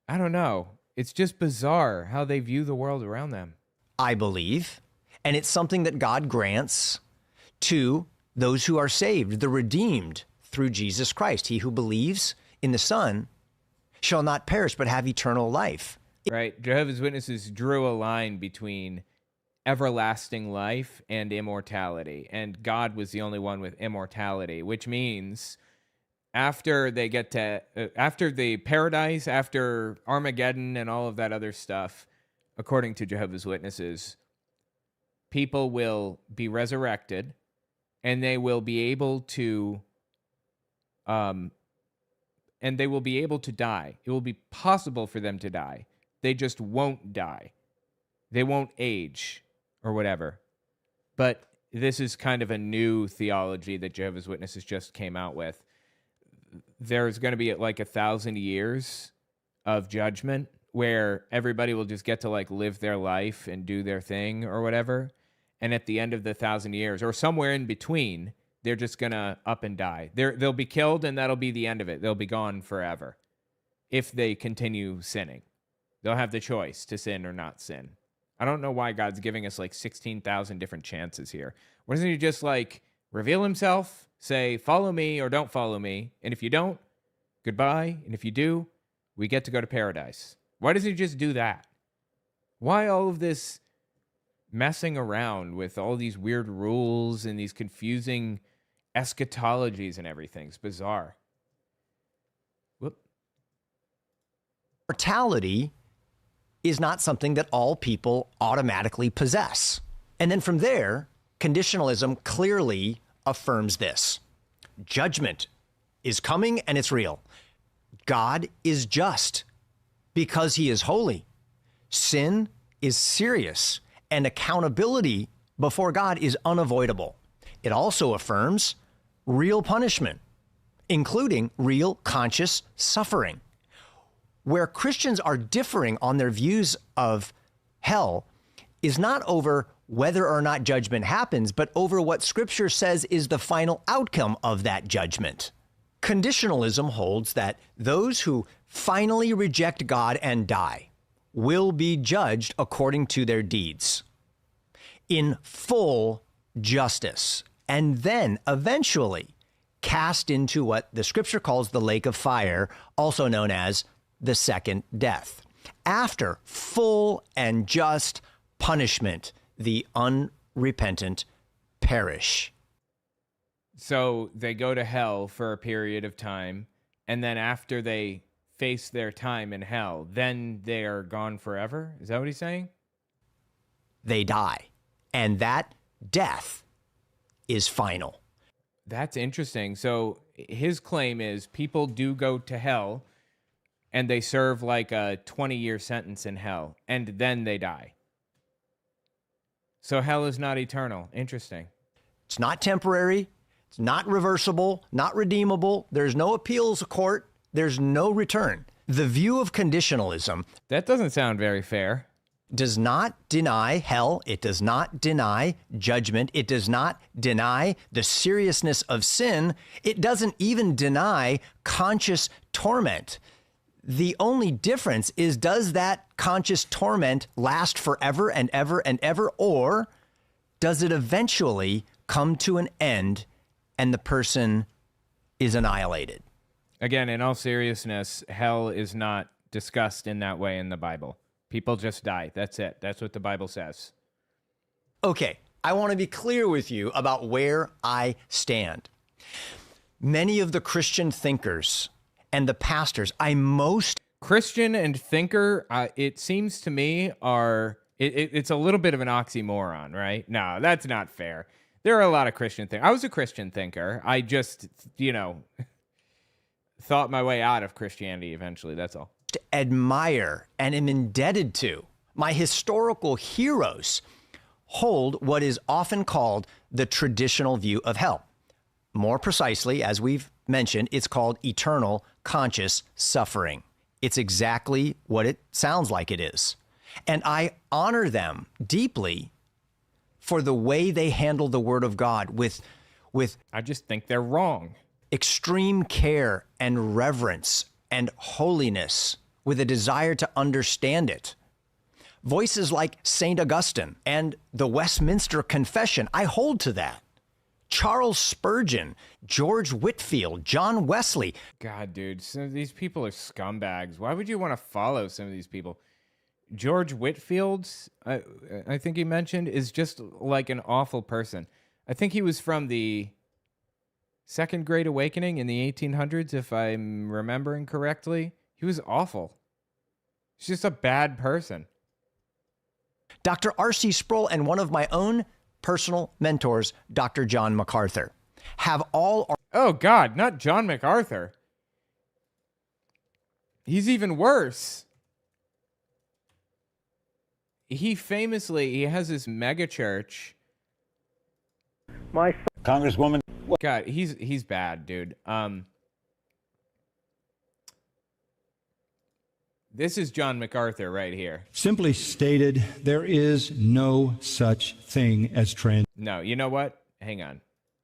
I don't know. It's just bizarre how they view the world around them. I believe. And it's something that God grants to those who are saved, the redeemed through Jesus Christ. He who believes in the Son shall not perish, but have eternal life. Right. Jehovah's Witnesses drew a line between everlasting life and immortality. And God was the only one with immortality, which means after they get to, after the paradise, after Armageddon and all of that other stuff, according to Jehovah's Witnesses, people will be resurrected and they will be able to, die. It will be possible for them to die. They just won't die. They won't age or whatever. But this is kind of a new theology that Jehovah's Witnesses just came out with. There's going to be like 1,000 years of judgment where everybody will just get to like live their life and do their thing or whatever. And at the end of the 1,000 years or somewhere in between, they're just going to up and die. They'll be killed and that'll be the end of it. They'll be gone forever if they continue sinning. They'll have the choice to sin or not sin. I don't know why God's giving us like 16,000 different chances here. Why doesn't he just like reveal himself, say, follow me or don't follow me? And if you don't, goodbye. And if you do, we get to go to paradise. Why doesn't he just do that? Why all of this messing around with all these weird rules and these confusing eschatologies and everything? It's bizarre. Whoop. Mortality is not something that all people automatically possess. And then from there, conditionalism clearly affirms this. Judgment is coming and it's real. God is just because he is holy. Sin is serious, and accountability before God is unavoidable. It also affirms real punishment, including real conscious suffering. Where Christians are differing on their views of hell is not over whether or not judgment happens, but over what Scripture says is the final outcome of that judgment. Conditionalism holds that those who finally reject God and die will be judged according to their deeds in full justice, and then eventually cast into what the Scripture calls the lake of fire, also known as the second death. After full and just punishment, the unrepentant perish. So they go to hell for a period of time, and then after they face their time in hell, then they are gone forever? Is that what he's saying? They die, and that death is final. That's interesting. So his claim is people do go to hell, and they serve like a 20-year sentence in hell, and then they die. So hell is not eternal. Interesting. It's not temporary. It's not reversible, not redeemable. There's no appeals court. There's no return. The view of conditionalism... That doesn't sound very fair. ...does not deny hell. It does not deny judgment. It does not deny the seriousness of sin. It doesn't even deny conscious torment. The only difference is, does that conscious torment last forever and ever and ever, or does it eventually come to an end and the person is annihilated? Again, in all seriousness, hell is not discussed in that way in the Bible. People just die. That's it. That's what the Bible says. Okay, I want to be clear with you about where I stand. Many of the Christian thinkers and the pastors Christian and thinker, it seems to me, it's a little bit of an oxymoron, right? No, that's not fair. There are a lot of Christian thinkers. I was a Christian thinker. I just, thought my way out of Christianity eventually. That's all. Admire and am indebted to. My historical heroes hold what is often called the traditional view of hell. More precisely, as we've mentioned, it's called eternal conscious suffering. It's exactly what it sounds like it is. And I honor them deeply for the way they handle the Word of God with I just think they're wrong. Extreme care and reverence and holiness, with a desire to understand it. Voices like St. Augustine and the Westminster Confession, I hold to that. Charles Spurgeon, George Whitefield, John Wesley. God, dude, some of these people are scumbags. Why would you want to follow some of these people? George Whitefield, I think he mentioned, is just like an awful person. I think he was from the Second Great Awakening in the 1800s, if I'm remembering correctly. He was awful. He's just a bad person. Dr. R.C. Sproul and one of my own personal mentors, Dr. John MacArthur, have all... Oh, God, not John MacArthur. He's even worse. He has this mega church. My Congresswoman... God, he's bad, dude. This is John MacArthur right here. Simply stated, there is no such thing as trans... No, you know what? Hang on.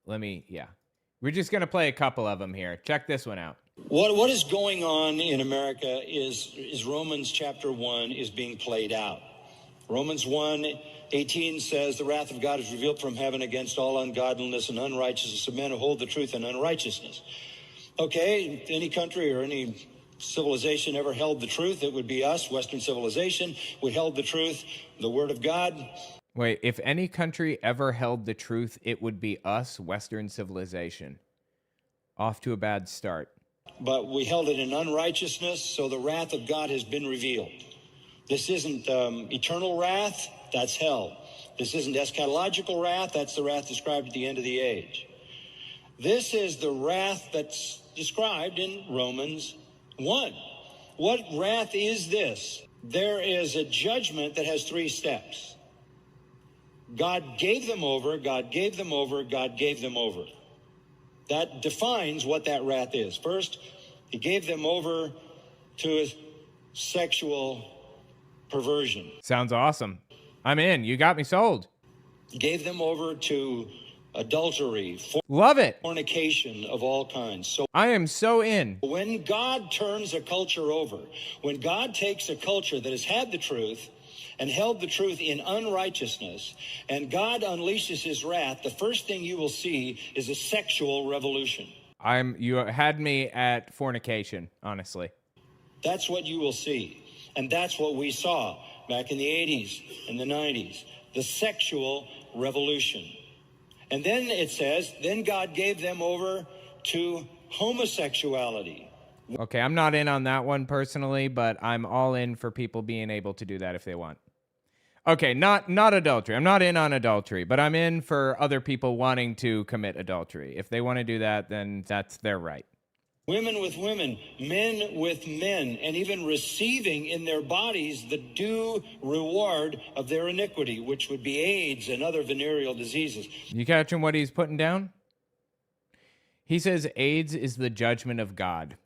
We're just going to play a couple of them here. Check this one out. What is going on in America is Romans chapter 1 is being played out. Romans 1:18 says, the wrath of God is revealed from heaven against all ungodliness and unrighteousness of men who hold the truth in unrighteousness. Okay, any country or any civilization ever held the truth, it would be us, Western civilization. We held the truth, the Word of God. Wait, if any country ever held the truth, it would be us, Western civilization. Off to a bad start. But we held it in unrighteousness, so the wrath of God has been revealed. This isn't eternal wrath, that's hell. This isn't eschatological wrath, that's the wrath described at the end of the age. This is the wrath that's described in Romans 1. What wrath is this? there is a judgment that has 3 steps. God gave them over, God gave them over, God gave them over. That defines what that wrath is. First, he gave them over to sexual perversion. Sounds awesome. I'm in. You got me sold. He gave them over to adultery, love it, fornication of all kinds. So I am so in. When God turns a culture over, when God takes a culture that has had the truth and held the truth in unrighteousness, and God unleashes his wrath, the first thing you will see is a sexual revolution. You had me at fornication, honestly. That's what you will see. And that's what we saw back in the 80s and the 90s, the sexual revolution. And then it says, then God gave them over to homosexuality. Okay, I'm not in on that one personally, but I'm all in for people being able to do that if they want. Okay, not adultery. I'm not in on adultery, but I'm in for other people wanting to commit adultery. If they want to do that, then that's their right. Women with women, men with men, and even receiving in their bodies the due reward of their iniquity, which would be AIDS and other venereal diseases. You catching what he's putting down? He says AIDS is the judgment of God.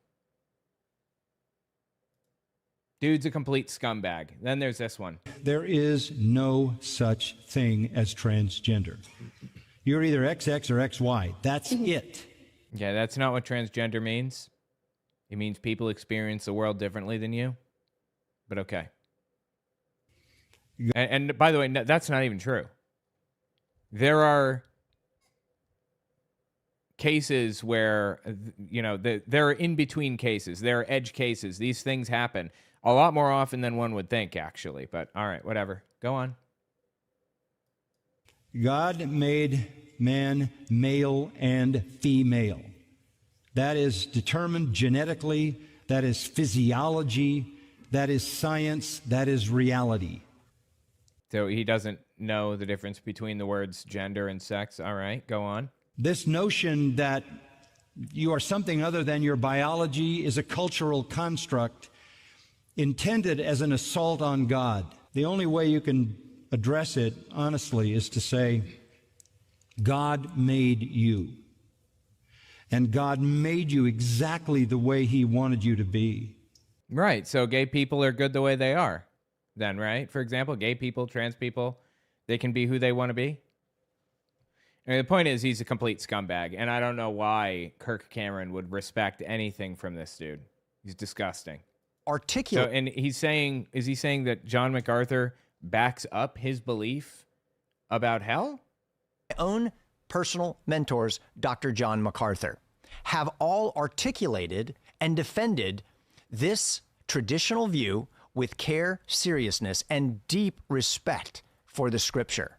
Dude's a complete scumbag. Then there's this one. There is no such thing as transgender. You're either XX or XY. That's it. Yeah, that's not what transgender means. It means people experience the world differently than you. But okay. And by the way, that's not even true. There are cases where, you know, there are in-between cases. There are edge cases. These things happen a lot more often than one would think, actually. But all right, whatever. Go on. God made man male and female. That is determined genetically. That is physiology. That is science. That is reality. So he doesn't know the difference between the words gender and sex. All right, go on. This notion that you are something other than your biology is a cultural construct intended as an assault on God. The only way you can address it honestly is to say, God made you. And God made you exactly the way he wanted you to be. Right. So gay people are good the way they are then, right? For example, gay people, trans people, they can be who they want to be. I mean, the point is he's a complete scumbag. And I don't know why Kirk Cameron would respect anything from this dude. He's disgusting. Articulate. So, and he's saying, is he saying that John MacArthur backs up his belief about hell? My own personal mentors, Dr. John MacArthur, have all articulated and defended this traditional view with care, seriousness, and deep respect for the scripture.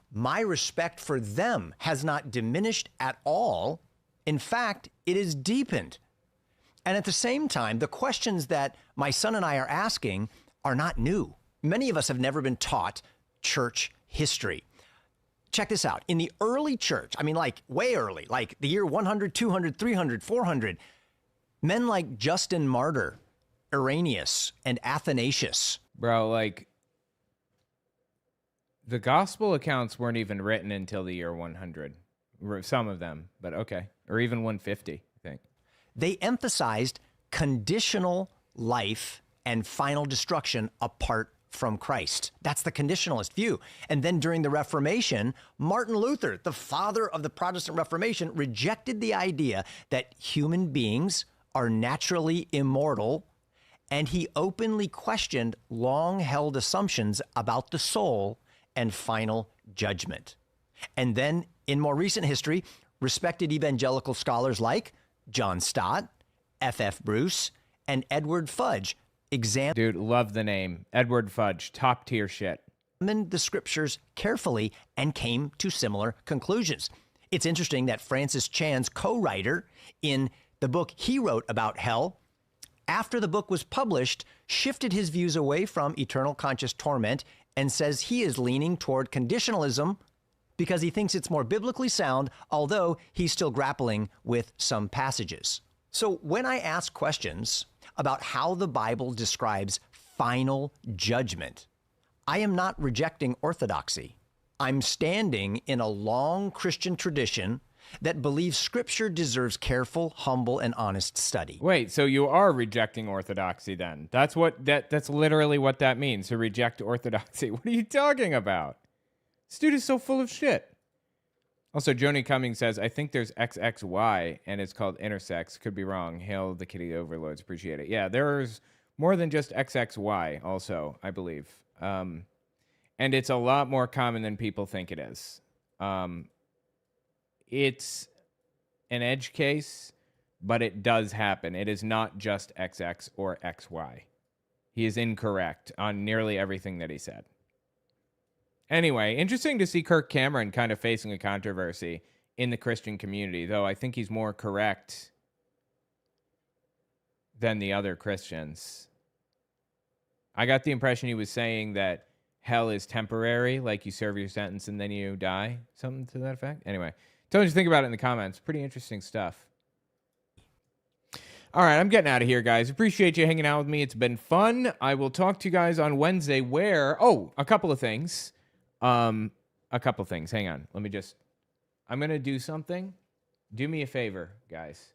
My respect for them has not diminished at all. In fact, it is deepened. And at the same time, the questions that my son and I are asking are not new. Many of us have never been taught church history. Check this out. In the early church, I mean, like way early, like the year 100, 200, 300, 400, men like Justin Martyr, Irenaeus, and Athanasius. Bro, like, the gospel accounts weren't even written until the year 100. Some of them, but okay. Or even 150, I think. They emphasized conditional life and final destruction apart from Christ. That's the conditionalist view. And then during the Reformation, Martin Luther, the father of the Protestant Reformation, rejected the idea that human beings are naturally immortal, and he openly questioned long-held assumptions about the soul and final judgment. And then in more recent history, respected evangelical scholars like John Stott, F.F. Bruce, and Edward Fudge Dude, love the name. Edward Fudge, top tier shit. Examined the scriptures carefully and came to similar conclusions. It's interesting that Francis Chan's co-writer in the book he wrote about hell, after the book was published, shifted his views away from eternal conscious torment and says he is leaning toward conditionalism because he thinks it's more biblically sound, although he's still grappling with some passages. So when I ask questions about how the Bible describes final judgment. I am not rejecting orthodoxy. I'm standing in a long Christian tradition that believes Scripture deserves careful, humble, and honest study. Wait, so you are rejecting orthodoxy then? That's literally what that means, to reject orthodoxy. What are you talking about? This dude is so full of shit. Also, Joni Cummings says, I think there's XXY, and it's called intersex. Could be wrong. Hail the kitty overlords. Appreciate it. Yeah, there's more than just XXY also, I believe. And it's a lot more common than people think it is. It's an edge case, but it does happen. It is not just XX or XY. He is incorrect on nearly everything that he said. Anyway, interesting to see Kirk Cameron kind of facing a controversy in the Christian community, though I think he's more correct than the other Christians. I got the impression he was saying that hell is temporary, like you serve your sentence and then you die, something to that effect. Anyway, tell me what you think about it in the comments. Pretty interesting stuff. All right, I'm getting out of here, guys. Appreciate you hanging out with me. It's been fun. I will talk to you guys on Wednesday where, a couple of things. Hang on. I'm going to do something. Do me a favor, guys.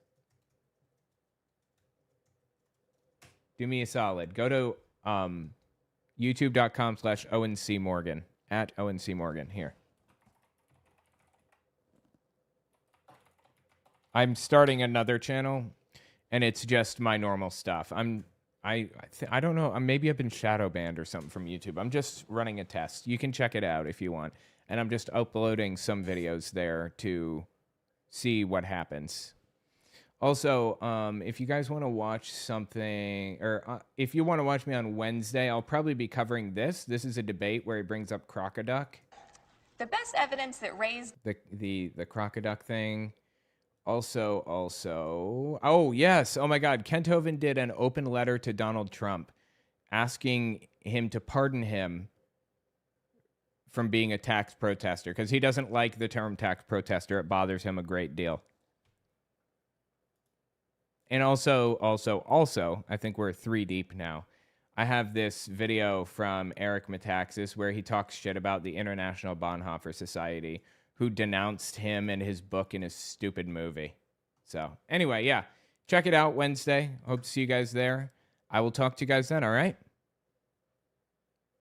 Do me a solid. Go to youtube.com/OwenCMorgan, at OwenCMorgan, here. I'm starting another channel, and it's just my normal stuff. I don't know. Maybe I've been shadow banned or something from YouTube. I'm just running a test. You can check it out if you want. And I'm just uploading some videos there to see what happens. Also, if you guys want to watch something, or if you want to watch me on Wednesday, I'll probably be covering this. This is a debate where he brings up Crocoduck. The best evidence that raised The Crocoduck thing. Also, oh, yes. Oh, my God. Kent Hovind did an open letter to Donald Trump asking him to pardon him from being a tax protester because he doesn't like the term tax protester. It bothers him a great deal. And also, I think we're 3 deep now. I have this video from Eric Metaxas where he talks shit about the International Bonhoeffer Society, who denounced him and his book in his stupid movie. So anyway, yeah, check it out Wednesday. Hope to see you guys there. I will talk to you guys then, all right?